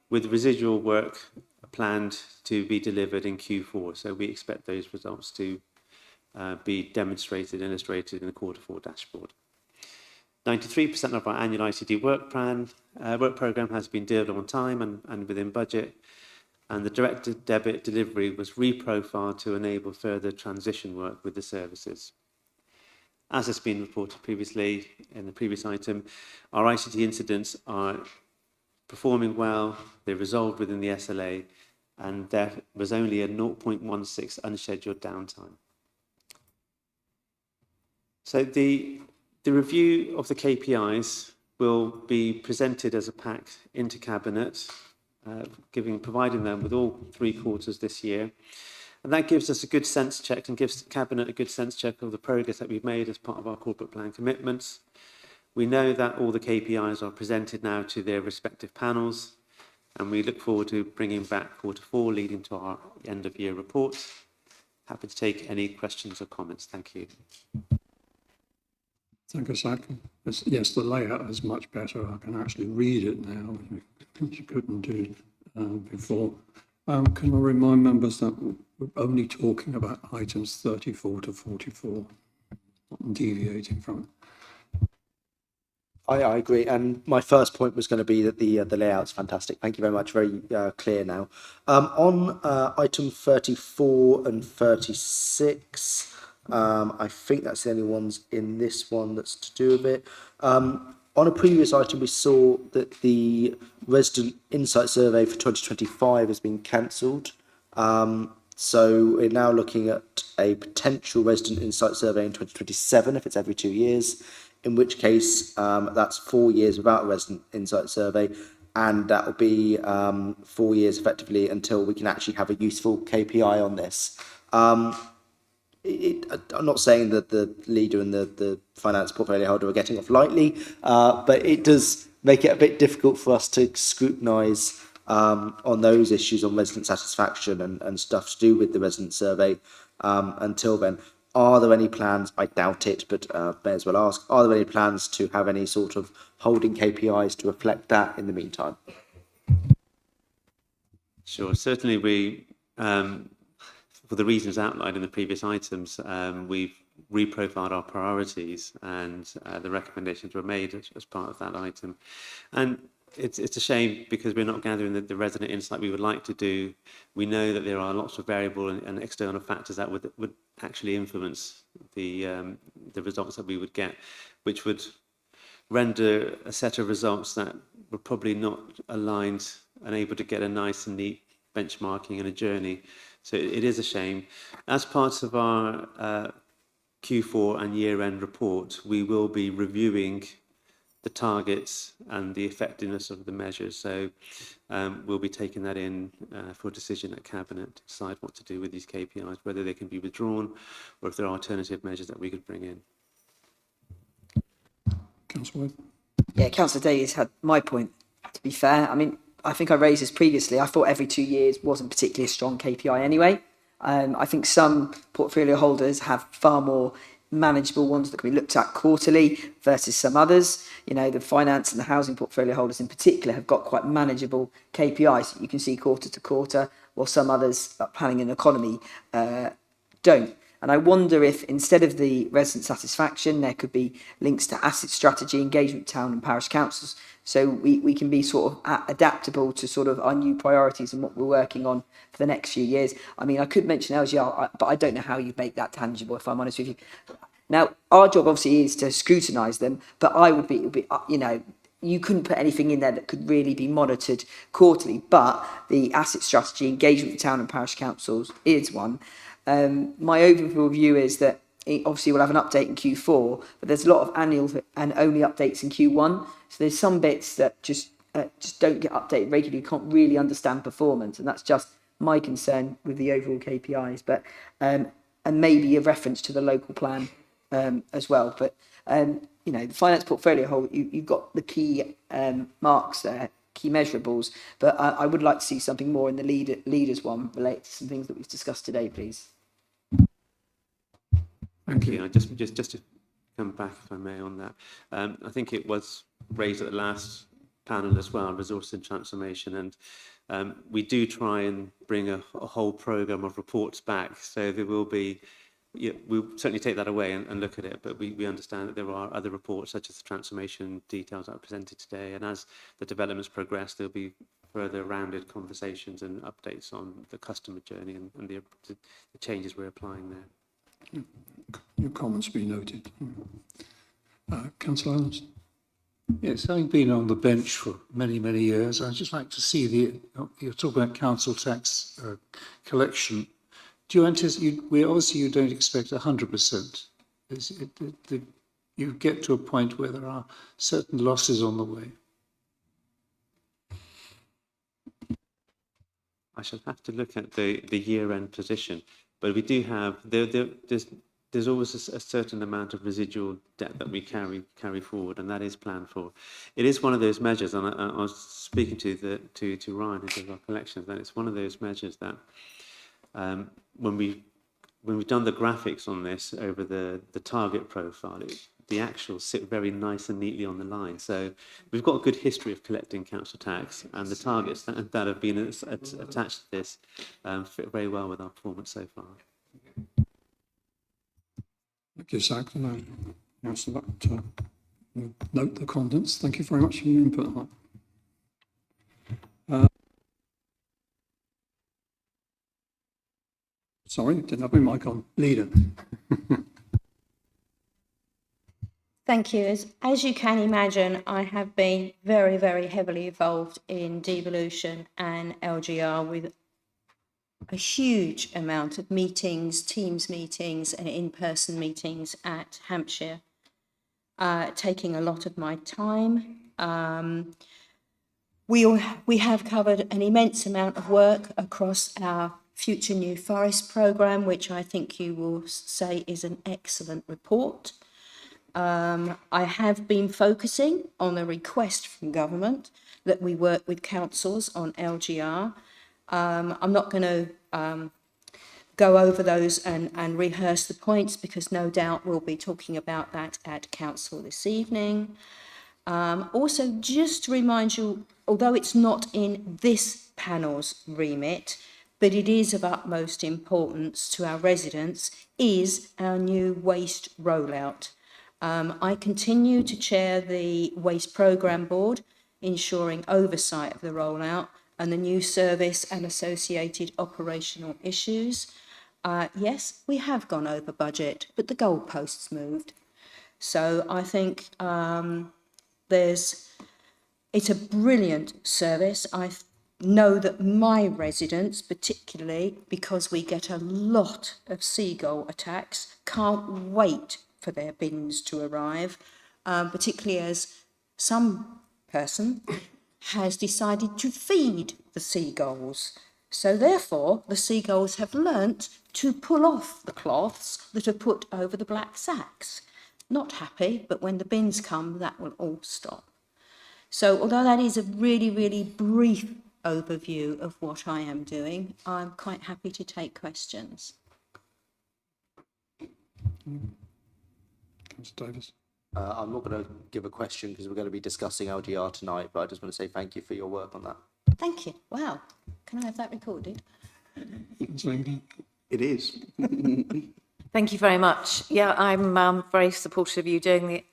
with residual work planned to be delivered in Q4. So we expect those results to be demonstrated, illustrated in the Q4 dashboard. 93% of our annual ICT work programme has been delivered on time and within budget, and the direct debit delivery was reprofiled to enable further transition work with the services. As has been reported previously in the previous item, our ICT incidents are performing well, they're resolved within the SLA, and there was only a 0.16 unscheduled downtime. So the review of the KPIs will be presented as a pack into Cabinet, providing them with all 3 quarters this year. And that gives us a good sense check and gives the Cabinet a good sense check of the progress that we've made as part of our corporate plan commitments. We know that all the KPIs are presented now to their respective panels, and we look forward to bringing back Q4 leading to our end of year report. Happy to take any questions or comments. Thank you. Thank you, Zach. Yes, the layout is much better. I can actually read it now, which you couldn't do before. Can I remind members that we're only talking about items 34 to 44, not deviating from it? I agree, and my first point was going to be that the layout's fantastic. Thank you very much. Very clear now. On item 34 and 36, I think that's the only ones in this one that's to do with it. On a previous item, we saw that the resident insight survey for 2025 has been cancelled. So we're now looking at a potential resident insight survey in 2027, if it's every 2 years, in which case that's 4 years without a resident insight survey, and that will be 4 years effectively until we can actually have a useful KPI on this. I'm not saying that the leader and the finance portfolio holder are getting off lightly, but it does make it a bit difficult for us to scrutinise on those issues on resident satisfaction and stuff to do with the resident survey until then. Are there any plans, I doubt it, but may as well ask, are there any plans to have any sort of holding KPIs to reflect that in the meantime? Sure, certainly we, for the reasons outlined in the previous items, we've reprofiled our priorities, and the recommendations were made as part of that item. And it's a shame because we're not gathering the resident insight we would like to do. We know that there are lots of variable and external factors that would actually influence the results that we would get, which would render a set of results that were probably not aligned and able to get a nice and neat benchmarking and a journey. So it is a shame. As part of our Q4 and year-end report, we will be reviewing the targets and the effectiveness of the measures. So we'll be taking that in for a decision at Cabinet to decide what to do with these KPIs, whether they can be withdrawn or if there are alternative measures that we could bring in. Councillor Wade? Yeah, Councillor Davies had my point, to be fair. I mean, I think I raised this previously. I thought every 2 years wasn't particularly a strong KPI anyway. I think some portfolio holders have far more manageable ones that can be looked at quarterly versus some others. You know, the finance and the housing portfolio holders in particular have got quite manageable KPIs that you can see quarter to quarter, while some others, like planning and economy, don't. And I wonder if instead of the resident satisfaction, there could be links to asset strategy, engagement with town and parish councils. So we can be sort of adaptable to sort of our new priorities and what we're working on for the next few years. I mean, I could mention LGR, but I don't know how you make that tangible, if I'm honest with you. Now, our job obviously is to scrutinise them, but it would be, you know, you couldn't put anything in there that could really be monitored quarterly, but the asset strategy, engagement with town and parish councils is one. My overall view is that obviously we'll have an update in Q4, but there's a lot of annual and only updates in Q1. So there's some bits that just don't get updated regularly, you can't really understand performance, and that's just my concern with the overall KPIs. But and maybe a reference to the local plan as well. But you know, the finance portfolio whole, you've got the key marks there, key measurables, but I would like to see something more in the leaders one related to some things that we've discussed today, please. Thank you. Just to come back, if I may, on that. I think it was raised at the last panel as well, resource and transformation, and we do try and bring a whole programme of reports back, so there will be. Yeah, we'll certainly take that away and look at it, but we understand that there are other reports, such as the transformation details that are presented today, and as the developments progress, there'll be further rounded conversations and updates on the customer journey and the changes we're applying there. Your comments be noted. Councillor Adams. Yes, having been on the bench for many, many years, I'd just like to see you're talking about council tax collection. Do you anticipate, obviously you don't expect 100%. You get to a point where there are certain losses on the way. I shall have to look at the year-end position, but we do have, there's always a certain amount of residual debt that we carry forward, and that is planned for. It is one of those measures, and I was speaking to Ryan, who does our collections, that it's one of those measures that when we've done the graphics on this over the target profile, the actuals sit very nice and neatly on the line. So we've got a good history of collecting council tax, and the targets that have been attached to this fit very well with our performance so far. Thank you, Zach. Note the contents. Thank you very much for your input on that. Sorry, didn't have my mic on. Leader. Thank you. As you can imagine, I have been very, very heavily involved in devolution and LGR with a huge amount of meetings, Teams meetings and in-person meetings at Hampshire, taking a lot of my time. We have covered an immense amount of work across our Future New Forest programme, which I think you will say is an excellent report. I have been focusing on the request from government that we work with councils on LGR. I'm not going to go over those and rehearse the points, because no doubt we'll be talking about that at council this evening. Also, just to remind you, although it's not in this panel's remit, but it is of utmost importance to our residents, is our new waste rollout. I continue to chair the Waste Programme Board, ensuring oversight of the rollout and the new service and associated operational issues. Yes, we have gone over budget, but the goalposts moved. So I think it's a brilliant service. I know that my residents, particularly because we get a lot of seagull attacks, can't wait for their bins to arrive, particularly as some person has decided to feed the seagulls. So therefore, the seagulls have learnt to pull off the cloths that are put over the black sacks. Not happy, but when the bins come, that will all stop. So although that is a really, really brief overview of what I am doing, I'm quite happy to take questions. Councillor Davis. I'm not going to give a question because we're going to be discussing LGR tonight, but I just want to say thank you for your work on that. Thank you. Wow. Can I have that recorded? It is. Thank you very much. Yeah, I'm very supportive of you doing the,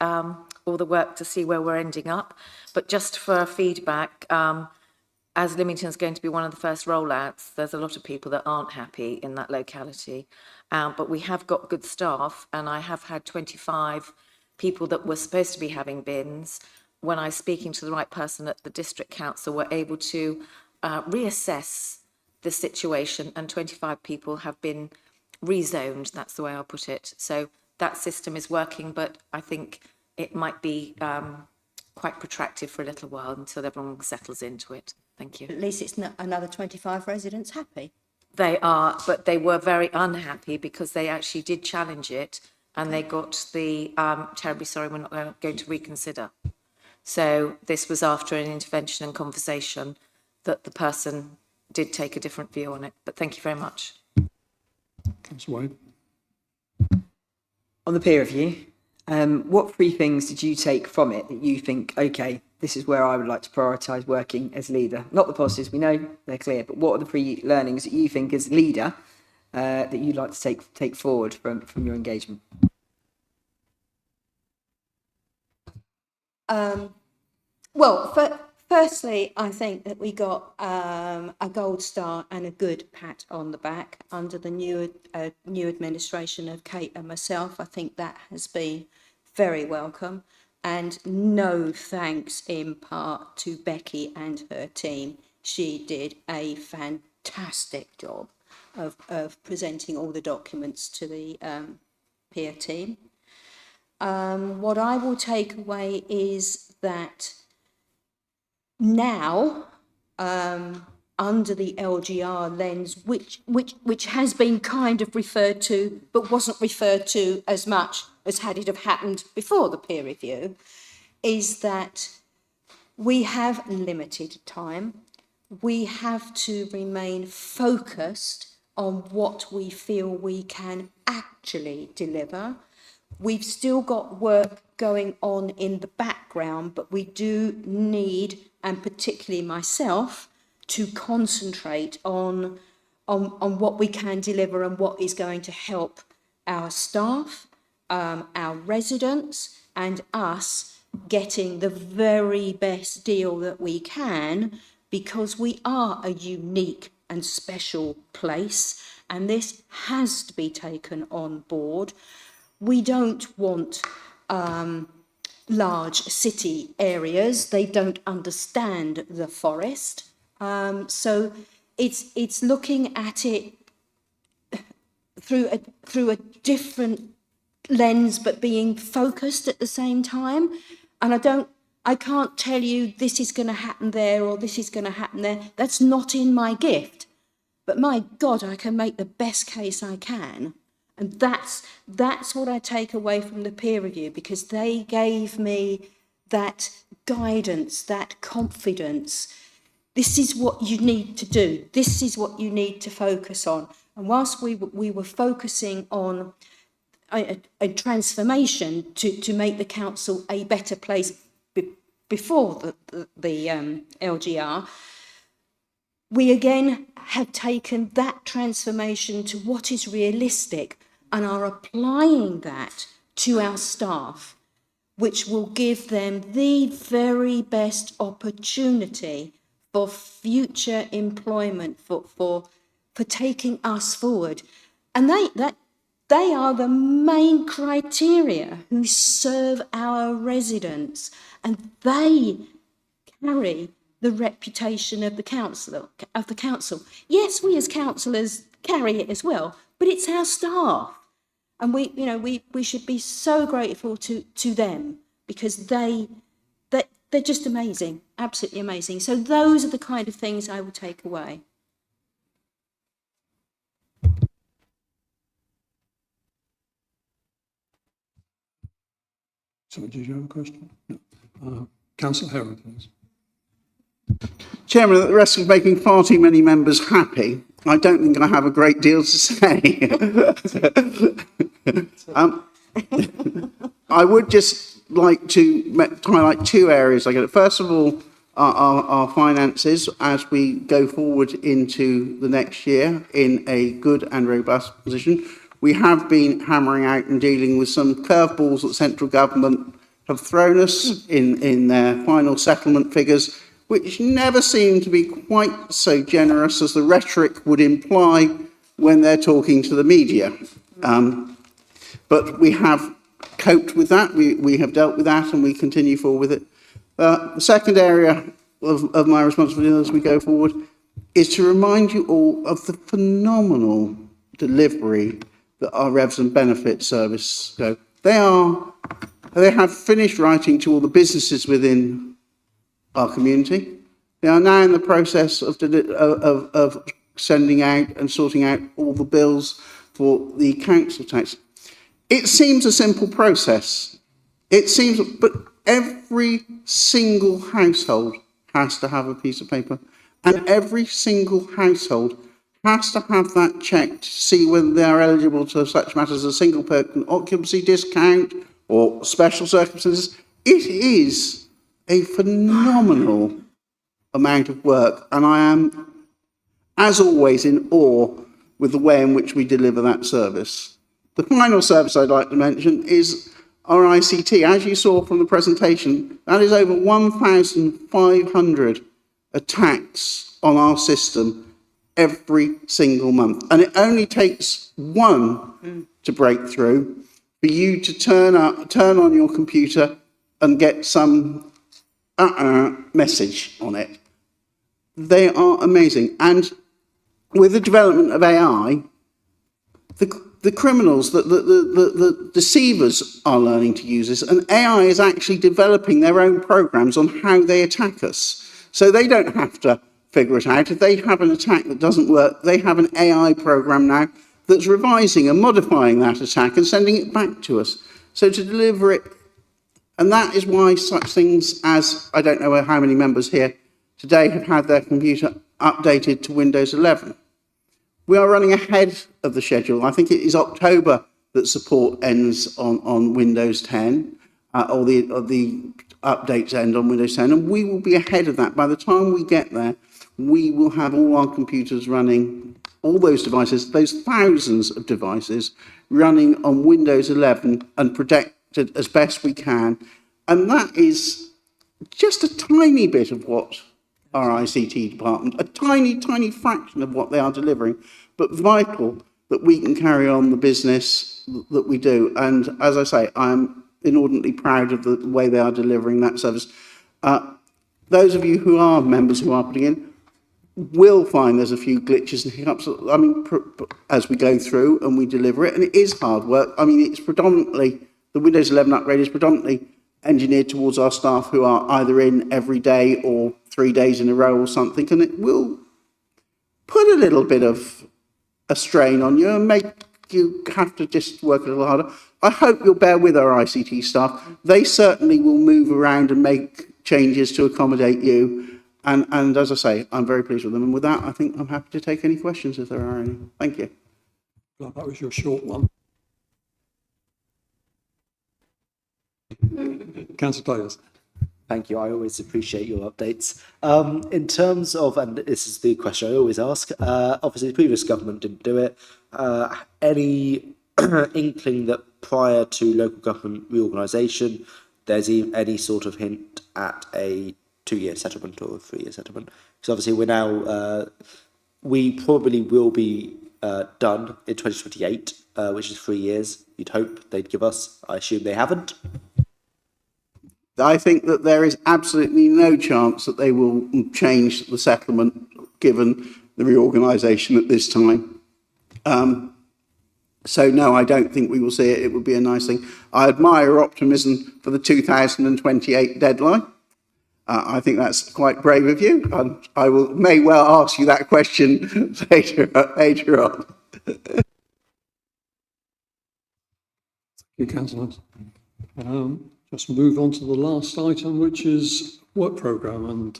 all the work to see where we're ending up. But just for feedback, as Lymington's going to be one of the first rollouts, there's a lot of people that aren't happy in that locality. But we have got good staff, and I have had 25 people that were supposed to be having bins. When I was speaking to the right person at the district council, were able to reassess the situation, and 25 people have been rezoned. That's the way I'll put it. So that system is working, but I think it might be quite protracted for a little while until everyone settles into it. Thank you. At least it's not another 25 residents happy. They are, but they were very unhappy because they actually did challenge it, and they got the terribly sorry, we're not going to reconsider. So this was after an intervention and conversation that the person did take a different view on it. But thank you very much. Councillor Wade. On the peer review, what 3 things did you take from it that you think, okay, this is where I would like to prioritise working as leader? Not the positives, we know they're clear, but what are the 3 learnings that you think as leader that you'd like to take forward from your engagement? Well, firstly, I think that we got a gold star and a good pat on the back under the new administration of Kate and myself. I think that has been very welcome, and no thanks in part to Becky and her team. She did a fantastic job of presenting all the documents to the peer team. What I will take away is that now, under the LGR lens, which has been kind of referred to, but wasn't referred to as much as had it have happened before the peer review, is that we have limited time. We have to remain focused on what we feel we can actually deliver. We've still got work going on in the background, but we do need, and particularly myself, to concentrate on what we can deliver and what is going to help our staff, our residents, and us getting the very best deal that we can, because we are a unique and special place, and this has to be taken on board. We don't want large city areas. They don't understand the forest. So it's looking at it through a different lens, but being focused at the same time. And I can't tell you this is going to happen there or this is going to happen there. That's not in my gift. But my God, I can make the best case I can. And that's what I take away from the peer review, because they gave me that guidance, that confidence. This is what you need to do. This is what you need to focus on. And whilst we were focusing on a transformation to make the council a better place before the LGR, we again have taken that transformation to what is realistic and are applying that to our staff, which will give them the very best opportunity for future employment, for taking us forward. And they are the main criteria who serve our residents, and they carry the reputation of the council. Yes, we as councillors carry it as well, but it's our staff. And we should be so grateful to them, because they're just amazing, absolutely amazing. So those are the kind of things I will take away. Sorry, did you have a question? No. Councillor Heron, please. Chairman, at the risk of making far too many members happy, I don't think I have a great deal to say. I would just like to highlight 2 areas. First of all, our finances as we go forward into the next year in a good and robust position. We have been hammering out and dealing with some curveballs that central government have thrown us in their final settlement figures, which never seem to be quite so generous as the rhetoric would imply when they're talking to the media. But we have coped with that, we have dealt with that, and we continue forward with it. The second area of my responsibility as we go forward is to remind you all of the phenomenal delivery that our Revs and Benefit Service go. They have finished writing to all the businesses within our community. They are now in the process of sending out and sorting out all the bills for the council tax. It seems a simple process. But every single household has to have a piece of paper, and every single household has to have that checked to see whether they are eligible to such matters as a single person occupancy discount or special circumstances. It is a phenomenal amount of work, and I am, as always, in awe with the way in which we deliver that service. The final service I'd like to mention is our ICT. As you saw from the presentation, that is over 1,500 attacks on our system every single month. And it only takes one to break through for you to turn on your computer and get some message on it. They are amazing. And with the development of AI, the criminals, the deceivers are learning to use this, and AI is actually developing their own programs on how they attack us. So they don't have to figure it out. If they have an attack that doesn't work, they have an AI program now that's revising and modifying that attack and sending it back to us. So to deliver it, and that is why such things as, I don't know how many members here today have had their computer updated to Windows 11. We are running ahead of the schedule. I think it is October that support ends on Windows 10, or the updates end on Windows 10, and we will be ahead of that. By the time we get there, we will have all our computers running, all those devices, those thousands of devices, running on Windows 11 and protected as best we can. And that is just a tiny bit of what our ICT department, a tiny, tiny fraction of what they are delivering, but vital that we can carry on the business that we do. And as I say, I'm inordinately proud of the way they are delivering that service. Those of you who are members who are putting in will find there's a few glitches and hiccups, I mean, as we go through and we deliver it, and it is hard work. I mean, it's predominantly, the Windows 11 upgrade is predominantly engineered towards our staff who are either in every day or 3 days in a row or something, and it will put a little bit of a strain on you and make you have to just work a little harder. I hope you'll bear with our ICT staff. They certainly will move around and make changes to accommodate you. And as I say, I'm very pleased with them. And with that, I think I'm happy to take any questions if there are any. Thank you. Well, that was your short one. Councillor Players. Thank you. I always appreciate your updates. In terms of, and this is the question I always ask, obviously the previous government didn't do it. Any inkling that prior to local government reorganisation, there's any sort of hint at a 2-year settlement or a 3-year settlement? Because obviously we're now, we probably will be done in 2028, which is 3 years. You'd hope they'd give us. I assume they haven't. I think that there is absolutely no chance that they will change the settlement given the reorganisation at this time. So no, I don't think we will see it. It would be a nice thing. I admire your optimism for the 2028 deadline. I think that's quite brave of you. And I may well ask you that question later on. Thank you, councillors. Just move on to the last item, which is work programme, and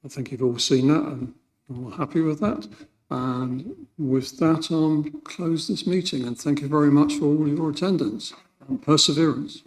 I think you've all seen that and we're happy with that. And with that, I'll close this meeting, and thank you very much for all your attendance and perseverance.